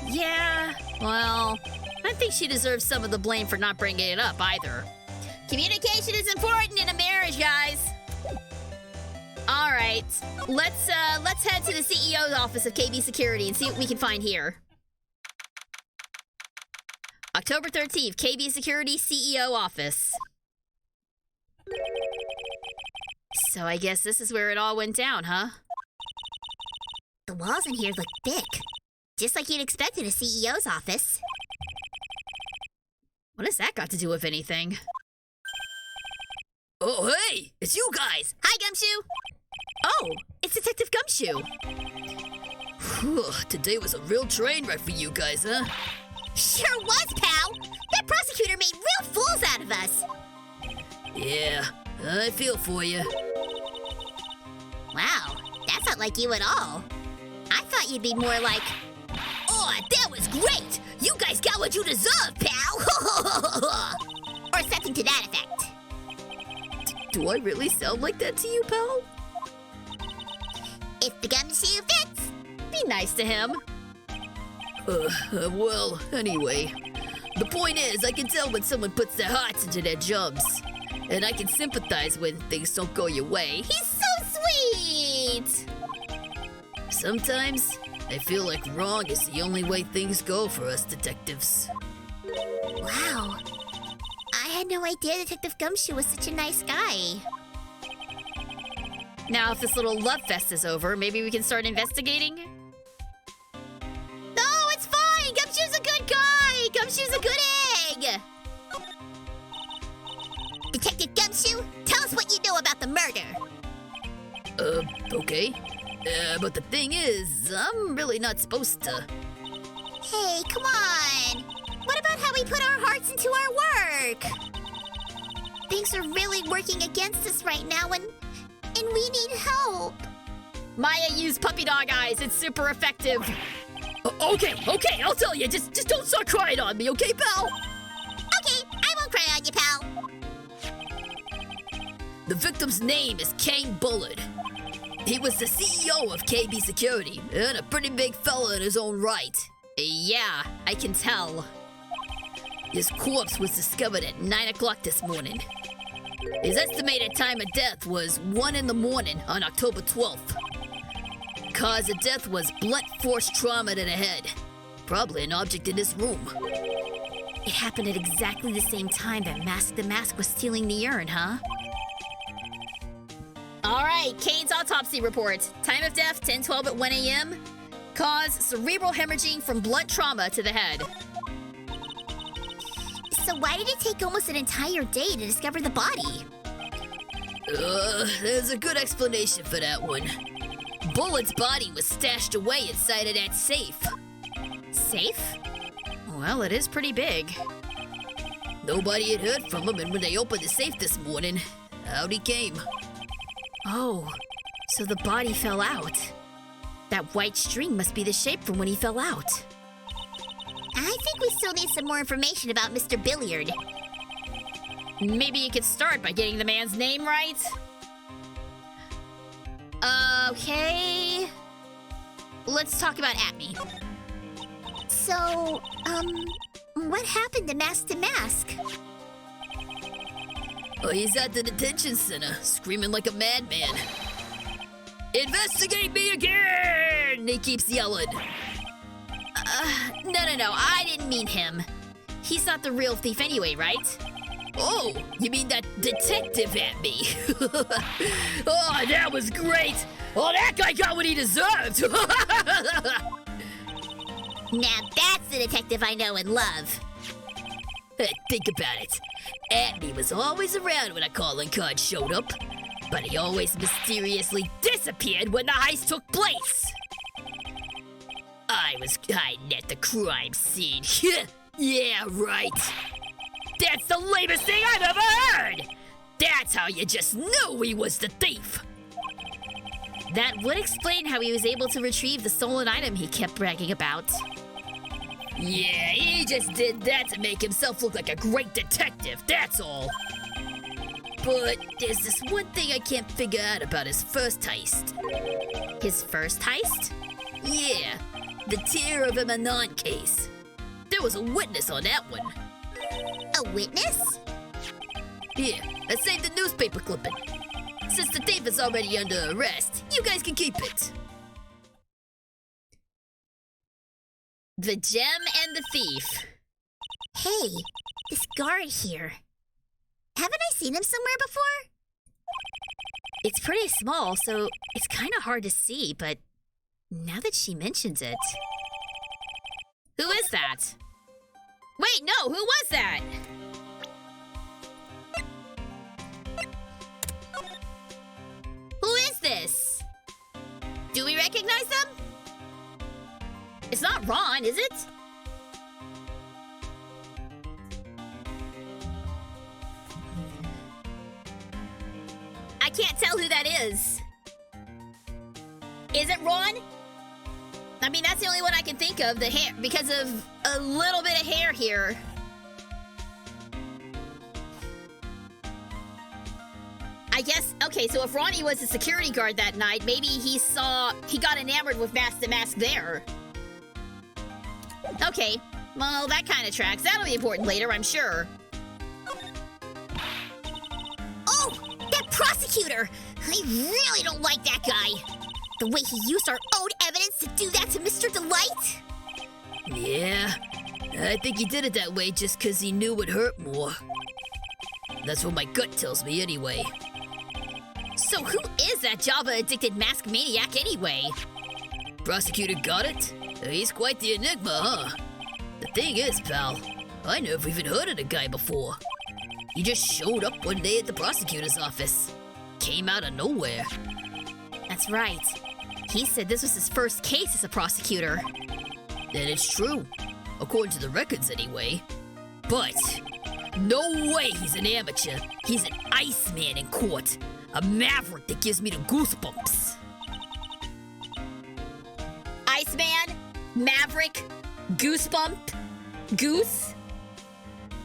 Yeah, well, I think she deserves some of the blame for not bringing it up either. Communication is important in a marriage, guys. All right, let's head to the CEO's office of KB Security and see what we can find here. October 13th, KB Security CEO office. So I guess this is where it all went down, huh? The walls in here look thick, just like you'd expect in a CEO's office. What has that got to do with anything? Oh, hey! It's you guys! Hi, Gumshoe! Oh, it's Detective Gumshoe. Whew, today was a real train wreck for you guys, huh? Sure was, pal! That prosecutor made real fools out of us! Yeah, I feel for you. Wow, that's not like you at all. I thought you'd be more like, Oh, that was great! You guys got what you deserve, pal! or something to that effect. Do I really sound like that to you, pal? If the gumshoe fits. Be nice to him. Well, anyway. The point is, I can tell when someone puts their hearts into their jobs. And I can sympathize when things don't go your way. He's so sweet! Sometimes, I feel like wrong is the only way things go for us detectives. Wow. I had no idea Detective Gumshoe was such a nice guy. Now, if this little love fest is over, maybe we can start investigating? No, it's fine! Gumshoe's a good guy! Gumshoe's a good egg! Detective Gumshoe, tell us what you know about the murder. Okay. But the thing is, I'm really not supposed to. Hey, come on! What about how we put our hearts into our work? Things are really working against us right now, and we need help. Maya used puppy dog eyes. It's super effective. Okay, I'll tell you. Just don't start crying on me, okay, pal? Okay, I won't cry on you, pal. The victim's name is Kane Bullard. He was the CEO of KB Security, and a pretty big fella in his own right. Yeah, I can tell. His corpse was discovered at 9 o'clock this morning. His estimated time of death was 1 in the morning on October 12th. Cause of death was blunt force trauma to the head. Probably an object in this room. It happened at exactly the same time that Mask the Mask was stealing the urn, huh? Alright, Kane's autopsy report. Time of death, 10:12 at 1 a.m. Cause, cerebral hemorrhaging from blunt trauma to the head. So why did it take almost an entire day to discover the body? There's a good explanation for that one. Bullet's body was stashed away inside of that safe. Safe? Well, it is pretty big. Nobody had heard from him, and when they opened the safe this morning, out he came. Oh, so the body fell out. That white string must be the shape from when he fell out. I think we still need some more information about Mr. Billiard. Maybe you could start by getting the man's name right? Okay. Let's talk about Atme. So, what happened to Mask to Mask? Oh, he's at the detention center, screaming like a madman. Investigate me again! He keeps yelling. No, I didn't mean him. He's not the real thief anyway, right? Oh, you mean that detective at me? Oh, that was great! Oh, that guy got what he deserved! Now that's the detective I know and love. Think about it. Atme was always around when a calling card showed up, but he always mysteriously disappeared when the heist took place. I was hiding at the crime scene. Yeah, right. That's the lamest thing I've ever heard! That's how you just knew he was the thief! That would explain how he was able to retrieve the stolen item he kept bragging about. Yeah, he just did that to make himself look like a great detective, that's all. But there's this one thing I can't figure out about his first heist. His first heist? Yeah, the Tear of Emanon case. There was a witness on that one. A witness? Here, I saved the newspaper clipping. Since the thief is already under arrest, you guys can keep it. The Gem and the Thief. Hey, this guard here. Haven't I seen him somewhere before? It's pretty small, so it's kind of hard to see, but now that she mentions it... Who is that? Wait, no, who was that? Who is this? Do we recognize them? It's not Ron, is it? I can't tell who that is. Is it Ron? I mean, that's the only one I can think of, the hair, because of a little bit of hair here. I guess, okay, so if Ronnie was a security guard that night, maybe he got enamored with Mask the Mask there. Okay, well, that kind of tracks. That'll be important later, I'm sure. Oh, that prosecutor! I really don't like that guy. The way he used our own evidence to do that to Mr. Delight? Yeah, I think he did it that way just because he knew it hurt more. That's what my gut tells me anyway. So who is that Java-addicted mask maniac anyway? Prosecutor got it? He's quite the enigma, huh? The thing is, pal, I never even heard of the guy before. He just showed up one day at the prosecutor's office. Came out of nowhere. That's right. He said this was his first case as a prosecutor. And it's true, according to the records anyway. But no way he's an amateur. He's an Iceman in court. A maverick that gives me the goosebumps. Iceman? Maverick? Goosebump? Goose?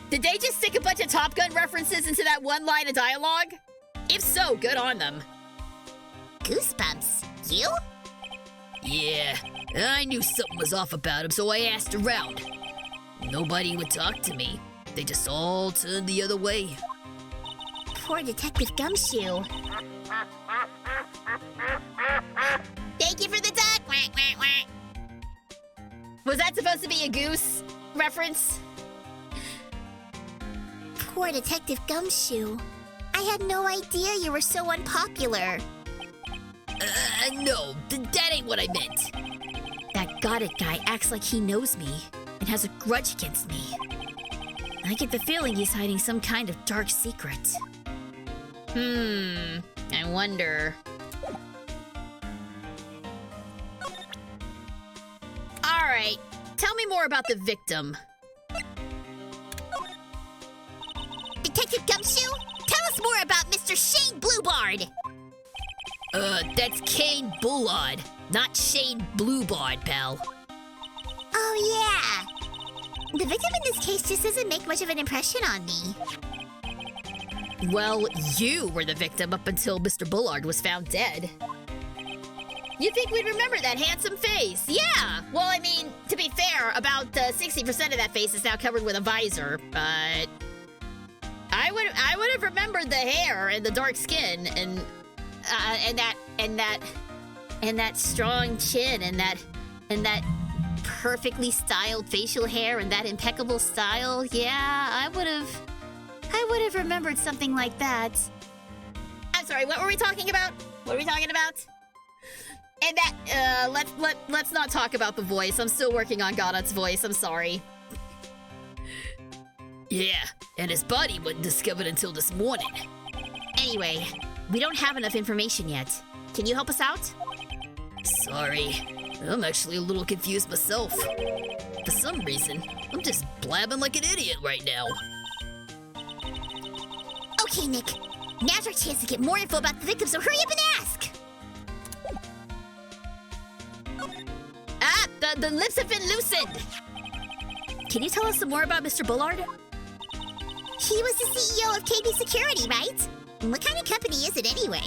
Did they just stick a bunch of Top Gun references into that one line of dialogue? If so, good on them. Goosebumps? You? Yeah, I knew something was off about him, so I asked around. Nobody would talk to me. They just all turned the other way. Poor Detective Gumshoe. Thank you for the duck! Wah, wah, wah. Was that supposed to be a goose reference? Poor Detective Gumshoe. I had no idea you were so unpopular. No, that ain't what I meant. That got it guy acts like he knows me and has a grudge against me. I get the feeling he's hiding some kind of dark secret. I wonder. Alright, tell me more about the victim. Detective Gumshoe, tell us more about Mr. Shane Bluebard. That's Kane Bullard, not Shane Bluebard, pal. Oh, yeah. The victim in this case just doesn't make much of an impression on me. Well, you were the victim up until Mr. Bullard was found dead. You'd think we'd remember that handsome face. Yeah! Well, I mean, to be fair, about 60% of that face is now covered with a visor, but... I would have remembered the hair and the dark skin and that strong chin and that perfectly styled facial hair and that impeccable style. Yeah, I would have remembered something like that. I'm sorry, what were we talking about? And that let's not talk about the voice. I'm still working on Godot's voice. I'm sorry. Yeah, and his body wasn't discovered until this morning. Anyway, we don't have enough information yet. Can you help us out? Sorry, I'm actually a little confused myself. For some reason, I'm just blabbing like an idiot right now. Okay, Nick. Now's our chance to get more info about the victim, so hurry up and ask! Ah, the lips have been loosened! Can you tell us some more about Mr. Bullard? He was the CEO of KB Security, right? What kind of company is it anyway?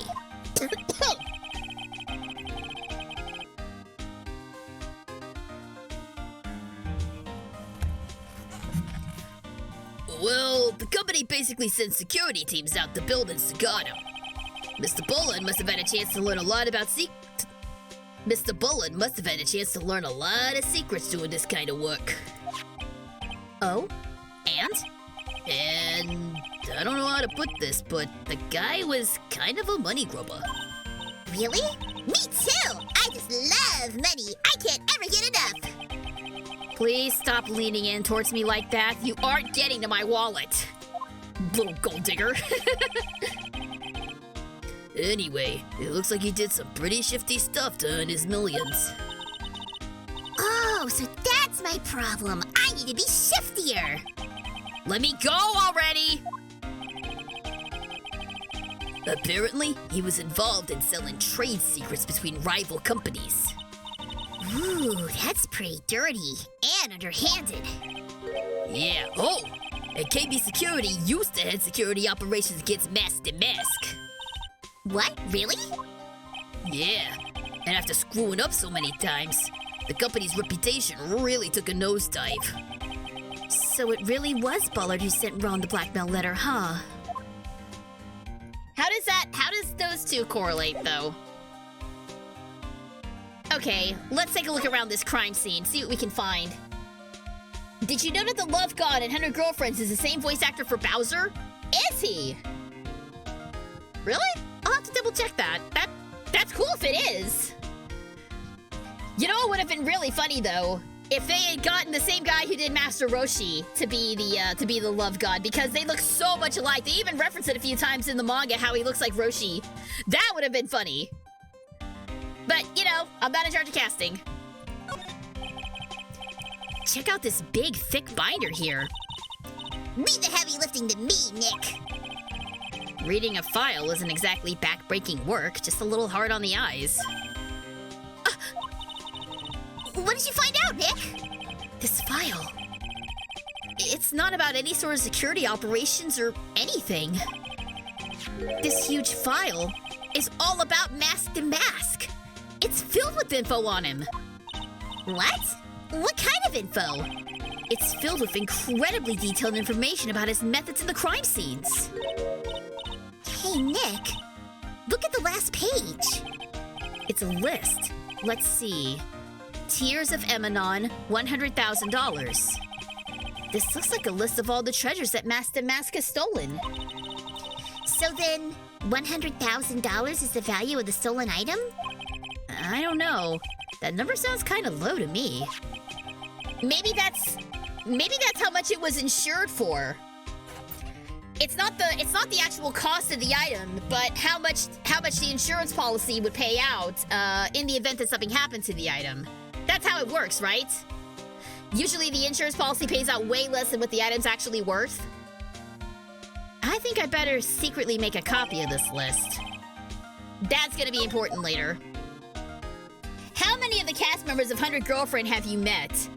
Well, the company basically sends security teams out to buildings to guard him. Mr. Bullard must have had a chance to learn a lot about Mr. Bullard must have had a chance to learn a lot of secrets doing this kind of work. Oh? And? And I don't know how to put this, but the guy was kind of a money grubber. Really? Me too! I just love money! I can't ever get enough! Please stop leaning in towards me like that. You aren't getting to my wallet. Little gold digger. Anyway, it looks like he did some pretty shifty stuff to earn his millions. Oh, so that's my problem. I need to be shiftier. Let me go already! Apparently, he was involved in selling trade secrets between rival companies. Ooh, that's pretty dirty and underhanded. Yeah, oh! And KB Security used to head security operations against Mask to Mask. What? Really? Yeah, and after screwing up so many times, the company's reputation really took a nosedive. So it really was Bullard who sent Ron the blackmail letter, huh? How does those two correlate, though? Okay, let's take a look around this crime scene, see what we can find. Did you know that the Love God in 100 Girlfriends is the same voice actor for Bowser? Is he? Really? I'll have to double check that. That's cool if it is. You know what would have been really funny though? If they had gotten the same guy who did Master Roshi to be the Love God, because they look so much alike. They even reference it a few times in the manga how he looks like Roshi. That would have been funny. But, you know, I'm not in charge of casting. Check out this big, thick binder here. Leave the heavy lifting to me, Nick. Reading a file isn't exactly back-breaking work, just a little hard on the eyes. What did you find out, Nick? This file. It's not about any sort of security operations or anything. This huge file is all about Mask to Mask. It's filled with info on him. What? What kind of info? It's filled with incredibly detailed information about his methods in the crime scenes. Hey, Nick. Look at the last page. It's a list. Let's see. Tears of Emanon, $100,000. This looks like a list of all the treasures that Master Mask has stolen. So then, $100,000 is the value of the stolen item? I don't know. That number sounds kind of low to me. Maybe that's how much it was insured for. It's not the actual cost of the item, but how much the insurance policy would pay out in the event that something happened to the item. That's how it works, right? Usually the insurance policy pays out way less than what the item's actually worth. I think I better secretly make a copy of this list. That's gonna be important later. How many of the cast members of 100 Girlfriend have you met?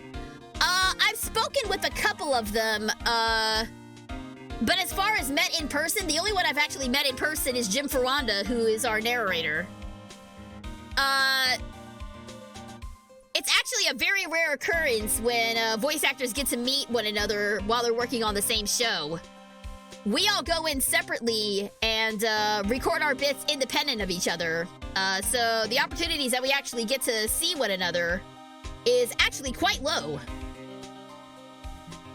I've spoken with a couple of them, but as far as met in person, the only one I've actually met in person is Jim Ferranda, who is our narrator. It's actually a very rare occurrence when voice actors get to meet one another while they're working on the same show. We all go in separately and record our bits independent of each other. So the opportunities that we actually get to see one another is actually quite low.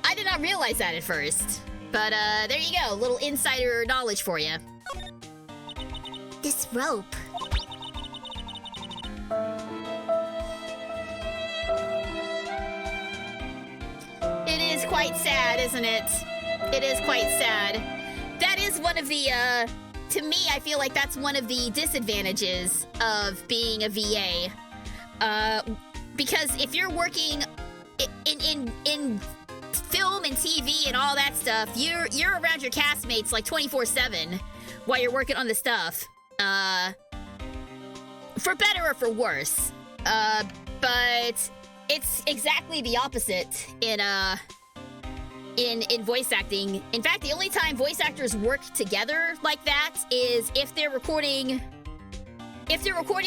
I did not realize that at first. But there you go, a little insider knowledge for you. This rope. It is quite sad, isn't it? It is quite sad. That is one of the, to me, I feel like that's one of the disadvantages of being a VA. Because if you're working in film and TV and all that stuff, you're around your castmates like 24/7 while you're working on the stuff. For better or for worse. But it's exactly the opposite in voice acting. In fact, the only time voice actors work together like that is if they're recording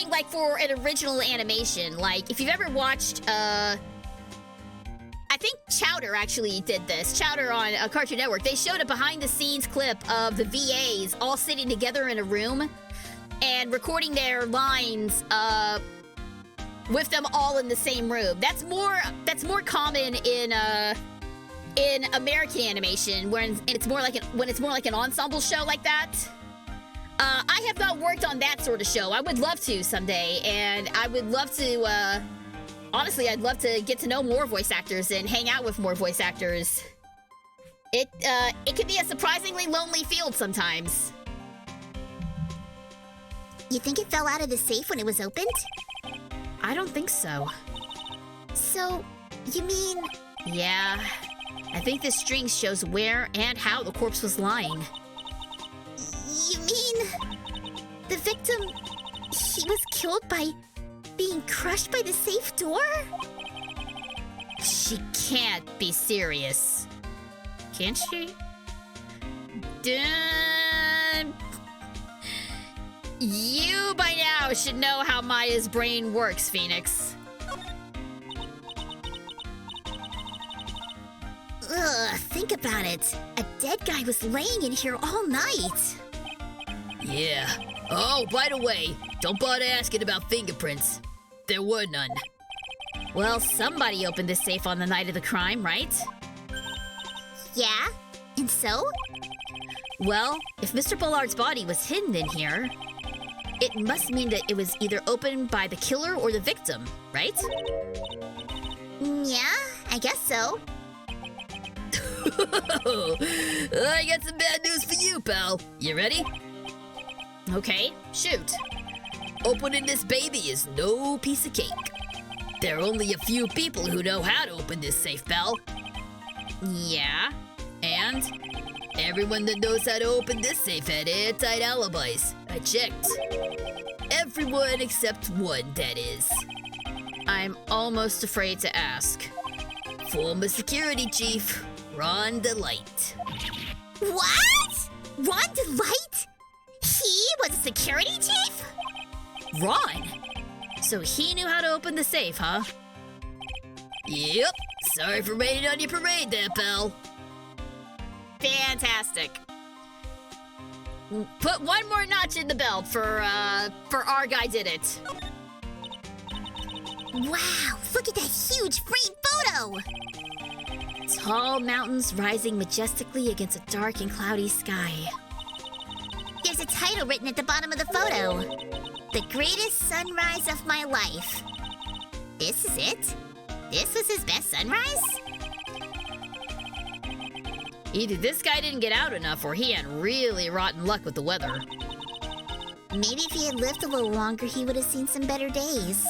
like for an original animation. Like if you've ever watched I think Chowder actually did this. Chowder on Cartoon Network. They showed a behind-the-scenes clip of the VAs all sitting together in a room and recording their lines with them all in the same room. That's more common in American animation when it's more like an ensemble show like that. I have not worked on that sort of show. I would love to someday, and I would love to. Honestly, I'd love to get to know more voice actors and hang out with more voice actors. It can be a surprisingly lonely field sometimes. You think it fell out of the safe when it was opened? I don't think so. So, you mean... Yeah, I think this string shows where and how the corpse was lying. You mean... the victim... he was killed by... being crushed by the safe door? She can't be serious. Can she? You by now should know how Maya's brain works, Phoenix. Ugh, think about it. A dead guy was laying in here all night. Yeah. Oh, by the way, don't bother asking about fingerprints. There were none. Well, somebody opened this safe on the night of the crime, right? Yeah? And so? Well, if Mr. Bullard's body was hidden in here, it must mean that it was either opened by the killer or the victim, right? Yeah, I guess so. I got some bad news for you, pal. You ready? Okay, shoot. Opening this baby is no piece of cake. There are only a few people who know how to open this safe, pal. Yeah, and? Everyone that knows how to open this safe had airtight alibis. I checked. Everyone except one, that is. I'm almost afraid to ask. Former security chief, Ron DeLight. What? Ron DeLight? He was a security chief? Ron? So he knew how to open the safe, huh? Yep. Sorry for raining on your parade there, pal. Fantastic. Put one more notch in the belt for our guy did it. Wow, look at that huge framed photo! Tall mountains rising majestically against a dark and cloudy sky. There's a title written at the bottom of the photo. The greatest sunrise of my life. This is it? This was his best sunrise? Either this guy didn't get out enough or he had really rotten luck with the weather. Maybe if he had lived a little longer, he would have seen some better days.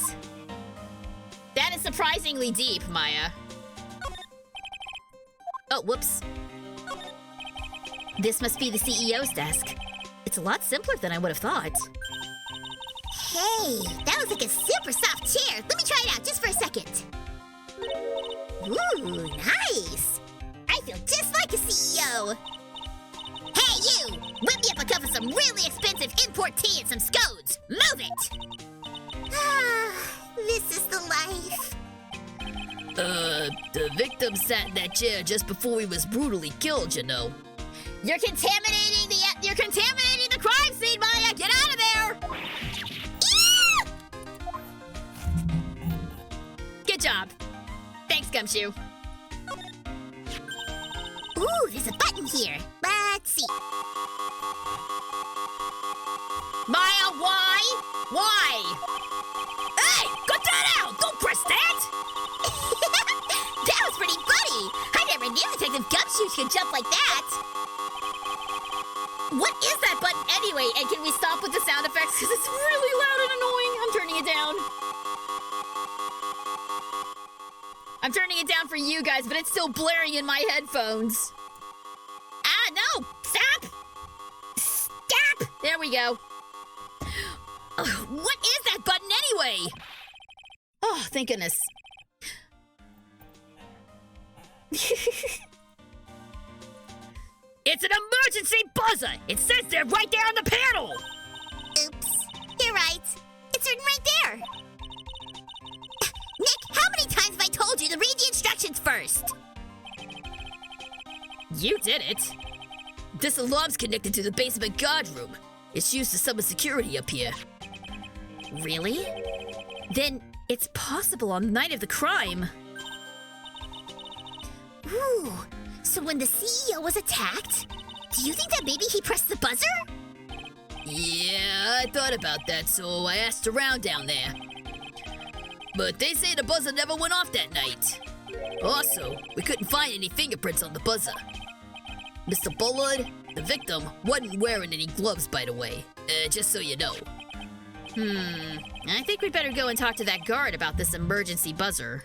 That is surprisingly deep, Maya. Oh, whoops. This must be the CEO's desk. It's a lot simpler than I would have thought. Hey, that looks like a super soft chair. Let me try it out just for a second. Ooh, nice. I feel just like a CEO. Hey, you! Whip me up a cup of some really expensive import tea and some scones. Move it! Ah, this is the life. The victim sat in that chair just before he was brutally killed, you know. You're contaminating the crime scene, Maya! Get out of there! Good job. Thanks, Gumshoe. Ooh, there's a button here. Let's see. Maya, why? Why? Hey, cut that out! Don't press that! That was pretty funny. I never knew Detective Gumshoe could jump like that. What is that button anyway? And can we stop with the sound effects? Because it's really loud and annoying. I'm turning it down. I'm turning it down for you guys, but it's still blaring in my headphones. Ah, no! Stop! Stop! There we go. What is that button anyway? Oh, thank goodness. It's an emergency buzzer! It says there right there on the panel! Oops. You're right. It's written right there. Nick, how many times have I told you to read the instructions first? You did it. This alarm's connected to the basement guard room. It's used to summon security up here. Really? Then it's possible on the night of the crime. Ooh, so when the CEO was attacked, do you think that maybe he pressed the buzzer? Yeah, I thought about that, so I asked around down there. But they say the buzzer never went off that night. Also, we couldn't find any fingerprints on the buzzer. Mr. Bullard, the victim, wasn't wearing any gloves, by the way. Just so you know. I think we'd better go and talk to that guard about this emergency buzzer.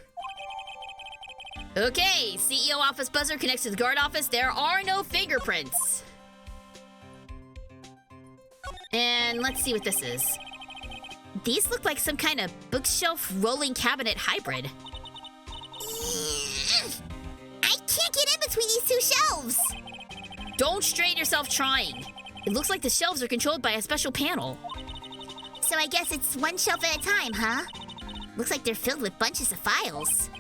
Okay, CEO office buzzer connects to the guard office. There are no fingerprints. And let's see what this is. These look like some kind of bookshelf rolling cabinet hybrid. I can't get in between these two shelves. Don't strain yourself trying. It looks like the shelves are controlled by a special panel. So I guess it's one shelf at a time, huh? Looks like they're filled with bunches of files.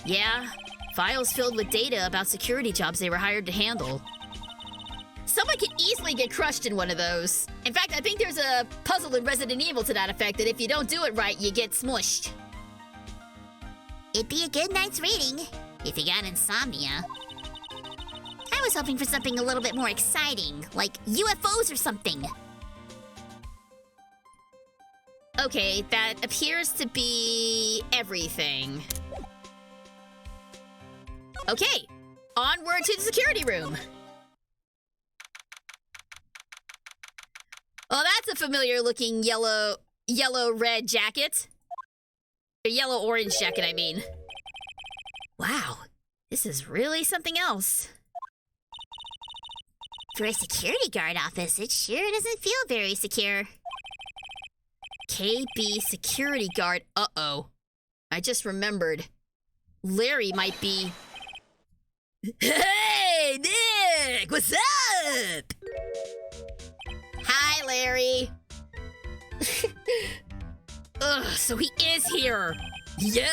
Yeah, files filled with data about security jobs they were hired to handle. Someone could easily get crushed in one of those. In fact, I think there's a puzzle in Resident Evil to that effect that if you don't do it right, you get smushed. It'd be a good night's reading if you got insomnia. I was hoping for something a little bit more exciting, like UFOs or something. Okay, that appears to be everything. Okay, onward to the security room. Oh, that's a familiar looking yellow-red jacket. A yellow-orange jacket, I mean. Wow, this is really something else. For a security guard office, it sure doesn't feel very secure. KB security guard. Uh-oh. I just remembered. Larry might be... Hey, Nick! What's up? Hi, Larry. Ugh, so he is here. Yo,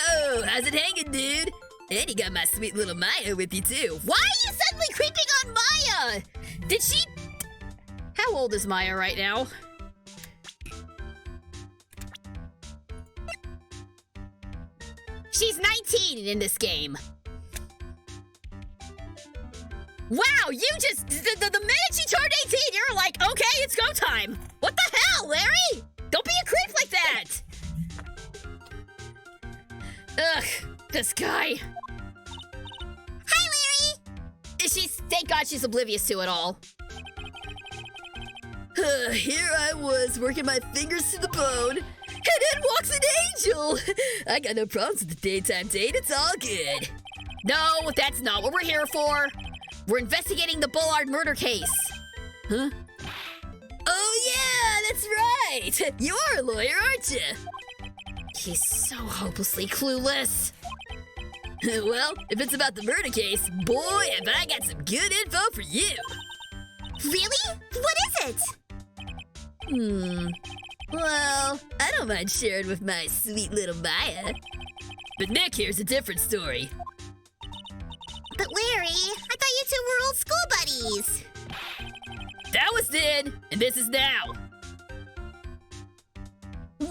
how's it hanging, dude? And you got my sweet little Maya with you, too. Why are you suddenly creeping on Maya? Did she... How old is Maya right now? She's 19 in this game. Wow, you just, the minute she turned 18, you're like, okay, it's go time. What the hell, Larry? Don't be a creep like that. Ugh, this guy. Hi, Larry! Thank God she's oblivious to it all. Here I was, working my fingers to the bone, and in walks an angel! I got no problems with the daytime date, it's all good. No, that's not what we're here for. We're investigating the Bullard murder case. Huh? Oh yeah, that's right! You're a lawyer, aren't you? He's so hopelessly clueless. Well, if it's about the murder case, boy, have I got some good info for you! Really? What is it? Well, I don't mind sharing with my sweet little Maya. But Nick here's a different story. But Larry, I thought you two were old school buddies. That was then, and this is now. Dude,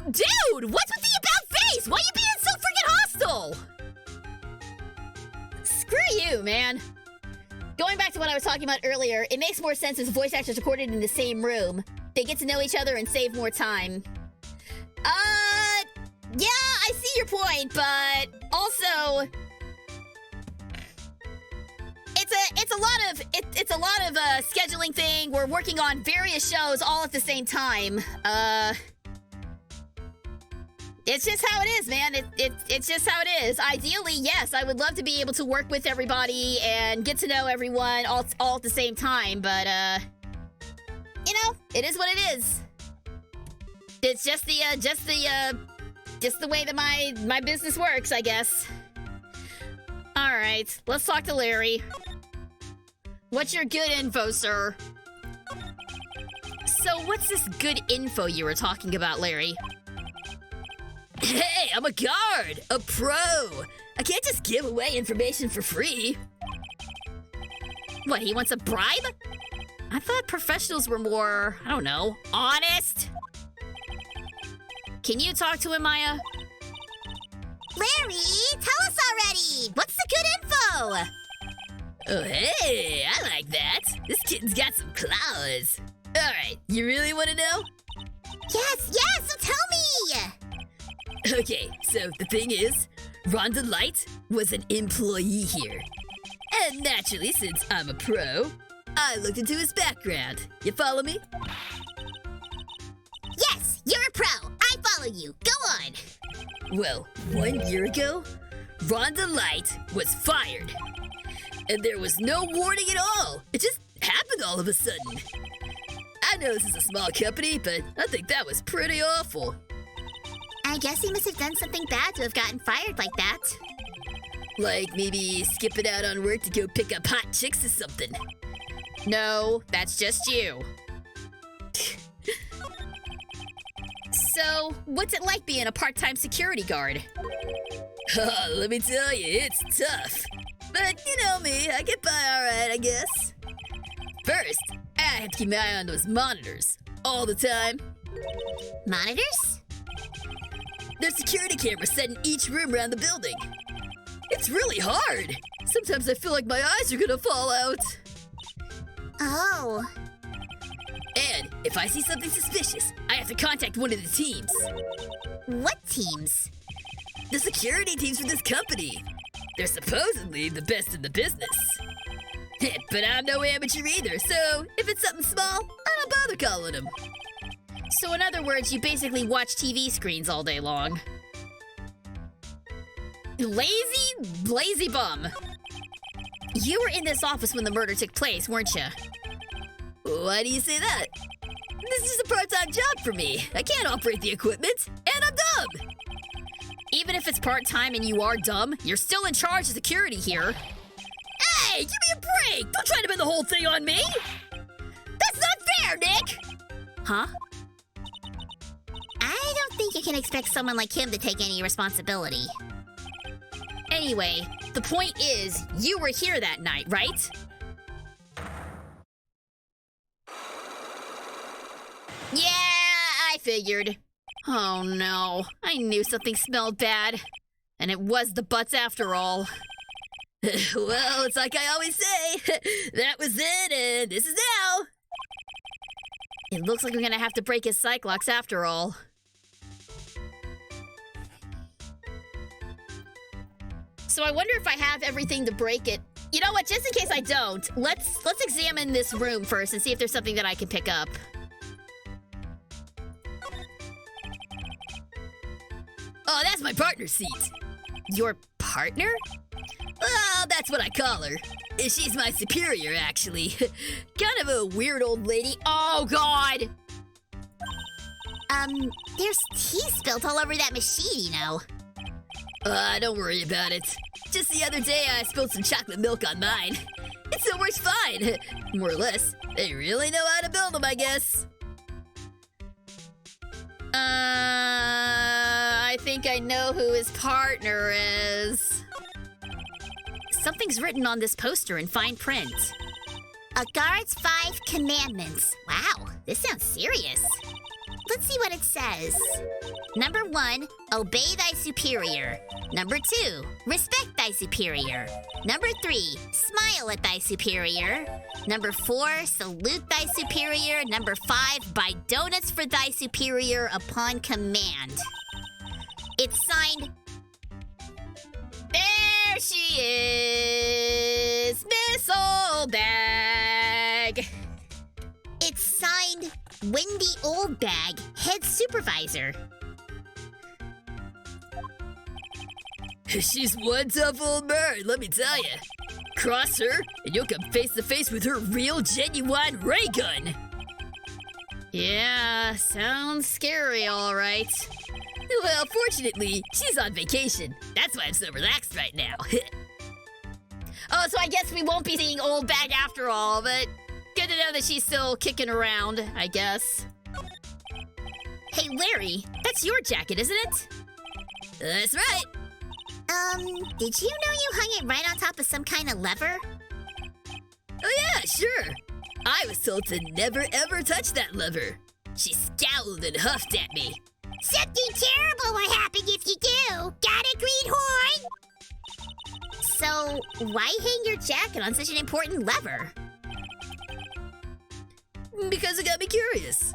what's with the about face? Why you being so freaking hostile? Screw you, man. Going back to what I was talking about earlier, it makes more sense as voice actors recorded in the same room. They get to know each other and save more time. Yeah, I see your point, but also it's a lot of scheduling thing. We're working on various shows all at the same time. It's just how it is, man. It's just how it is. Ideally, yes, I would love to be able to work with everybody and get to know everyone all at the same time, but you know, it is what it is. It's just the way that my business works, I guess. All right, let's talk to Larry. What's your good info, sir? So, what's this good info you were talking about, Larry? Hey, I'm a guard, a pro. I can't just give away information for free. What, he wants a bribe? I thought professionals were more, I don't know, honest. Can you talk to him, Maya? Larry, tell us already. What's the good info? Oh, hey, I like that. This kitten's got some claws. All right, you really want to know? Yes, so tell me. Okay, so the thing is, Rhonda Light was an employee here. And naturally, since I'm a pro, I looked into his background. You follow me? Yes, you're a pro. I follow you. Go on. Well, 1 year ago, Rhonda Light was fired. And there was no warning at all. It just happened all of a sudden. I know this is a small company, but I think that was pretty awful. I guess he must have done something bad to have gotten fired like that. Like maybe skipping out on work to go pick up hot chicks or something. No, that's just you. So, what's it like being a part-time security guard? Let me tell you, it's tough. But you know me, I get by alright, I guess. First, I have to keep my eye on those monitors all the time. Monitors? There's security cameras set in each room around the building. It's really hard. Sometimes I feel like my eyes are gonna fall out. Oh. And if I see something suspicious, I have to contact one of the teams. What teams? The security teams for this company. They're supposedly the best in the business. But I'm no amateur either, so if it's something small, I don't bother calling them. So in other words, you basically watch TV screens all day long. Lazy bum. You were in this office when the murder took place, weren't you? Why do you say that? This is a part-time job for me. I can't operate the equipment, and I'm dumb. Even if it's part-time and you are dumb, you're still in charge of security here. Hey, give me a break! Don't try to pin the whole thing on me! That's not fair, Nick! Huh? I don't think you can expect someone like him to take any responsibility. Anyway, the point is, you were here that night, right? Yeah, I figured. Oh no, I knew something smelled bad. And it was the butts after all. Well, it's like I always say. That was it, and this is now. It looks like we're gonna have to break his Cyclops after all. So I wonder if I have everything to break it. You know what, just in case I don't, let's examine this room first and see if there's something that I can pick up. Oh, that's my partner's seat. Your partner? Well, that's what I call her. She's my superior, actually. Kind of a weird old lady. Oh, God! There's tea spilt all over that machine, you know. Don't worry about it. Just the other day, I spilled some chocolate milk on mine. It still works fine. More or less. They really know how to build them, I guess. I think I know who his partner is. Something's written on this poster in fine print. A guard's 5 commandments. Wow, this sounds serious. Let's see what it says. Number 1, obey thy superior. Number 2, respect thy superior. Number 3, smile at thy superior. Number 4, salute thy superior. Number 5, buy donuts for thy superior upon command. It's signed... There she is, Miss Oldbag. It's signed Wendy Oldbag, head supervisor. She's one tough old bird, let me tell you. Cross her, and you'll come face to face with her real, genuine ray gun. Yeah, sounds scary, all right. Well, fortunately, she's on vacation. That's why I'm so relaxed right now. Oh, so I guess we won't be seeing Oldbag after all, but good to know that she's still kicking around, I guess. Hey, Larry, that's your jacket, isn't it? That's right. Did you know you hung it right on top of some kind of lever? Oh yeah, sure. I was told to never ever touch that lever. She scowled and huffed at me. Something terrible will happen if you do. Got it, Greenhorn? So, why hang your jacket on such an important lever? Because it got me curious.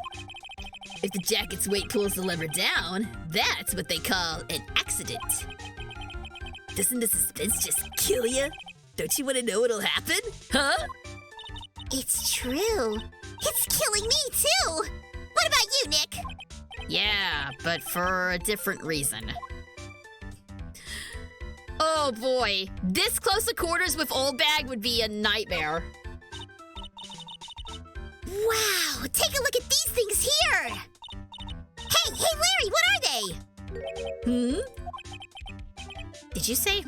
If the jacket's weight pulls the lever down, that's what they call an accident. Doesn't the suspense just kill you? Don't you want to know what'll happen? Huh? It's true. It's killing me, too. What about you, Nick? Yeah, but for a different reason. Oh boy, this close to quarters with Oldbag would be a nightmare. Wow, take a look at these things here. Hey, Larry, what are they? Did you say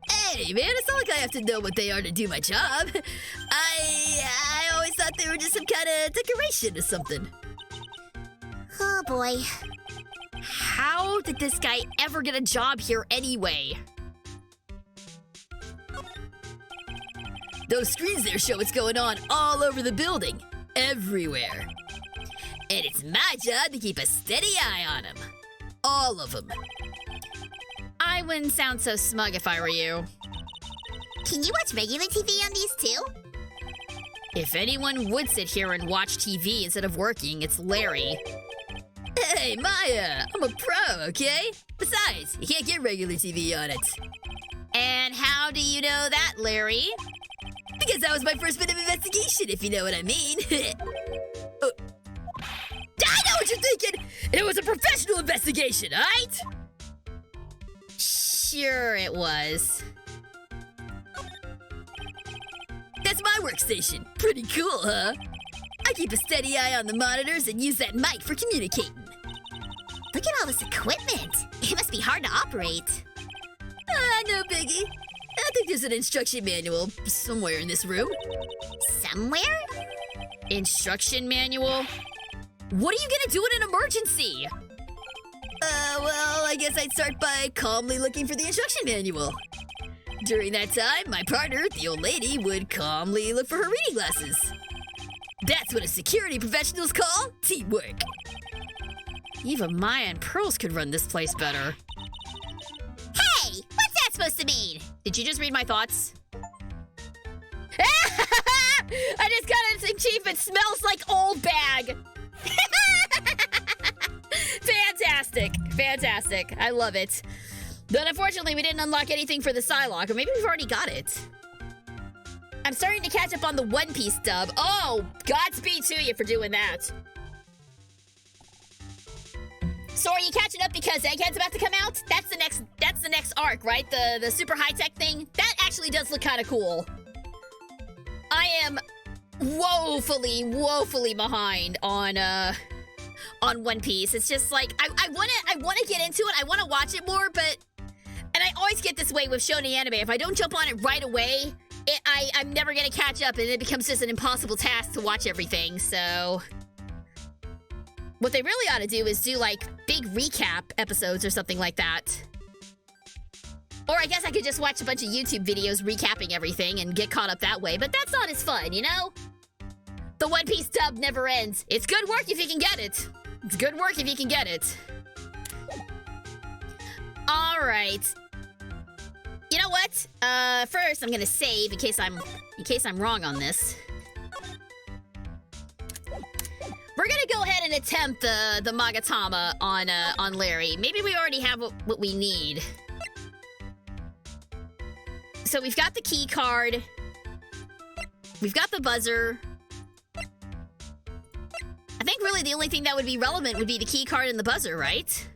Hey, man, it's not like I have to know what they are to do my job. I always thought they were just some kind of decoration or something. Oh boy. How did this guy ever get a job here anyway? Those screens there show what's going on all over the building. Everywhere. And it's my job to keep a steady eye on them. All of them. I wouldn't sound so smug if I were you. Can you watch regular TV on these too? If anyone would sit here and watch TV instead of working, it's Larry. Hey, Maya, I'm a pro, okay? Besides, you can't get regular TV on it. And how do you know that, Larry? Because that was my first bit of investigation, if you know what I mean. Oh. I know what you're thinking! It was a professional investigation, alright? Sure it was. That's my workstation. Pretty cool, huh? I keep a steady eye on the monitors and use that mic for communicating. Look at all this equipment. It must be hard to operate. No biggie. I think there's an instruction manual somewhere in this room. Somewhere? Instruction manual? What are you gonna do in an emergency? Well, I guess I'd start by calmly looking for the instruction manual. During that time, my partner, the old lady, would calmly look for her reading glasses. That's what a security professionals call teamwork. Even Maya and Pearls could run this place better. supposed to mean? Did you just read my thoughts? I just got an achievement. Smells like old bag. Fantastic. Fantastic. I love it. But unfortunately, we didn't unlock anything for the Psylocke, or maybe we've already got it. I'm starting to catch up on the One Piece dub. Oh, Godspeed to you for doing that. So are you catching up because Egghead's about to come out? That's the next arc, right? The super high-tech thing? That actually does look kind of cool. I am woefully behind on One Piece. It's just like I wanna get into it. I wanna watch it more, but and I always get this way with shonen anime. If I don't jump on it right away, I'm never gonna catch up, and it becomes just an impossible task to watch everything. So what they really ought to do is do like big recap episodes or something like that. Or I guess I could just watch a bunch of YouTube videos recapping everything and get caught up that way, but that's not as fun, you know? The One Piece dub never ends. It's good work if you can get it. It's good work if you can get it. All right. You know what? First I'm gonna save in case I'm wrong on this. We're gonna go ahead and attempt the Magatama on Larry. Maybe we already have what we need. So we've got the key card. We've got the buzzer. I think really the only thing that would be relevant would be the key card and the buzzer, right?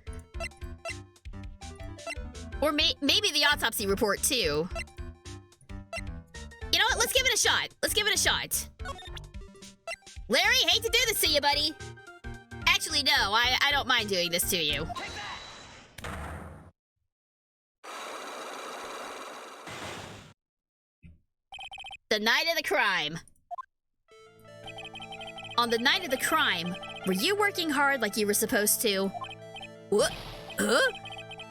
Or maybe the autopsy report too. You know what? Let's give it a shot. Let's give it a shot. Larry, hate to do this to you, buddy. Actually, no, I don't mind doing this to you. The night of the crime. On the night of the crime, were you working hard like you were supposed to? What? Huh?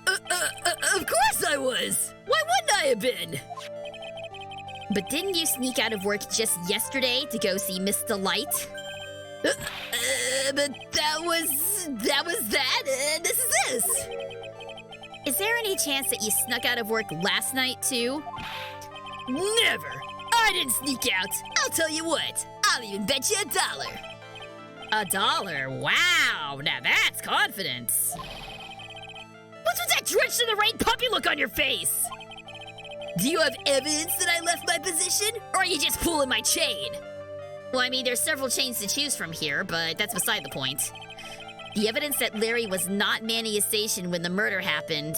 Of course I was! Why wouldn't I have been? But didn't you sneak out of work just yesterday to go see Miss Delight? But that was that, and this is this. Is there any chance that you snuck out of work last night too? Never! I didn't sneak out. I'll tell you what, I'll even bet you $1. $1? Wow, now that's confidence. What's with that drenched in the rain puppy look on your face? Do you have evidence that I left my position, or are you just pulling my chain? Well, I mean, there's several chains to choose from here, but that's beside the point. The evidence that Larry was not manning his station when the murder happened.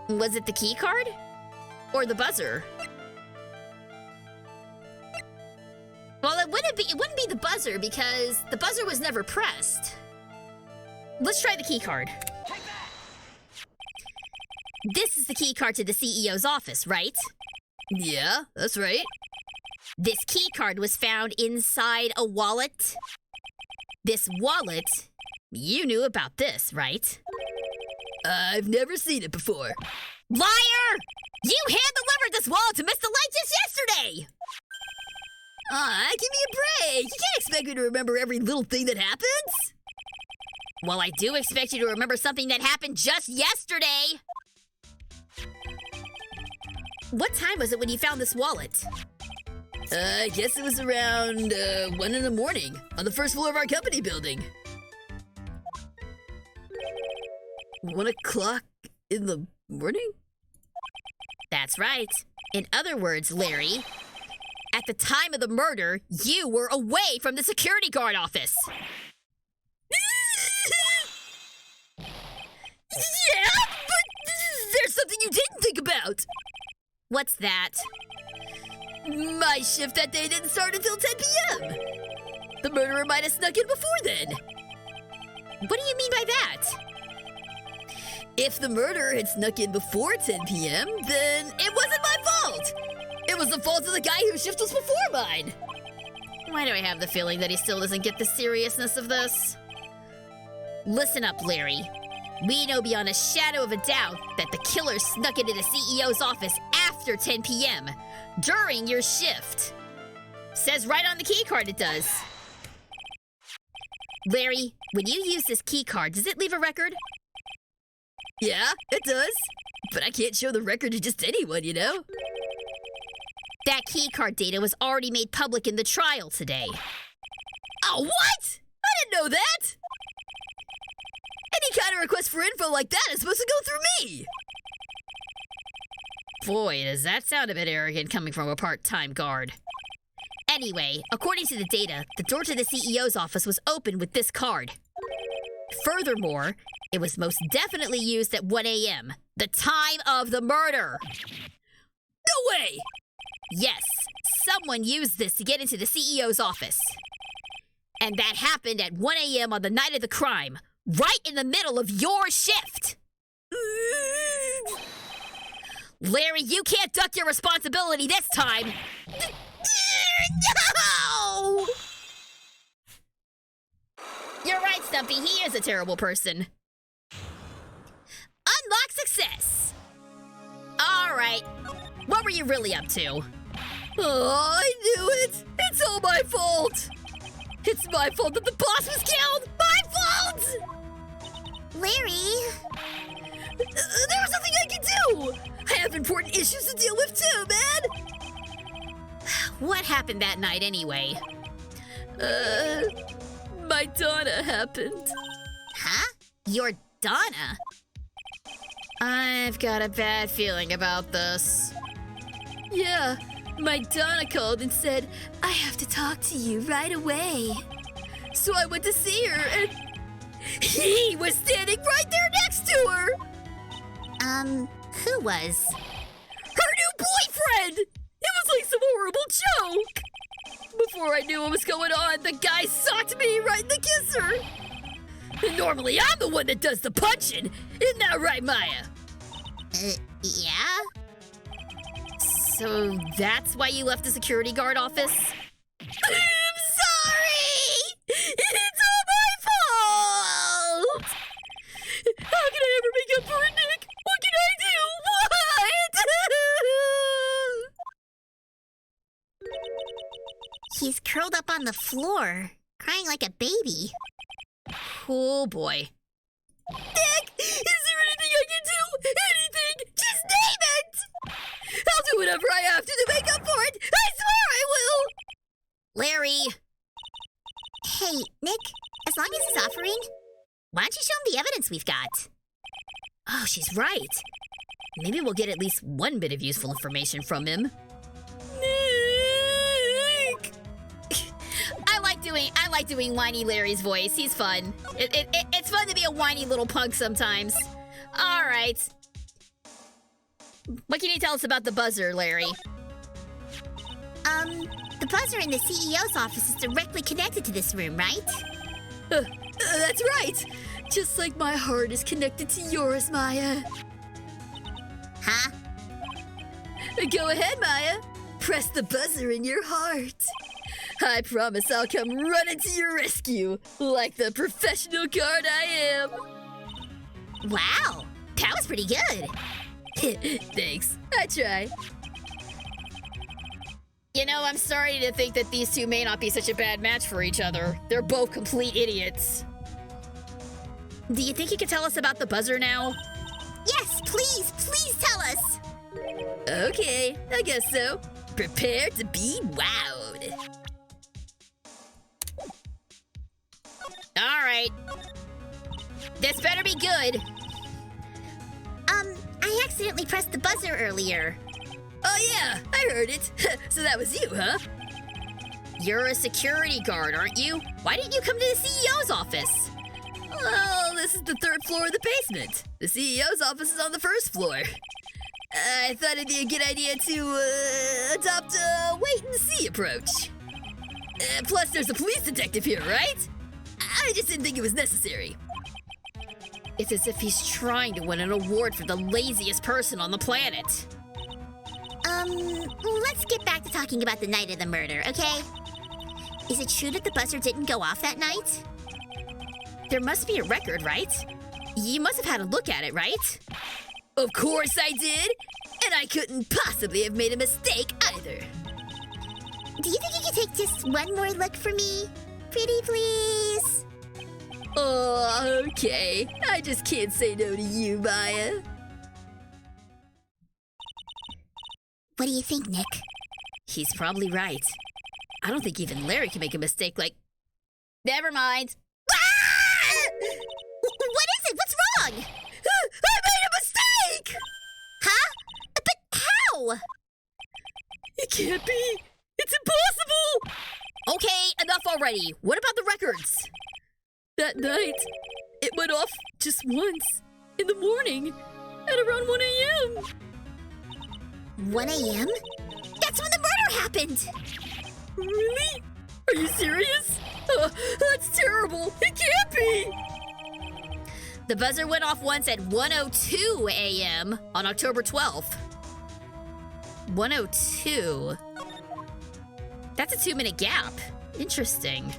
Was it the key card? Or the buzzer? Well, it wouldn't be the buzzer because the buzzer was never pressed. Let's try the key card. This is the key card to the CEO's office, right? Yeah, that's right. This key card was found inside a wallet. This wallet, you knew about this, right? I've never seen it before. Liar! You hand-delivered this wallet to Miss Delight just yesterday! Give me a break. You can't expect me to remember every little thing that happens. Well, I do expect you to remember something that happened just yesterday. What time was it when you found this wallet? I guess it was around 1 in the morning on the first floor of our company building. 1 o'clock in the morning? That's right. In other words, Larry, at the time of the murder, you were away from the security guard office. Yeah, but there's something you didn't think about. What's that? My shift that day didn't start until 10 p.m. The murderer might have snuck in before then. What do you mean by that? If the murderer had snuck in before 10 p.m., then it wasn't my fault. It was the fault of the guy whose shift was before mine. Why do I have the feeling that he still doesn't get the seriousness of this? Listen up, Larry. We know beyond a shadow of a doubt that the killer snuck into the CEO's office after 10 p.m. during your shift. Says right on the key card it does. Larry, when you use this key card, does it leave a record? Yeah, it does. But I can't show the record to just anyone, you know? That key card data was already made public in the trial today. Oh, what? I didn't know that! Any kind of request for info like that is supposed to go through me! Boy, does that sound a bit arrogant coming from a part-time guard. Anyway, according to the data, the door to the CEO's office was open with this card. Furthermore, it was most definitely used at 1 a.m., the time of the murder. No way! Yes, someone used this to get into the CEO's office. And that happened at 1 a.m. on the night of the crime, right in the middle of your shift. Larry, you can't duck your responsibility this time. No! You're right, Stumpy. He is a terrible person. Unlock success. All right. What were you really up to? Oh, I knew it! It's all my fault! It's my fault that the boss was killed! My fault! Larry. There was nothing I could do! I have important issues to deal with too, man! What happened that night anyway? My Donna happened. Huh? Your Donna? I've got a bad feeling about this. Yeah, my Donna called and said, I have to talk to you right away. So I went to see her and he was standing right there next to her! Who was? Her new boyfriend! It was like some horrible joke! Before I knew what was going on, the guy socked me right in the kisser! And normally I'm the one that does the punching! Isn't that right, Maya? Yeah? So that's why you left the security guard office? I'm sorry! It's all my fault! How can I ever make up for it, Nick? What can I do? What? He's curled up on the floor, crying like a baby. Oh boy. Nick, is there anything I can do? Anything? Just name it! I'll do whatever I have to make up for it! I swear I will! Larry! Hey, Nick, as long as he's offering, why don't you show him the evidence we've got? Oh, she's right. Maybe we'll get at least one bit of useful information from him. Nick! I like doing whiny Larry's voice. He's fun. It's fun to be a whiny little punk sometimes. All right. What can you tell us about the buzzer, Larry? The buzzer in the CEO's office is directly connected to this room, right? That's right! Just like my heart is connected to yours, Maya. Huh? Go ahead, Maya. Press the buzzer in your heart. I promise I'll come running to your rescue, like the professional guard I am. Wow, that was pretty good. Thanks, I try. You know, I'm sorry to think that these two may not be such a bad match for each other. They're both complete idiots. Do you think you could tell us about the buzzer now? Yes, please tell us. Okay, I guess so. Prepare to be wowed. All right. This better be good. I accidentally pressed the buzzer earlier. Oh yeah, I heard it. So that was you, huh? You're a security guard, aren't you? Why didn't you come to the CEO's office? Well, this is the third floor of the basement. The CEO's office is on the first floor. I thought it'd be a good idea to adopt a wait-and-see approach. Plus, there's a police detective here, right? I just didn't think it was necessary. It's as if he's trying to win an award for the laziest person on the planet. Let's get back to talking about the night of the murder, okay? Is it true that the buzzer didn't go off that night? There must be a record, right? You must have had a look at it, right? Of course I did! And I couldn't possibly have made a mistake either. Do you think you could take just one more look for me? Pretty please? Oh, okay. I just can't say no to you, Maya. What do you think, Nick? He's probably right. I don't think even Larry can make a mistake like... Never mind. Ah! What is it? What's wrong? I made a mistake! Huh? But how? It can't be. It's impossible! Okay, enough already. What about the records? That night, it went off just once. In the morning. At around 1 a.m. 1 a.m.? That's when the murder happened! Really? Are you serious? That's terrible. It can't be. The buzzer went off once at 1:02 a.m. on October 12th. 1:02. That's a 2-minute gap. Interesting.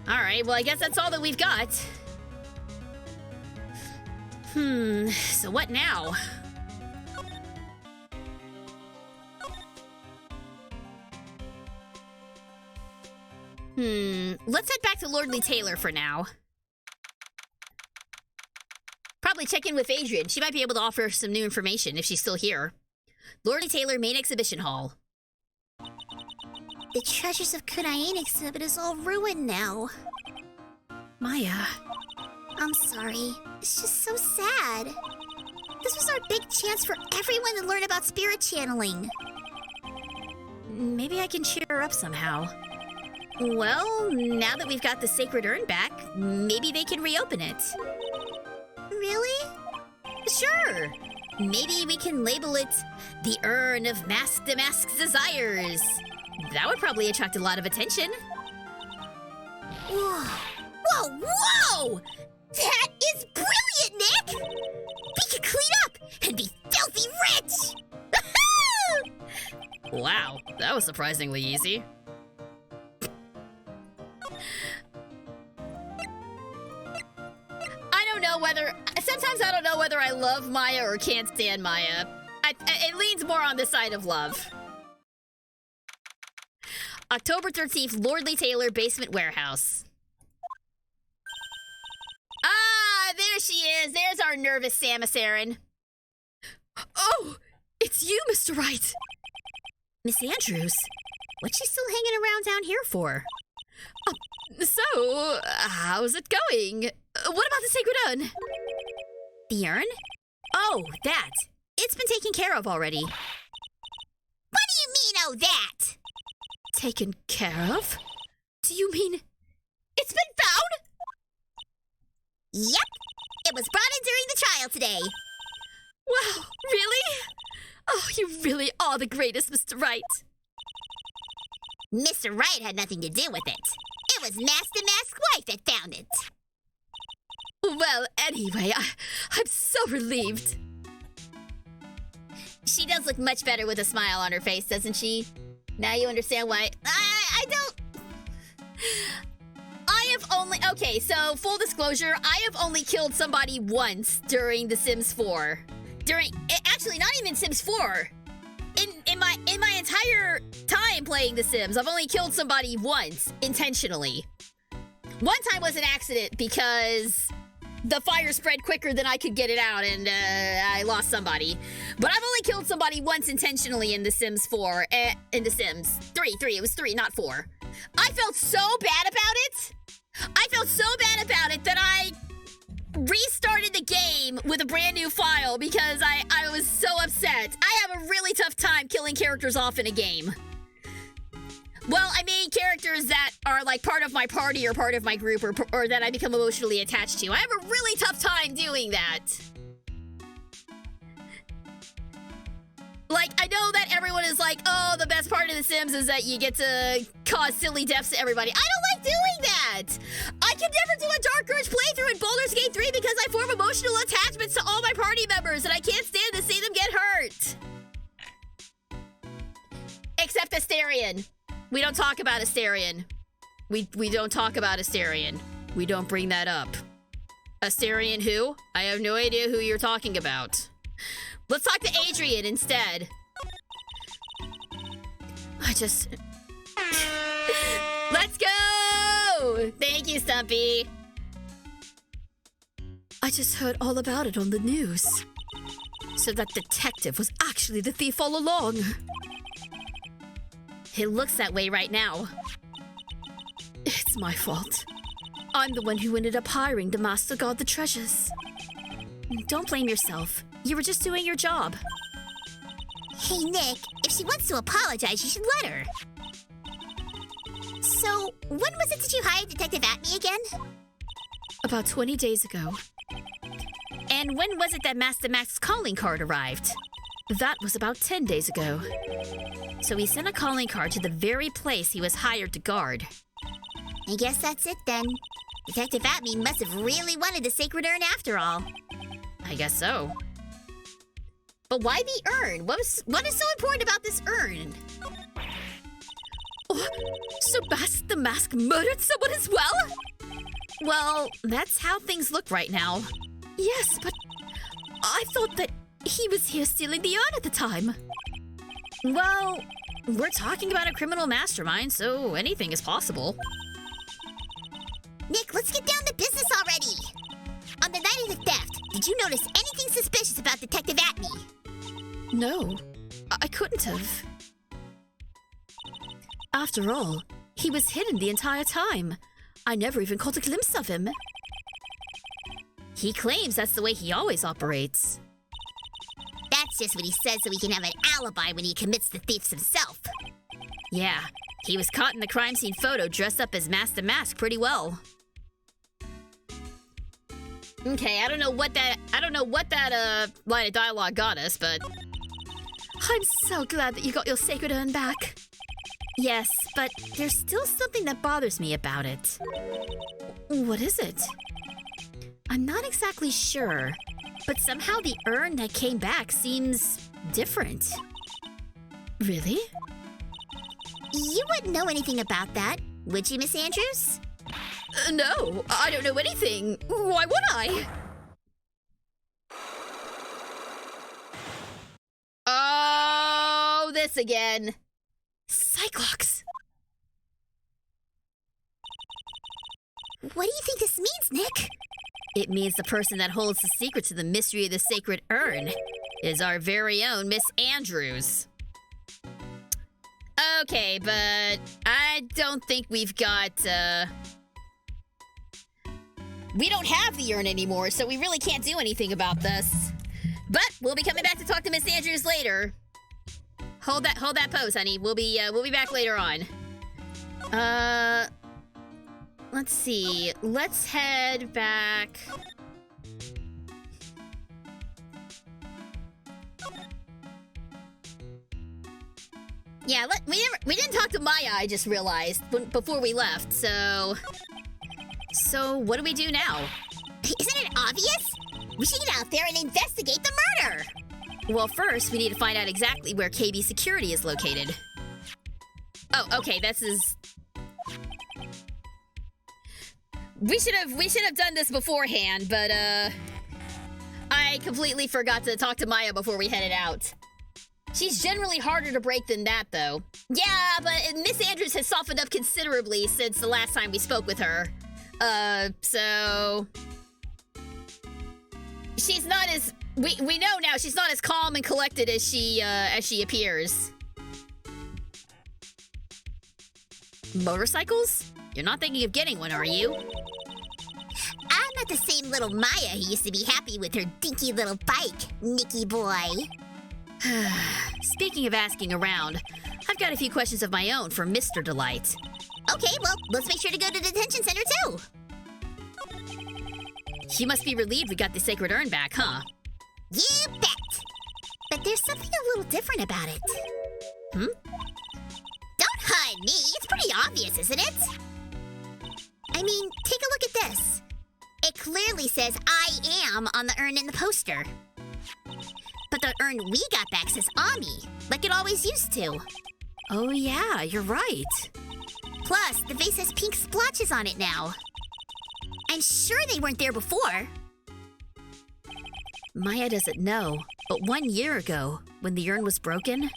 Alright, well I guess that's all that we've got. So what now? Let's head back to Lordly Taylor for now. Probably check in with Adrian. She might be able to offer some new information if she's still here. Lordly Taylor Main Exhibition Hall. The Treasures of Kunain exhibit is all ruined now. Maya. I'm sorry. It's just so sad. This was our big chance for everyone to learn about spirit channeling. Maybe I can cheer her up somehow. Well, now that we've got the sacred urn back, maybe they can reopen it. Really? Sure. Maybe we can label it the Urn of Mask to Mask's Desires. That would probably attract a lot of attention. Whoa. Whoa, whoa! That is brilliant, Nick! We can clean up and be filthy rich! Wow, that was surprisingly easy. Sometimes I don't know whether I love Maya or can't stand Maya. It leans more on the side of love. October 13th, Lordly Taylor Basement Warehouse. Ah, there she is. There's our nervous Samus Aran. Oh, it's you, Mr. Wright. Miss Andrews, what's she still hanging around down here for? So, how's it going? What about the sacred urn? The urn? Oh, that. It's been taken care of already. What do you mean, oh, that? Taken care of? Do you mean it's been found? Yep. It was brought in during the trial today. Wow, really? Oh, you really are the greatest, Mr. Wright. Mr. Wright had nothing to do with it. It was Master Mask's wife that found it. Well, anyway, I'm so relieved. She does look much better with a smile on her face, doesn't she? Now you understand why I don't... Okay, so full disclosure, I have only killed somebody once during The Sims 4. Actually, not even Sims 4. In my entire time playing The Sims, I've only killed somebody once, intentionally. One time was an accident because the fire spread quicker than I could get it out and I lost somebody. But I've only killed somebody once intentionally in The Sims 4, in The Sims 3, it was 3, not 4. I felt so bad about it. I felt so bad about it that I restarted the game with a brand new file because I was so upset. I have a really tough time killing characters off in a game. Well, I mean characters that are like part of my party or part of my group or that I become emotionally attached to. I have a really tough time doing that. Like, I know that everyone is like, oh, the best part of The Sims is that you get to cause silly deaths to everybody. I don't like doing that! I can never do a Dark Urge playthrough in Baldur's Gate 3 because I form emotional attachments to all my party members and I can't stand to see them get hurt. Except Asterion. We don't talk about Asterion. We don't talk about Asterion. We don't bring that up. Asterion who? I have no idea who you're talking about. Let's talk to Adrian instead. Let's go! Thank you, Stumpy. I just heard all about it on the news. So that detective was actually the thief all along. It looks that way right now. It's my fault. I'm the one who ended up hiring the master guard the treasures. Don't blame yourself. You were just doing your job. Hey, Nick, if she wants to apologize, you should let her. So, when was it that you hired Detective Atme again? About 20 days ago. And when was it that Master Max's calling card arrived? That was about 10 days ago. So he sent a calling card to the very place he was hired to guard. I guess that's it then. Detective Atme must have really wanted the sacred urn after all. I guess so. But why the urn? What is so important about this urn? Oh, so the Mask murdered someone as well? Well, that's how things look right now. Yes, but I thought that he was here stealing the urn at the time. Well, we're talking about a criminal mastermind, so anything is possible. Nick, let's get down to business already. On the night of the theft, did you notice anything suspicious about Detective Atme? No, I couldn't have. After all, he was hidden the entire time. I never even caught a glimpse of him. He claims that's the way he always operates. That's just what he says so he can have an alibi when he commits the thefts himself. Yeah, he was caught in the crime scene photo dressed up as Master Mask pretty well. Okay, I don't know what that line of dialogue got us, but I'm so glad that you got your sacred urn back. Yes, but there's still something that bothers me about it. What is it? I'm not exactly sure, but somehow the urn that came back seems different. Really? You wouldn't know anything about that, would you, Miss Andrews? No, I don't know anything. Why would I? Oh, this again. Cyclops. What do you think this means, Nick? It means the person that holds the secret to the mystery of the sacred urn is our very own Miss Andrews. Okay, but I don't think we've got, we don't have the urn anymore, so we really can't do anything about this. But we'll be coming back to talk to Miss Andrews later. Hold that pose, honey. We'll be back later on. Let's see. Let's head back. Yeah, we didn't talk to Maya, I just realized, before we left, so what do we do now? Isn't it obvious? We should get out there and investigate the murder! Well, first, we need to find out exactly where KB Security is located. Oh, okay, this is... We should have done this beforehand, but, I completely forgot to talk to Maya before we headed out. She's generally harder to break than that, though. Yeah, but Miss Andrews has softened up considerably since the last time we spoke with her. So... She's not as... We know now she's not as calm and collected as she appears. Motorcycles? You're not thinking of getting one, are you? I'm not the same little Maya who used to be happy with her dinky little bike, Nicky boy. Speaking of asking around, I've got a few questions of my own for Mr. Delight. Okay, well, let's make sure to go to the detention center, too. You must be relieved we got the sacred urn back, huh? You bet! But there's something a little different about it. Hmm? Don't hide me! It's pretty obvious, isn't it? I mean, take a look at this. It clearly says I am on the urn in the poster. But the urn we got back says Ami, like it always used to. Oh yeah, you're right. Plus, the vase has pink splotches on it now. I'm sure they weren't there before. Maya doesn't know, but 1 year ago, when the urn was broken,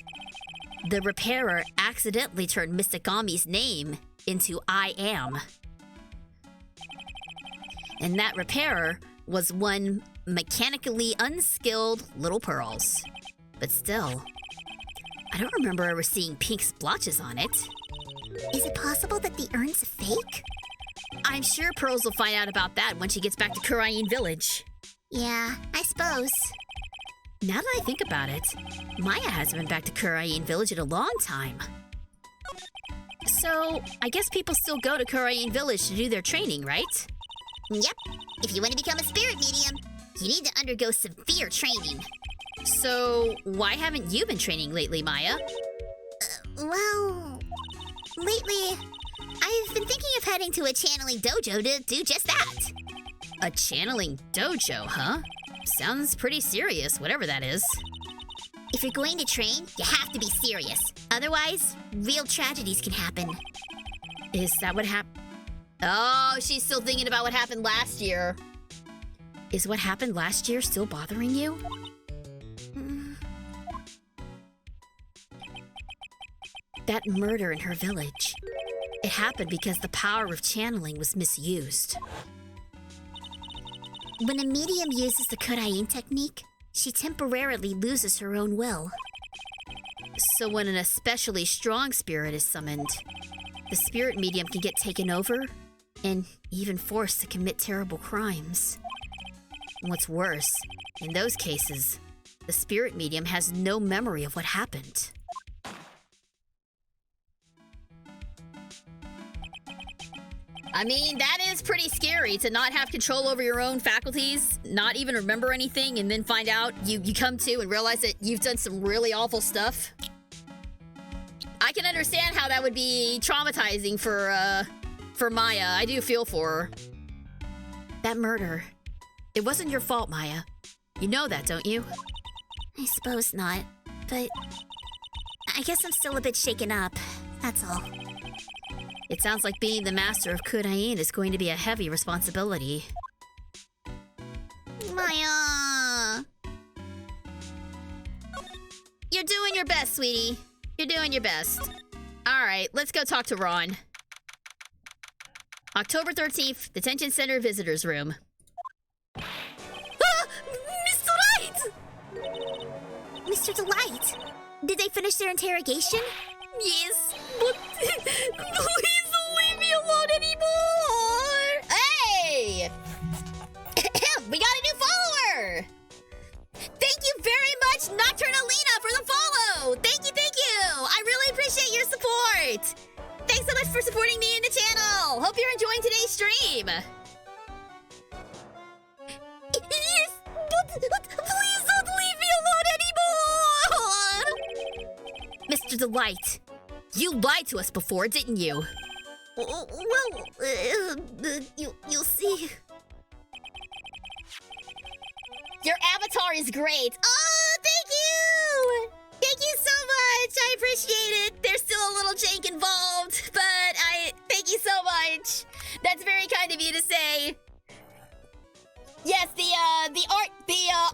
the repairer accidentally turned Mystigami's name into I Am. And that repairer was one mechanically unskilled Little Pearls. But still, I don't remember ever seeing pink splotches on it. Is it possible that the urn's a fake? I'm sure Pearls will find out about that when she gets back to Kurain Village. Yeah, I suppose. Now that I think about it, Maya hasn't been back to Kurain Village in a long time. So, I guess people still go to Kurain Village to do their training, right? Yep. If you want to become a spirit medium, you need to undergo severe training. So, why haven't you been training lately, Maya? Well, lately, I've been thinking of heading to a channeling dojo to do just that. A channeling dojo, huh? Sounds pretty serious, whatever that is. If you're going to train, you have to be serious. Otherwise, real tragedies can happen. Is that what happened? Oh, she's still thinking about what happened last year. Is what happened last year still bothering you? That murder in her village. It happened because the power of channeling was misused. When a medium uses the Kurain technique, she temporarily loses her own will. So when an especially strong spirit is summoned, the spirit medium can get taken over and even forced to commit terrible crimes. What's worse, in those cases, the spirit medium has no memory of what happened. I mean, that is pretty scary to not have control over your own faculties, not even remember anything, and then find out you come to and realize that you've done some really awful stuff. I can understand how that would be traumatizing for Maya. I do feel for her. That murder, it wasn't your fault, Maya. You know that, don't you? I suppose not, but I guess I'm still a bit shaken up, that's all. It sounds like being the master of Kurain is going to be a heavy responsibility. Maya! You're doing your best, sweetie. You're doing your best. Alright, let's go talk to Ron. October 13th, Detention Center Visitors Room. Ah! Mr. Wright! Mr. Delight, did they finish their interrogation? Yes, but please don't leave me alone anymore! Hey! We got a new follower! Thank you very much, Nocturnalina, for the follow! Thank you, thank you! I really appreciate your support! Thanks so much for supporting me in the channel! Hope you're enjoying today's stream! Yes, but please don't leave me alone anymore! Mr. Delight, you lied to us before, didn't you? Well, you'll see. Your avatar is great! Oh, thank you! Thank you so much! I appreciate it! There's still a little jank involved, but thank you so much! That's very kind of you to say. Yes, the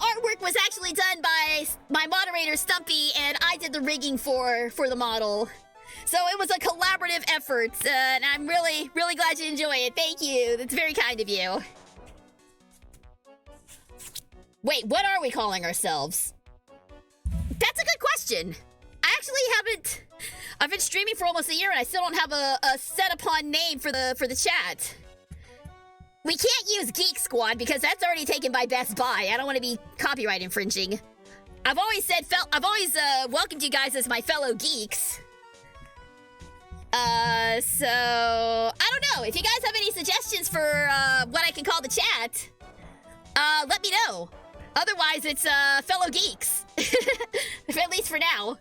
artwork was actually done by my moderator Stumpy, and I did the rigging for the model. So it was a collaborative effort, and I'm really, really glad you enjoy it. Thank you. That's very kind of you. Wait, what are we calling ourselves? That's a good question. I actually I've been streaming for almost a year, and I still don't have a set upon name for the chat. We can't use Geek Squad because that's already taken by Best Buy. I don't want to be copyright infringing. I've always welcomed you guys as my fellow geeks. So I don't know. If you guys have any suggestions for what I can call the chat, let me know. Otherwise, it's fellow geeks. At least for now.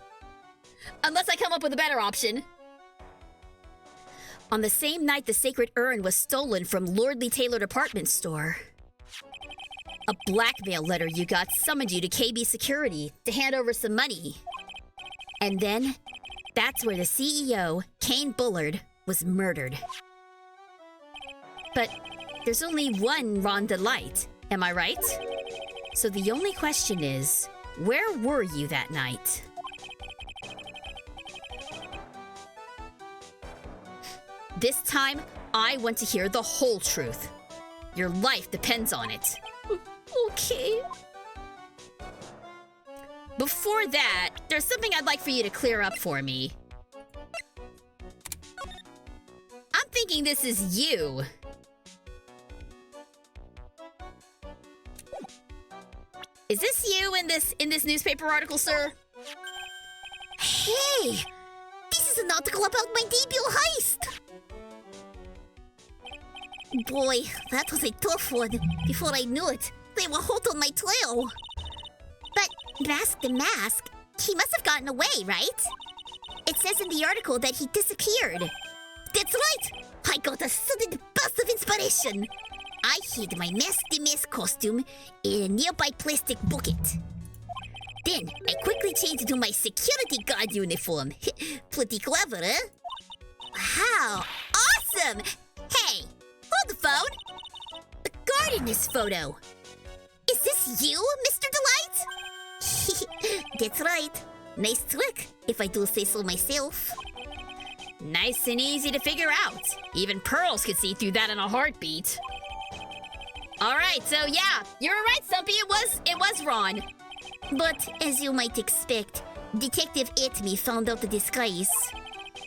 Unless I come up with a better option. On the same night the sacred urn was stolen from Lordly Taylor Department Store, a blackmail letter you got summoned you to KB Security to hand over some money. And then, that's where the CEO, Kane Bullard, was murdered. But there's only one Ron Delight, am I right? So the only question is, where were you that night? This time, I want to hear the whole truth. Your life depends on it. Okay. Before that, there's something I'd like for you to clear up for me. I'm thinking this is you. Is this you in this newspaper article, sir? Hey! This is an article about my debut heist! Boy, that was a tough one. Before I knew it, they were hot on my trail. But Mask the Mask, he must have gotten away, right? It says in the article that he disappeared. That's right! I got a sudden burst of inspiration. I hid my Mask the Mask costume in a nearby plastic bucket. Then, I quickly changed into my security guard uniform. Pretty clever, huh? Wow, awesome! Hey, hold the phone. A guard in this photo. Is this you, Mr. Delight? That's right. Nice trick, if I do say so myself. Nice and easy to figure out. Even pearls could see through that in a heartbeat. Alright, so yeah, you're right, Stumpy, it was Ron. But, as you might expect, Detective Atme found out the disguise.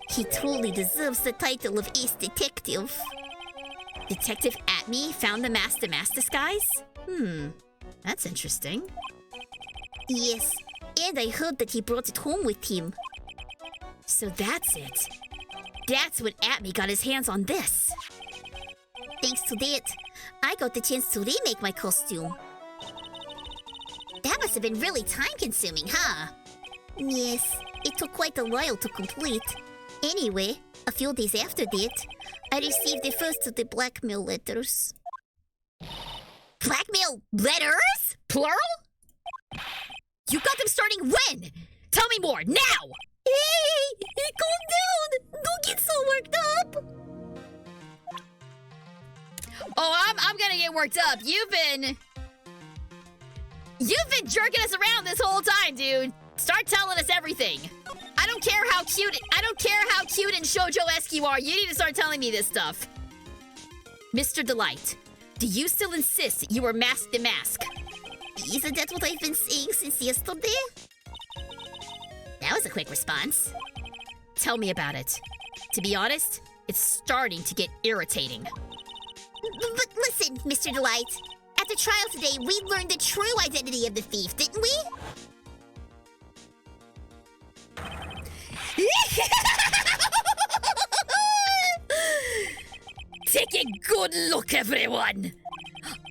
He truly deserves the title of Ace Detective. Detective Atme found the Mask disguise? That's interesting. Yes, and I heard that he brought it home with him. So that's it. That's when Atme got his hands on this. Thanks to that, I got the chance to remake my costume. That must have been really time-consuming, huh? Yes, it took quite a while to complete. Anyway, a few days after that, I received the first of the blackmail letters. Blackmail letters? Plural? You got them starting when? Tell me more, now! Hey, calm down! Don't get so worked up! Oh, I'm gonna get worked up. You've been jerking us around this whole time, dude. Start telling us everything. I don't care how cute and shoujo-esque you are. You need to start telling me this stuff. Mr. Delight, do you still insist that you were Mask the Mask? Isn't that what I've been saying since yesterday? That was a quick response. Tell me about it. To be honest, it's starting to get irritating. But listen, Mr. Delight. At the trial today, we learned the true identity of the thief, didn't we? Take a good look, everyone!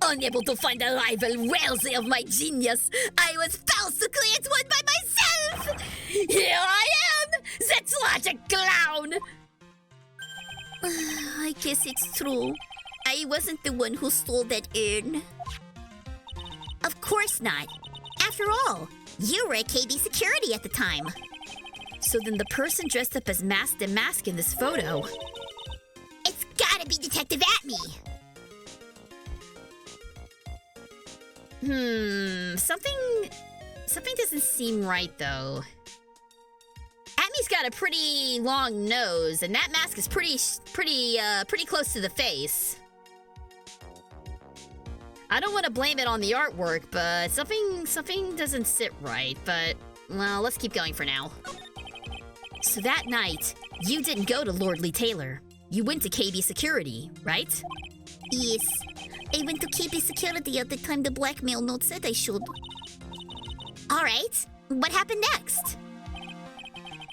Unable to find a rival worthy of my genius, I was forced to create one by myself! Here I am, the tragic clown! I guess it's true. I wasn't the one who stole that urn. Of course not. After all, you were at KB Security at the time. So then the person dressed up as Mask the Mask in this photo... It's gotta be Detective Atme. Something doesn't seem right, though. Atme's got a pretty long nose, and that mask is pretty close to the face. I don't want to blame it on the artwork, but something doesn't sit right, but, well, let's keep going for now. So that night, you didn't go to Lordly Taylor. You went to KB Security, right? Yes. I went to KB Security at the time the blackmail note said I should. Alright, what happened next?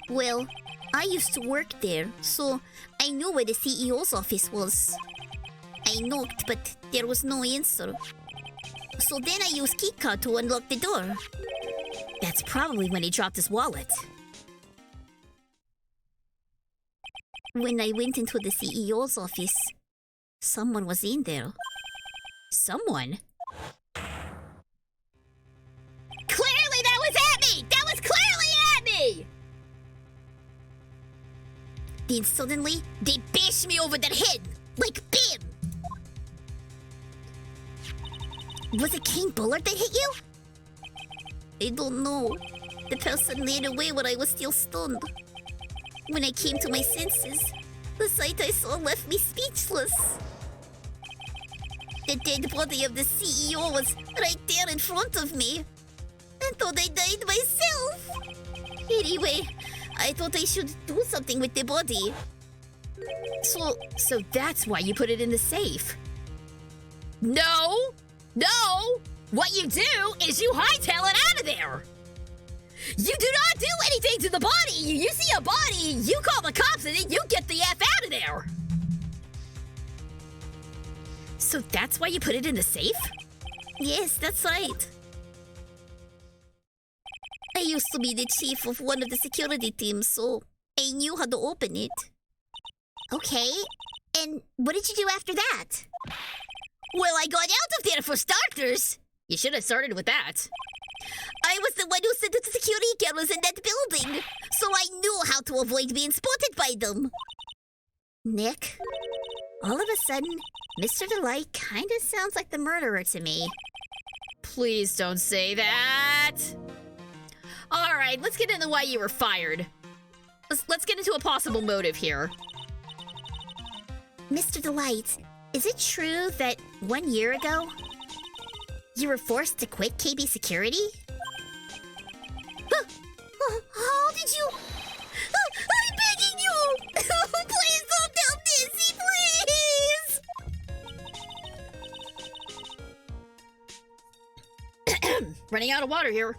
Well, I used to work there, so I knew where the CEO's office was. I knocked, but there was no answer. So then I used keycard to unlock the door. That's probably when he dropped his wallet. When I went into the CEO's office, someone was in there. Someone? Clearly that was Atme! That was clearly Atme! Then suddenly, They bashed me over the head, like bam! Was it King Bullard that hit you? I don't know. The person ran away when I was still stunned. When I came to my senses, the sight I saw left me speechless. The dead body of the CEO was right there in front of me. I thought I died myself. Anyway, I thought I should do something with the body. So that's why you put it in the safe. No! What you do is you hightail it out of there! You do not do anything to the body! You see a body, you call the cops and then you get the F out of there! So that's why you put it in the safe? Yes, that's right. I used to be the chief of one of the security teams, so I knew how to open it. Okay, and what did you do after that? Well, I got out of there for starters! You should have started with that. I was the one who sent the security cameras in that building, so I knew how to avoid being spotted by them. Nick, all of a sudden, Mr. Delight kinda sounds like the murderer to me. Please don't say that! Alright, let's get into why you were fired. Let's get into a possible motive here. Mr. Delight, is it true that 1 year ago, you were forced to quit KB Security? How did you? I'm begging you! Please don't tell Dizzy, please! Running out of water here.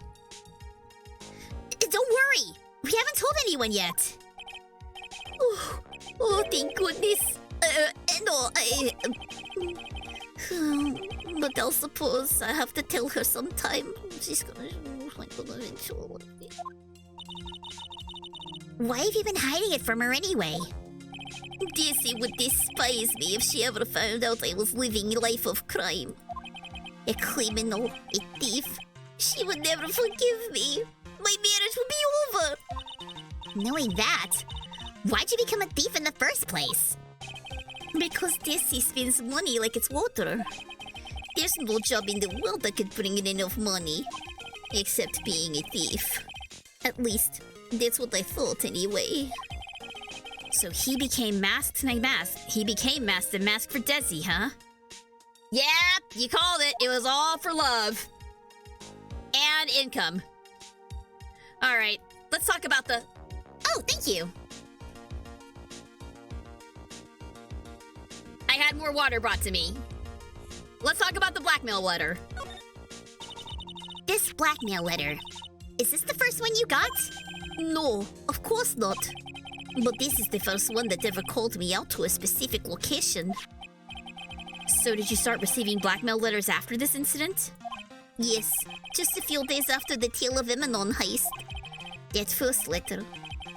Don't worry! We haven't told anyone yet. Oh, thank goodness. No, but I'll suppose I have to tell her sometime. She's gonna... Why have you been hiding it from her anyway? Dizzy would despise me if she ever found out I was living a life of crime. A criminal, a thief. She would never forgive me. My marriage would be over. Knowing that, why'd you become a thief in the first place? Because Dizzy spends money like it's water. There's no job in the world that could bring in enough money. Except being a thief. At least, that's what I thought anyway. So he became masked and masked. He became masked and masked for Desi, huh? Yep, you called it. It was all for love. And income. Alright, let's talk about the... Oh, thank you. I had more water brought to me. Let's talk about the blackmail letter. This blackmail letter. Is this the first one you got? No, of course not. But this is the first one that ever called me out to a specific location. So did you start receiving blackmail letters after this incident? Yes, just a few days after the Tale of Emanon heist. That first letter,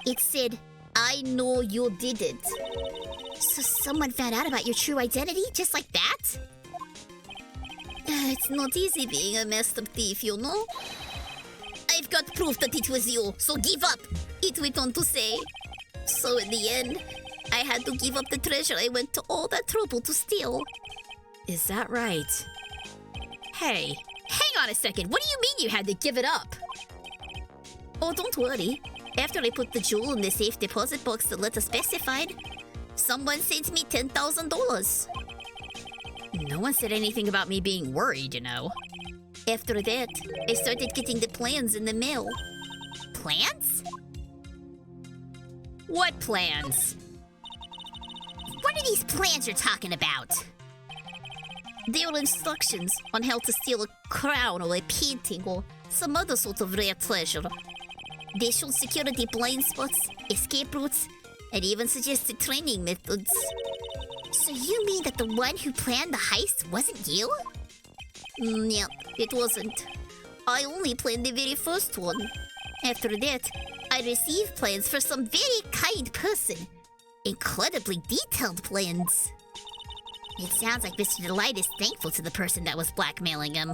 it said, I know you did it. So someone found out about your true identity just like that? It's not easy being a master thief, you know? I've got proof that it was you, so give up, it went on to say. So in the end, I had to give up the treasure I went to all that trouble to steal. Is that right? Hey, hang on a second, what do you mean you had to give it up? Oh, don't worry. After I put the jewel in the safe deposit box the letter specified, someone sent me $10,000. No one said anything about me being worried, you know. After that, I started getting the plans in the mail. Plans? What plans? What are these plans you're talking about? They are instructions on how to steal a crown or a painting or some other sort of rare treasure. They show security blind spots, escape routes, and even suggested training methods. So you mean that the one who planned the heist wasn't you? Yeah, it wasn't. I only planned the very first one. After that, I received plans for some very kind person. Incredibly detailed plans. It sounds like Mr. Delight is thankful to the person that was blackmailing him.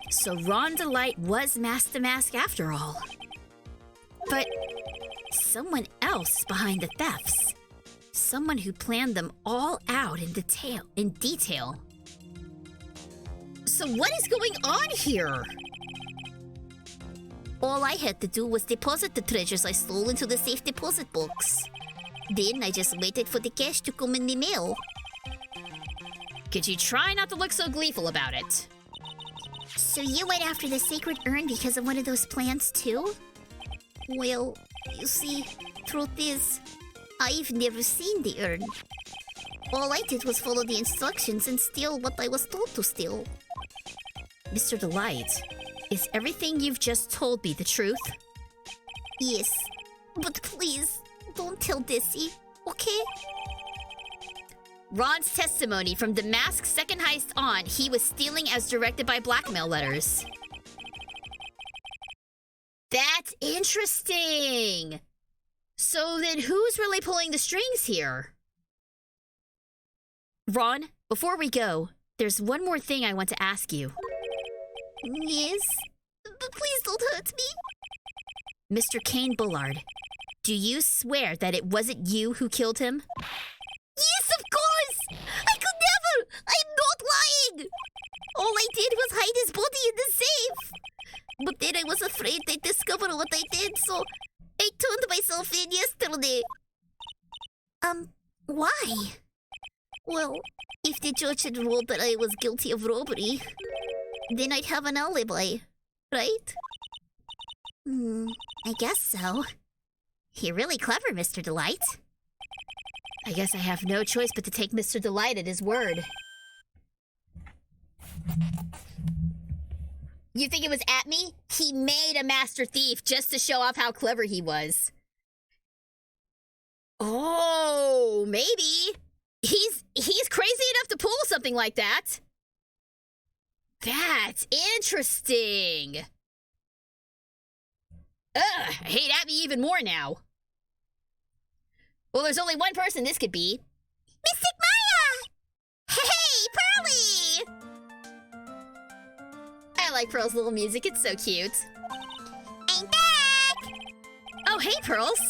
So Ron Delight was mask to mask after all. But someone else behind the thefts. Someone who planned them all out in detail. So what is going on here? All I had to do was deposit the treasures I stole into the safe deposit box. Then I just waited for the cash to come in the mail. Could you try not to look so gleeful about it? So you went after the sacred urn because of one of those plans too? Well, you see, truth is, I've never seen the urn. All I did was follow the instructions and steal what I was told to steal. Mr. Delight, is everything you've just told me the truth? Yes, but please, don't tell Desi, okay? Ron's testimony from the mask's second heist on, he was stealing as directed by blackmail letters. That's interesting! So then who's really pulling the strings here? Ron, before we go, there's one more thing I want to ask you. Yes, but please don't hurt me. Mr. Kane Bullard, do you swear that it wasn't you who killed him? Yes, of course! I could never! I'm not lying! All I did was hide his body in the safe. But then I was afraid they'd discover what I did, so I turned myself in yesterday. Why? Well, if the judge had ruled that I was guilty of robbery, then I'd have an alibi, right? I guess so. You're really clever, Mr. Delight. I guess I have no choice but to take Mr. Delight at his word. You think it was at me? He made a master thief just to show off how clever he was. Oh, maybe. He's crazy enough to pull something like that. That's interesting. Ugh, I hate Abby even more now. Well, there's only one person this could be. Mystic Maya! Hey, Pearly! I like Pearl's little music, it's so cute. I'm back! Oh, hey, Pearls.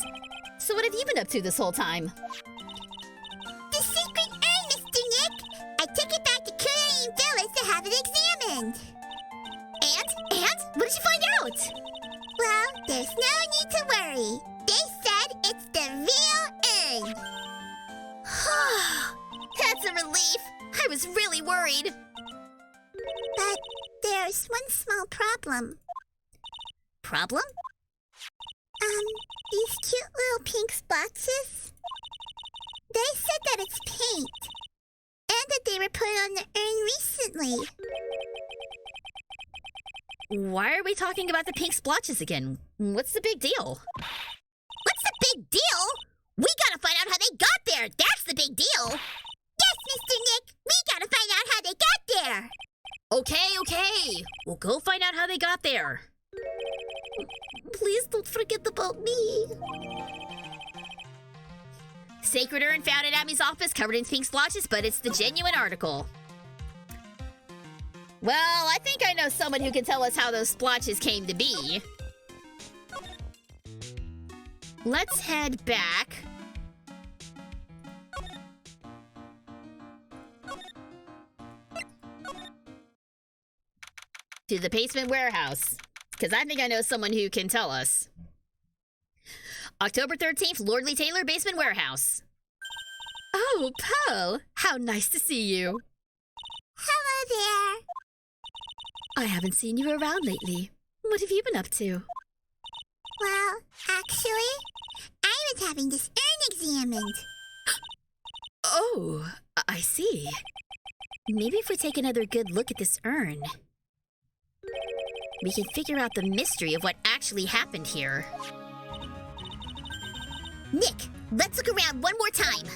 So what have you been up to this whole time? The secret urn, Mr. Nick! I took it back to Curly and Phyllis to have it examined. And? What did you find out? Well, there's no need to worry. They said it's the real urn. That's a relief. I was really worried. But there's one small problem. Problem? These cute little pink splotches. They said that it's paint. And that they were put on the urn recently. Why are we talking about the pink splotches again? What's the big deal? What's the big deal? We gotta find out how they got there. That's the big deal. Yes, Mr. Nick. We gotta find out how they got there. Okay. We'll go find out how they got there. Please don't forget about me. Sacred urn found at Abby's office covered in pink splotches, but it's the genuine article. Well, I think I know someone who can tell us how those splotches came to be. Let's head back. To the basement warehouse, because I think I know someone who can tell us. October 13th, Lordly Taylor, basement warehouse. Oh, Pearl, how nice to see you. Hello there. I haven't seen you around lately. What have you been up to? Well, actually, I was having this urn examined. Oh, I see. Maybe if we take another good look at this urn, we can figure out the mystery of what actually happened here. Nick, let's look around one more time.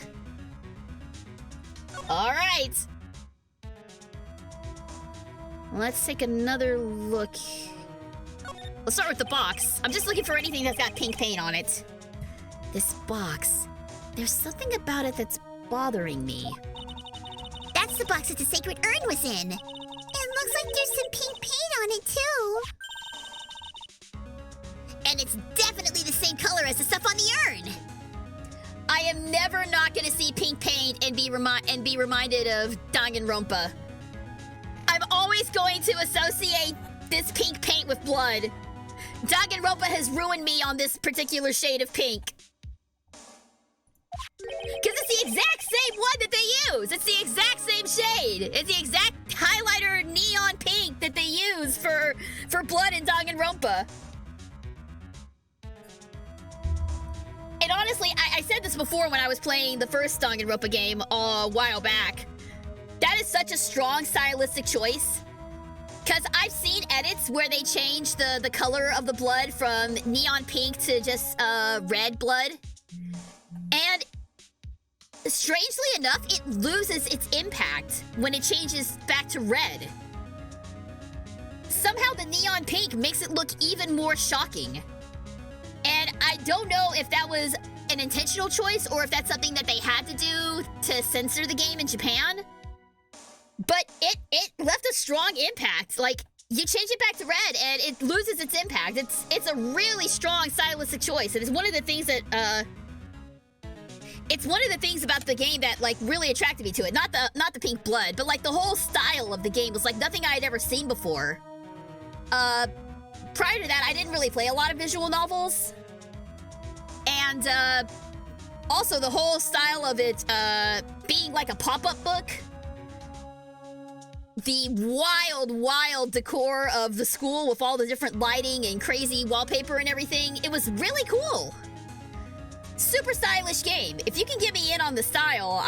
All right. Let's take another look. Let's start with the box. I'm just looking for anything that's got pink paint on it. This box, there's something about it that's bothering me. That's the box that the sacred urn was in. It looks like there's some pink paint on it too. And it's definitely the same color as the stuff on the urn. I am never not gonna see pink paint and be reminded of Danganronpa. I'm always always going to associate this pink paint with blood. Danganronpa has ruined me on this particular shade of pink. Because it's the exact same one that they use. It's the exact same shade. It's the exact highlighter neon pink that they use for blood in Danganronpa. And honestly, I said this before when I was playing the first Danganronpa game a while back. That is such a strong stylistic choice. Because I've seen edits where they change the color of the blood from neon pink to just red blood. And strangely enough, it loses its impact when it changes back to red. Somehow the neon pink makes it look even more shocking. And I don't know if that was an intentional choice or if that's something that they had to do to censor the game in Japan. But it left a strong impact. Like, you change it back to red and it loses its impact. It's a really strong stylistic choice. And it's one of the things that it's one of the things about the game that like really attracted me to it. Not the pink blood, but like the whole style of the game was like nothing I had ever seen before. Prior to that, I didn't really play a lot of visual novels. And also the whole style of it being like a pop-up book. The wild decor of the school with all the different lighting and crazy wallpaper and everything. It was really cool. Super stylish game. If you can get me in on the style,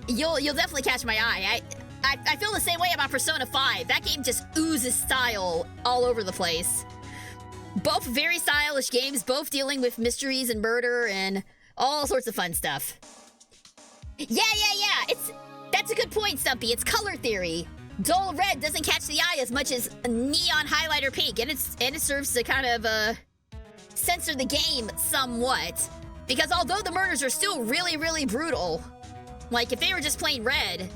you'll definitely catch my eye. I feel the same way about Persona 5. That game just oozes style all over the place. Both very stylish games, both dealing with mysteries and murder and all sorts of fun stuff. Yeah. That's a good point, Stumpy. It's color theory. Dull red doesn't catch the eye as much as neon highlighter pink, and it serves to kind of censor the game somewhat. Because although the murders are still really, really brutal, like if they were just plain red,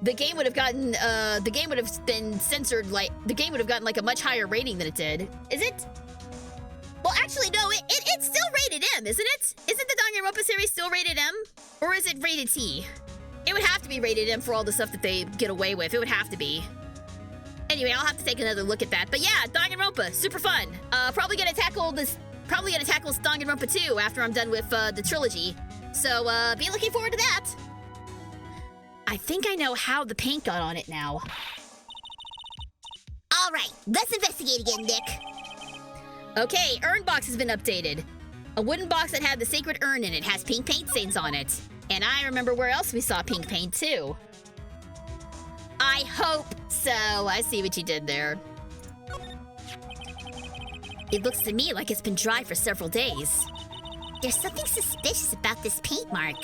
the game would have gotten the game would have been censored. Like the game would have gotten like a much higher rating than it did. Is it? Well, actually, no. It's still rated M, isn't it? Isn't the Danganronpa series still rated M, or is it rated T? It would have to be rated M for all the stuff that they get away with. It would have to be. Anyway, I'll have to take another look at that. But yeah, Danganronpa, super fun. Probably gonna tackle Danganronpa 2 after I'm done with the trilogy. So be looking forward to that. I think I know how the paint got on it now. All right, let's investigate again, Nick. Okay, urn box has been updated. A wooden box that had the sacred urn in it has pink paint stains on it. And I remember where else we saw pink paint too. I hope so. I see what you did there. It looks to me like it's been dry for several days. There's something suspicious about this paint mark.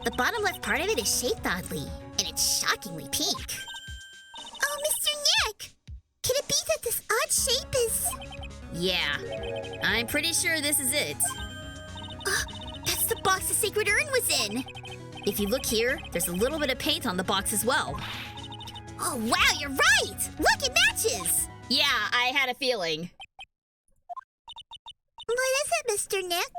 The bottom left part of it is shaped oddly, and it's shockingly pink. Oh, Mr. Nick! Can it be that this odd shape is... Yeah, I'm pretty sure this is it. That's the box the sacred urn was in! If you look here, there's a little bit of paint on the box as well. Oh, wow, you're right! Look, it matches! Yeah, I had a feeling. What is it, Mr. Nick?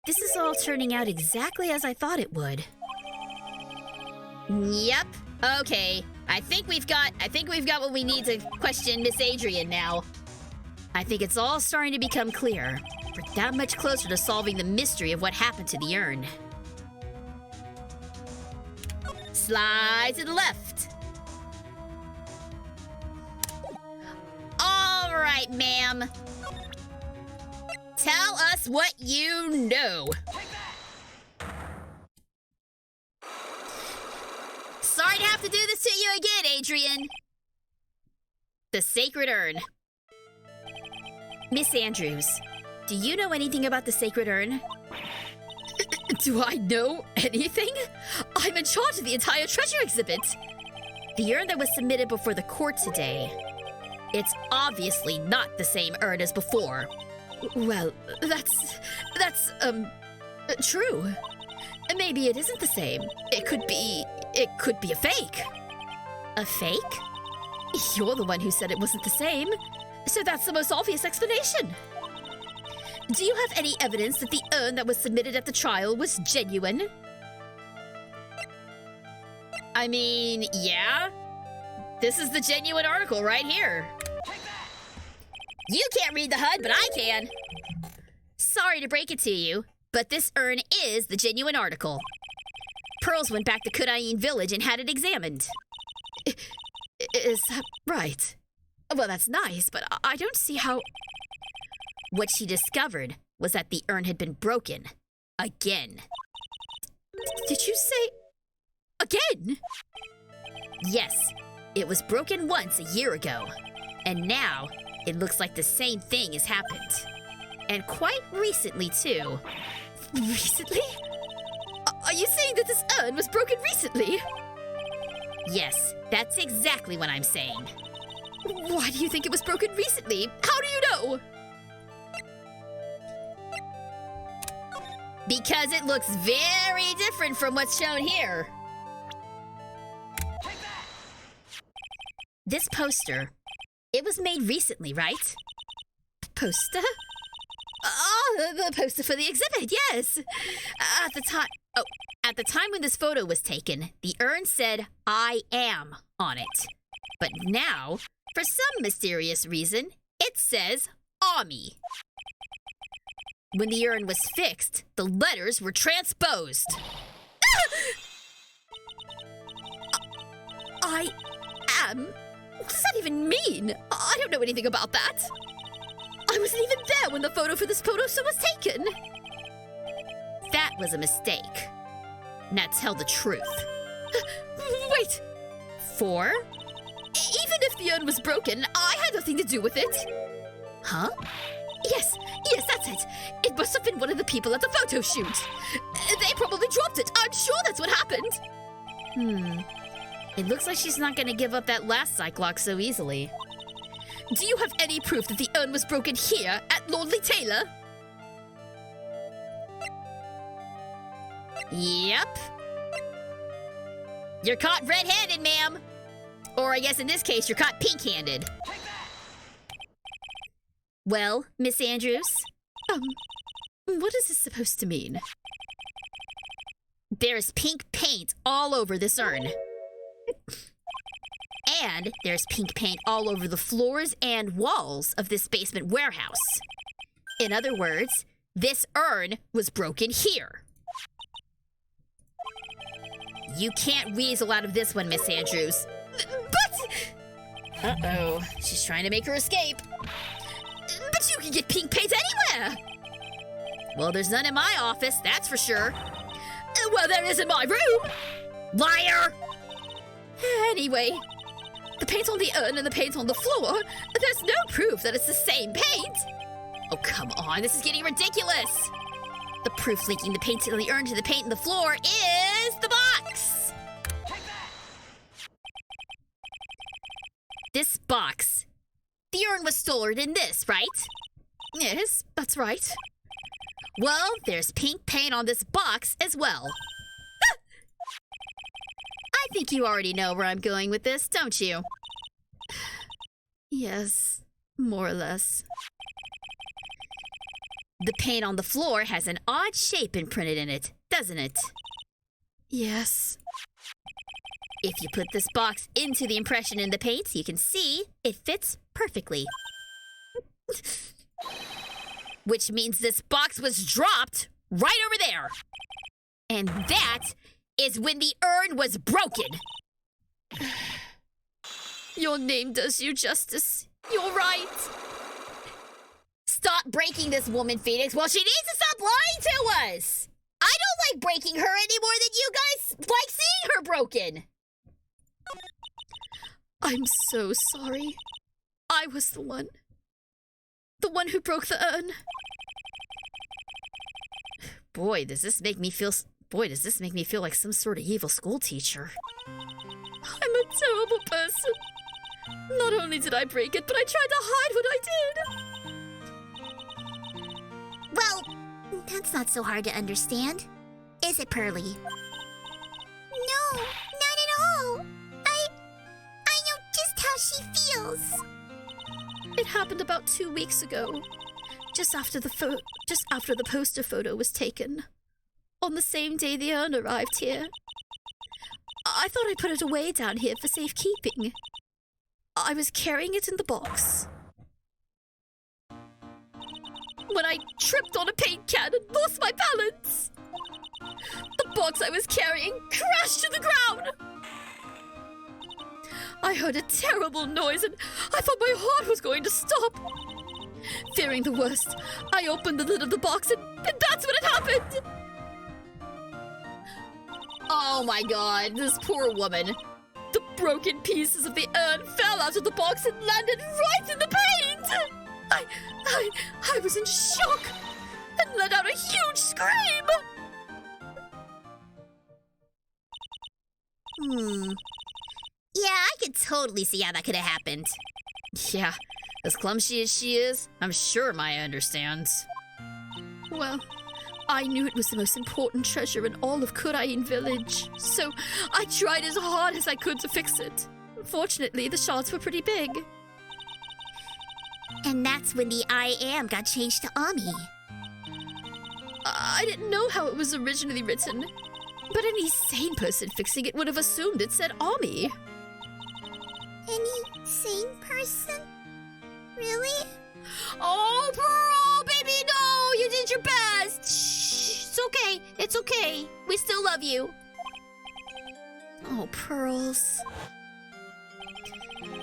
This is all turning out exactly as I thought it would. Yep. Okay. I think we've got what we need to question Miss Adrian now. I think it's all starting to become clear. We're that much closer to solving the mystery of what happened to the urn. Slide to the left. All right, ma'am. Tell us what you know. Sorry to have to do this to you again, Adrian. The sacred urn. Miss Andrews, do you know anything about the sacred urn? Do I know anything? I'm in charge of the entire treasure exhibit. The urn that was submitted before the court today. It's obviously not the same urn as before. Well, that's true. Maybe it isn't the same. It could be a fake. A fake? You're the one who said it wasn't the same. So that's the most obvious explanation. Do you have any evidence that the urn that was submitted at the trial was genuine? I mean, yeah. This is the genuine article right here. You can't read the HUD, but I can. Sorry to break it to you, but this urn is the genuine article. Pearls went back to Kudain Village and had it examined. Is that right? Well, that's nice, but I don't see how... What she discovered was that the urn had been broken. Again. Did you say... again? Yes. It was broken once a year ago. And now, it looks like the same thing has happened. And quite recently, too. Recently? Are you saying that this urn was broken recently? Yes, that's exactly what I'm saying. Why do you think it was broken recently? How do you know? Because it looks very different from what's shown here. This poster, it was made recently, right? Poster? Oh, the poster for the exhibit, yes. At the time when this photo was taken, the urn said, "I am" on it. But now, for some mysterious reason, it says, "Ami." When the urn was fixed, the letters were transposed. I am? What does that even mean? I don't know anything about that. I wasn't even there when the photo for this photo was taken. That was a mistake. Now tell the truth. Wait. 4? Even if the urn was broken, I had nothing to do with it. Huh? Yes, that's it. It must have been one of the people at the photo shoot. They probably dropped it. I'm sure that's what happened. It looks like she's not gonna give up that last psych lock so easily. Do you have any proof that the urn was broken here at Lordly Taylor? Yep. You're caught red-handed, ma'am. Or I guess in this case, you're caught pink-handed. Well, Miss Andrews? What is this supposed to mean? There's pink paint all over this urn. And there's pink paint all over the floors and walls of this basement warehouse. In other words, this urn was broken here. You can't weasel out of this one, Miss Andrews. But... Uh-oh, she's trying to make her escape. But you can get pink paint anywhere! Well, there's none in my office, that's for sure. Well, there is in my room! Liar! Anyway, the paint on the urn and the paint on the floor, there's no proof that it's the same paint! Oh, come on, this is getting ridiculous! The proof linking the paint on the urn to the paint on the floor is the box! This box. The urn was stored in this, right? Yes, that's right. Well, there's pink paint on this box as well. Ah! I think you already know where I'm going with this, don't you? Yes, more or less. The paint on the floor has an odd shape imprinted in it, doesn't it? Yes. If you put this box into the impression in the paint, you can see it fits perfectly. Which means this box was dropped right over there. And that is when the urn was broken. Your name does you justice. You're right. Stop breaking this woman, Phoenix. Well, she needs to stop lying to us. I don't like breaking her any more than you guys like seeing her broken. I'm so sorry. I was the one who broke the urn. Boy, does this make me feel like some sort of evil school teacher. I'm a terrible person. Not only did I break it, but I tried to hide what I did. Well, that's not so hard to understand. Is it, Pearly? No, not at all. I know just how she feels. It happened about 2 weeks ago. Just after the poster photo was taken. On the same day the urn arrived here. I thought I put it away down here for safekeeping. I was carrying it in the box when I tripped on a paint can and lost my balance. The box I was carrying crashed to the ground. I heard a terrible noise and I thought my heart was going to stop. Fearing the worst, I opened the lid of the box and that's when it happened. Oh my god, this poor woman. The broken pieces of the urn fell out of the box and landed right in the paint. I was in shock and let out a huge scream. Yeah, I could totally see how that could have happened. Yeah, as clumsy as she is, I'm sure Maya understands. Well, I knew it was the most important treasure in all of Kurain village, so I tried as hard as I could to fix it. Unfortunately, the shards were pretty big. And that's when the I am got changed to Ami. I didn't know how it was originally written, but any sane person fixing it would have assumed it said Ami. Any sane person? Really? Oh, Pearl, baby, no! You did your best! Shh, it's okay. It's okay. We still love you. Oh, Pearls.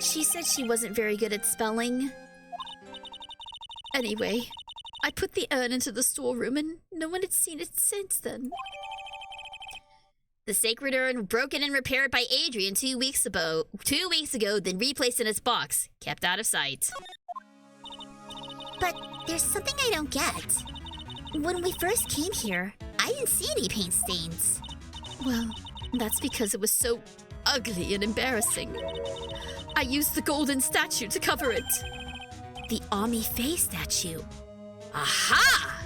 She said she wasn't very good at spelling. Anyway, I put the urn into the storeroom and no one had seen it since then. The sacred urn broken and repaired by Adrian 2 weeks ago, then replaced in its box, kept out of sight. But there's something I don't get. When we first came here, I didn't see any paint stains. Well, that's because it was so ugly and embarrassing. I used the golden statue to cover it. The Ami Faye statue. Aha!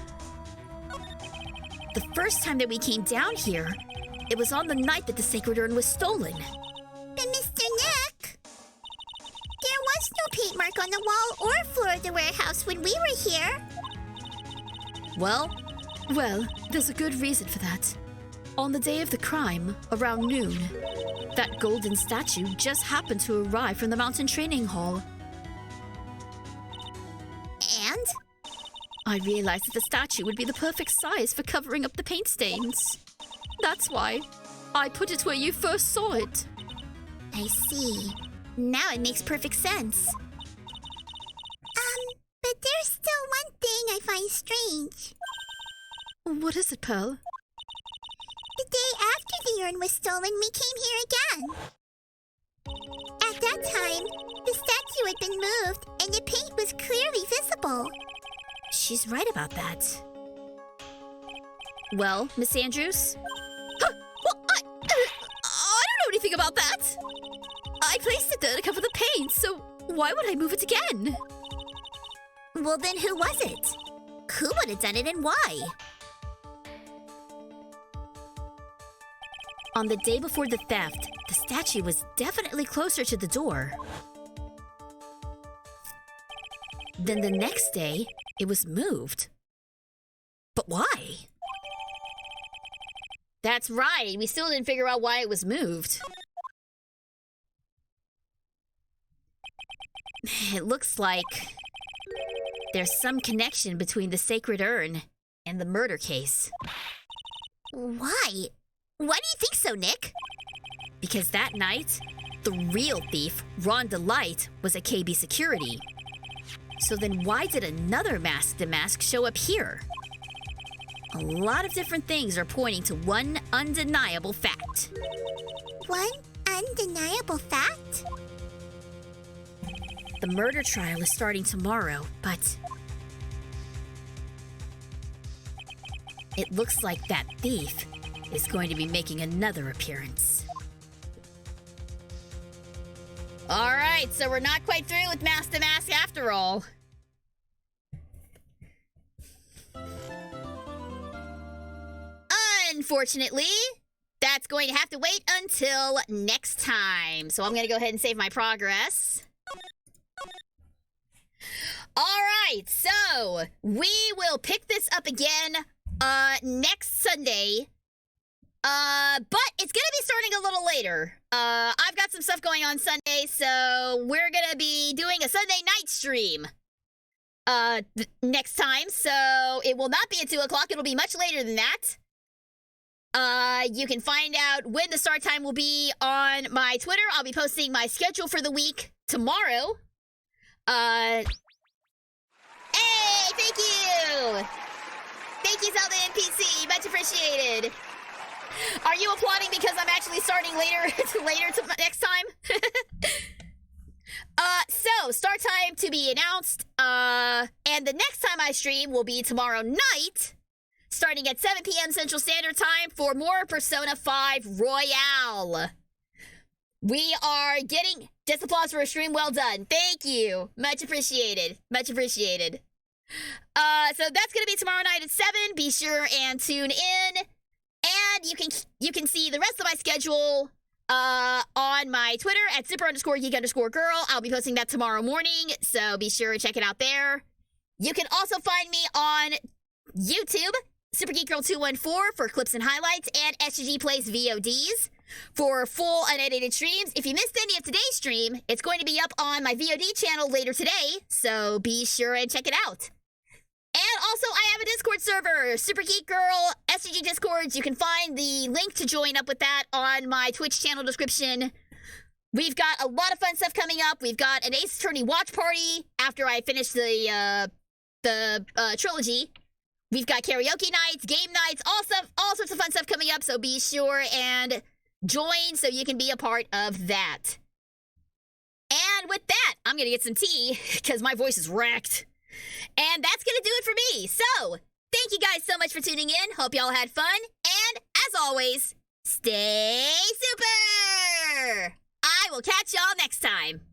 The first time that we came down here, it was on the night that the sacred urn was stolen. But Mr. Nick, there was no paint mark on the wall or floor of the warehouse when we were here. Well, there's a good reason for that. On the day of the crime, around noon, that golden statue just happened to arrive from the mountain training hall. And? I realized that the statue would be the perfect size for covering up the paint stains. That's why I put it where you first saw it. I see. Now it makes perfect sense. But there's still one thing I find strange. What is it, Pearl? The day after the urn was stolen, we came here again. At that time, the statue had been moved and the paint was clearly visible. She's right about that. Well, Miss Andrews? Huh, well, I don't know anything about that. I placed it there to cover the paint, so why would I move it again? Well, then who was it? Who would have done it and why? On the day before the theft, the statue was definitely closer to the door. Then the next day, it was moved. But why? That's right, we still didn't figure out why it was moved. It looks like there's some connection between the sacred urn and the murder case. Why? Why do you think so, Nick? Because that night, the real thief, Ron Delight, was at KB Security. So then why did another masked mask show up here? A lot of different things are pointing to one undeniable fact. One undeniable fact? The murder trial is starting tomorrow, but it looks like that thief is going to be making another appearance. All right, so we're not quite through with Mask to Mask after all. Unfortunately, that's going to have to wait until next time. So I'm going to go ahead and save my progress. All right, so we will pick this up again next Sunday But it's gonna be starting a little later. I've got some stuff going on Sunday, so we're gonna be doing a Sunday night stream. Next time, so it will not be at 2 o'clock, it'll be much later than that. You can find out when the start time will be on my Twitter. I'll be posting my schedule for the week tomorrow. Hey, thank you! Thank you, Zelda NPC, much appreciated. Are you applauding because I'm actually starting later next time? So, start time to be announced, and the next time I stream will be tomorrow night, starting at 7 p.m. Central Standard Time for more Persona 5 Royale. We are getting... Just applause for a stream well done. Thank you. Much appreciated. Much appreciated. So that's gonna be tomorrow night at 7. Be sure and tune in. And you can see the rest of my schedule on my Twitter at @zipper_geek_girl. I'll be posting that tomorrow morning, so be sure to check it out there. You can also find me on YouTube, SuperGeekGirl214 for clips and highlights, and SGGPlays VODs for full unedited streams. If you missed any of today's stream, it's going to be up on my VOD channel later today, so be sure and check it out. And also, I have a Discord server, Super Geek Girl, SGG Discords. You can find the link to join up with that on my Twitch channel description. We've got a lot of fun stuff coming up. We've got an Ace Attorney watch party after I finish the trilogy. We've got karaoke nights, game nights, all sorts of fun stuff coming up. So be sure and join so you can be a part of that. And with that, I'm gonna get some tea because my voice is wrecked. And that's gonna do it for me. So, thank you guys so much for tuning in. Hope y'all had fun. And, as always, stay super! I will catch y'all next time.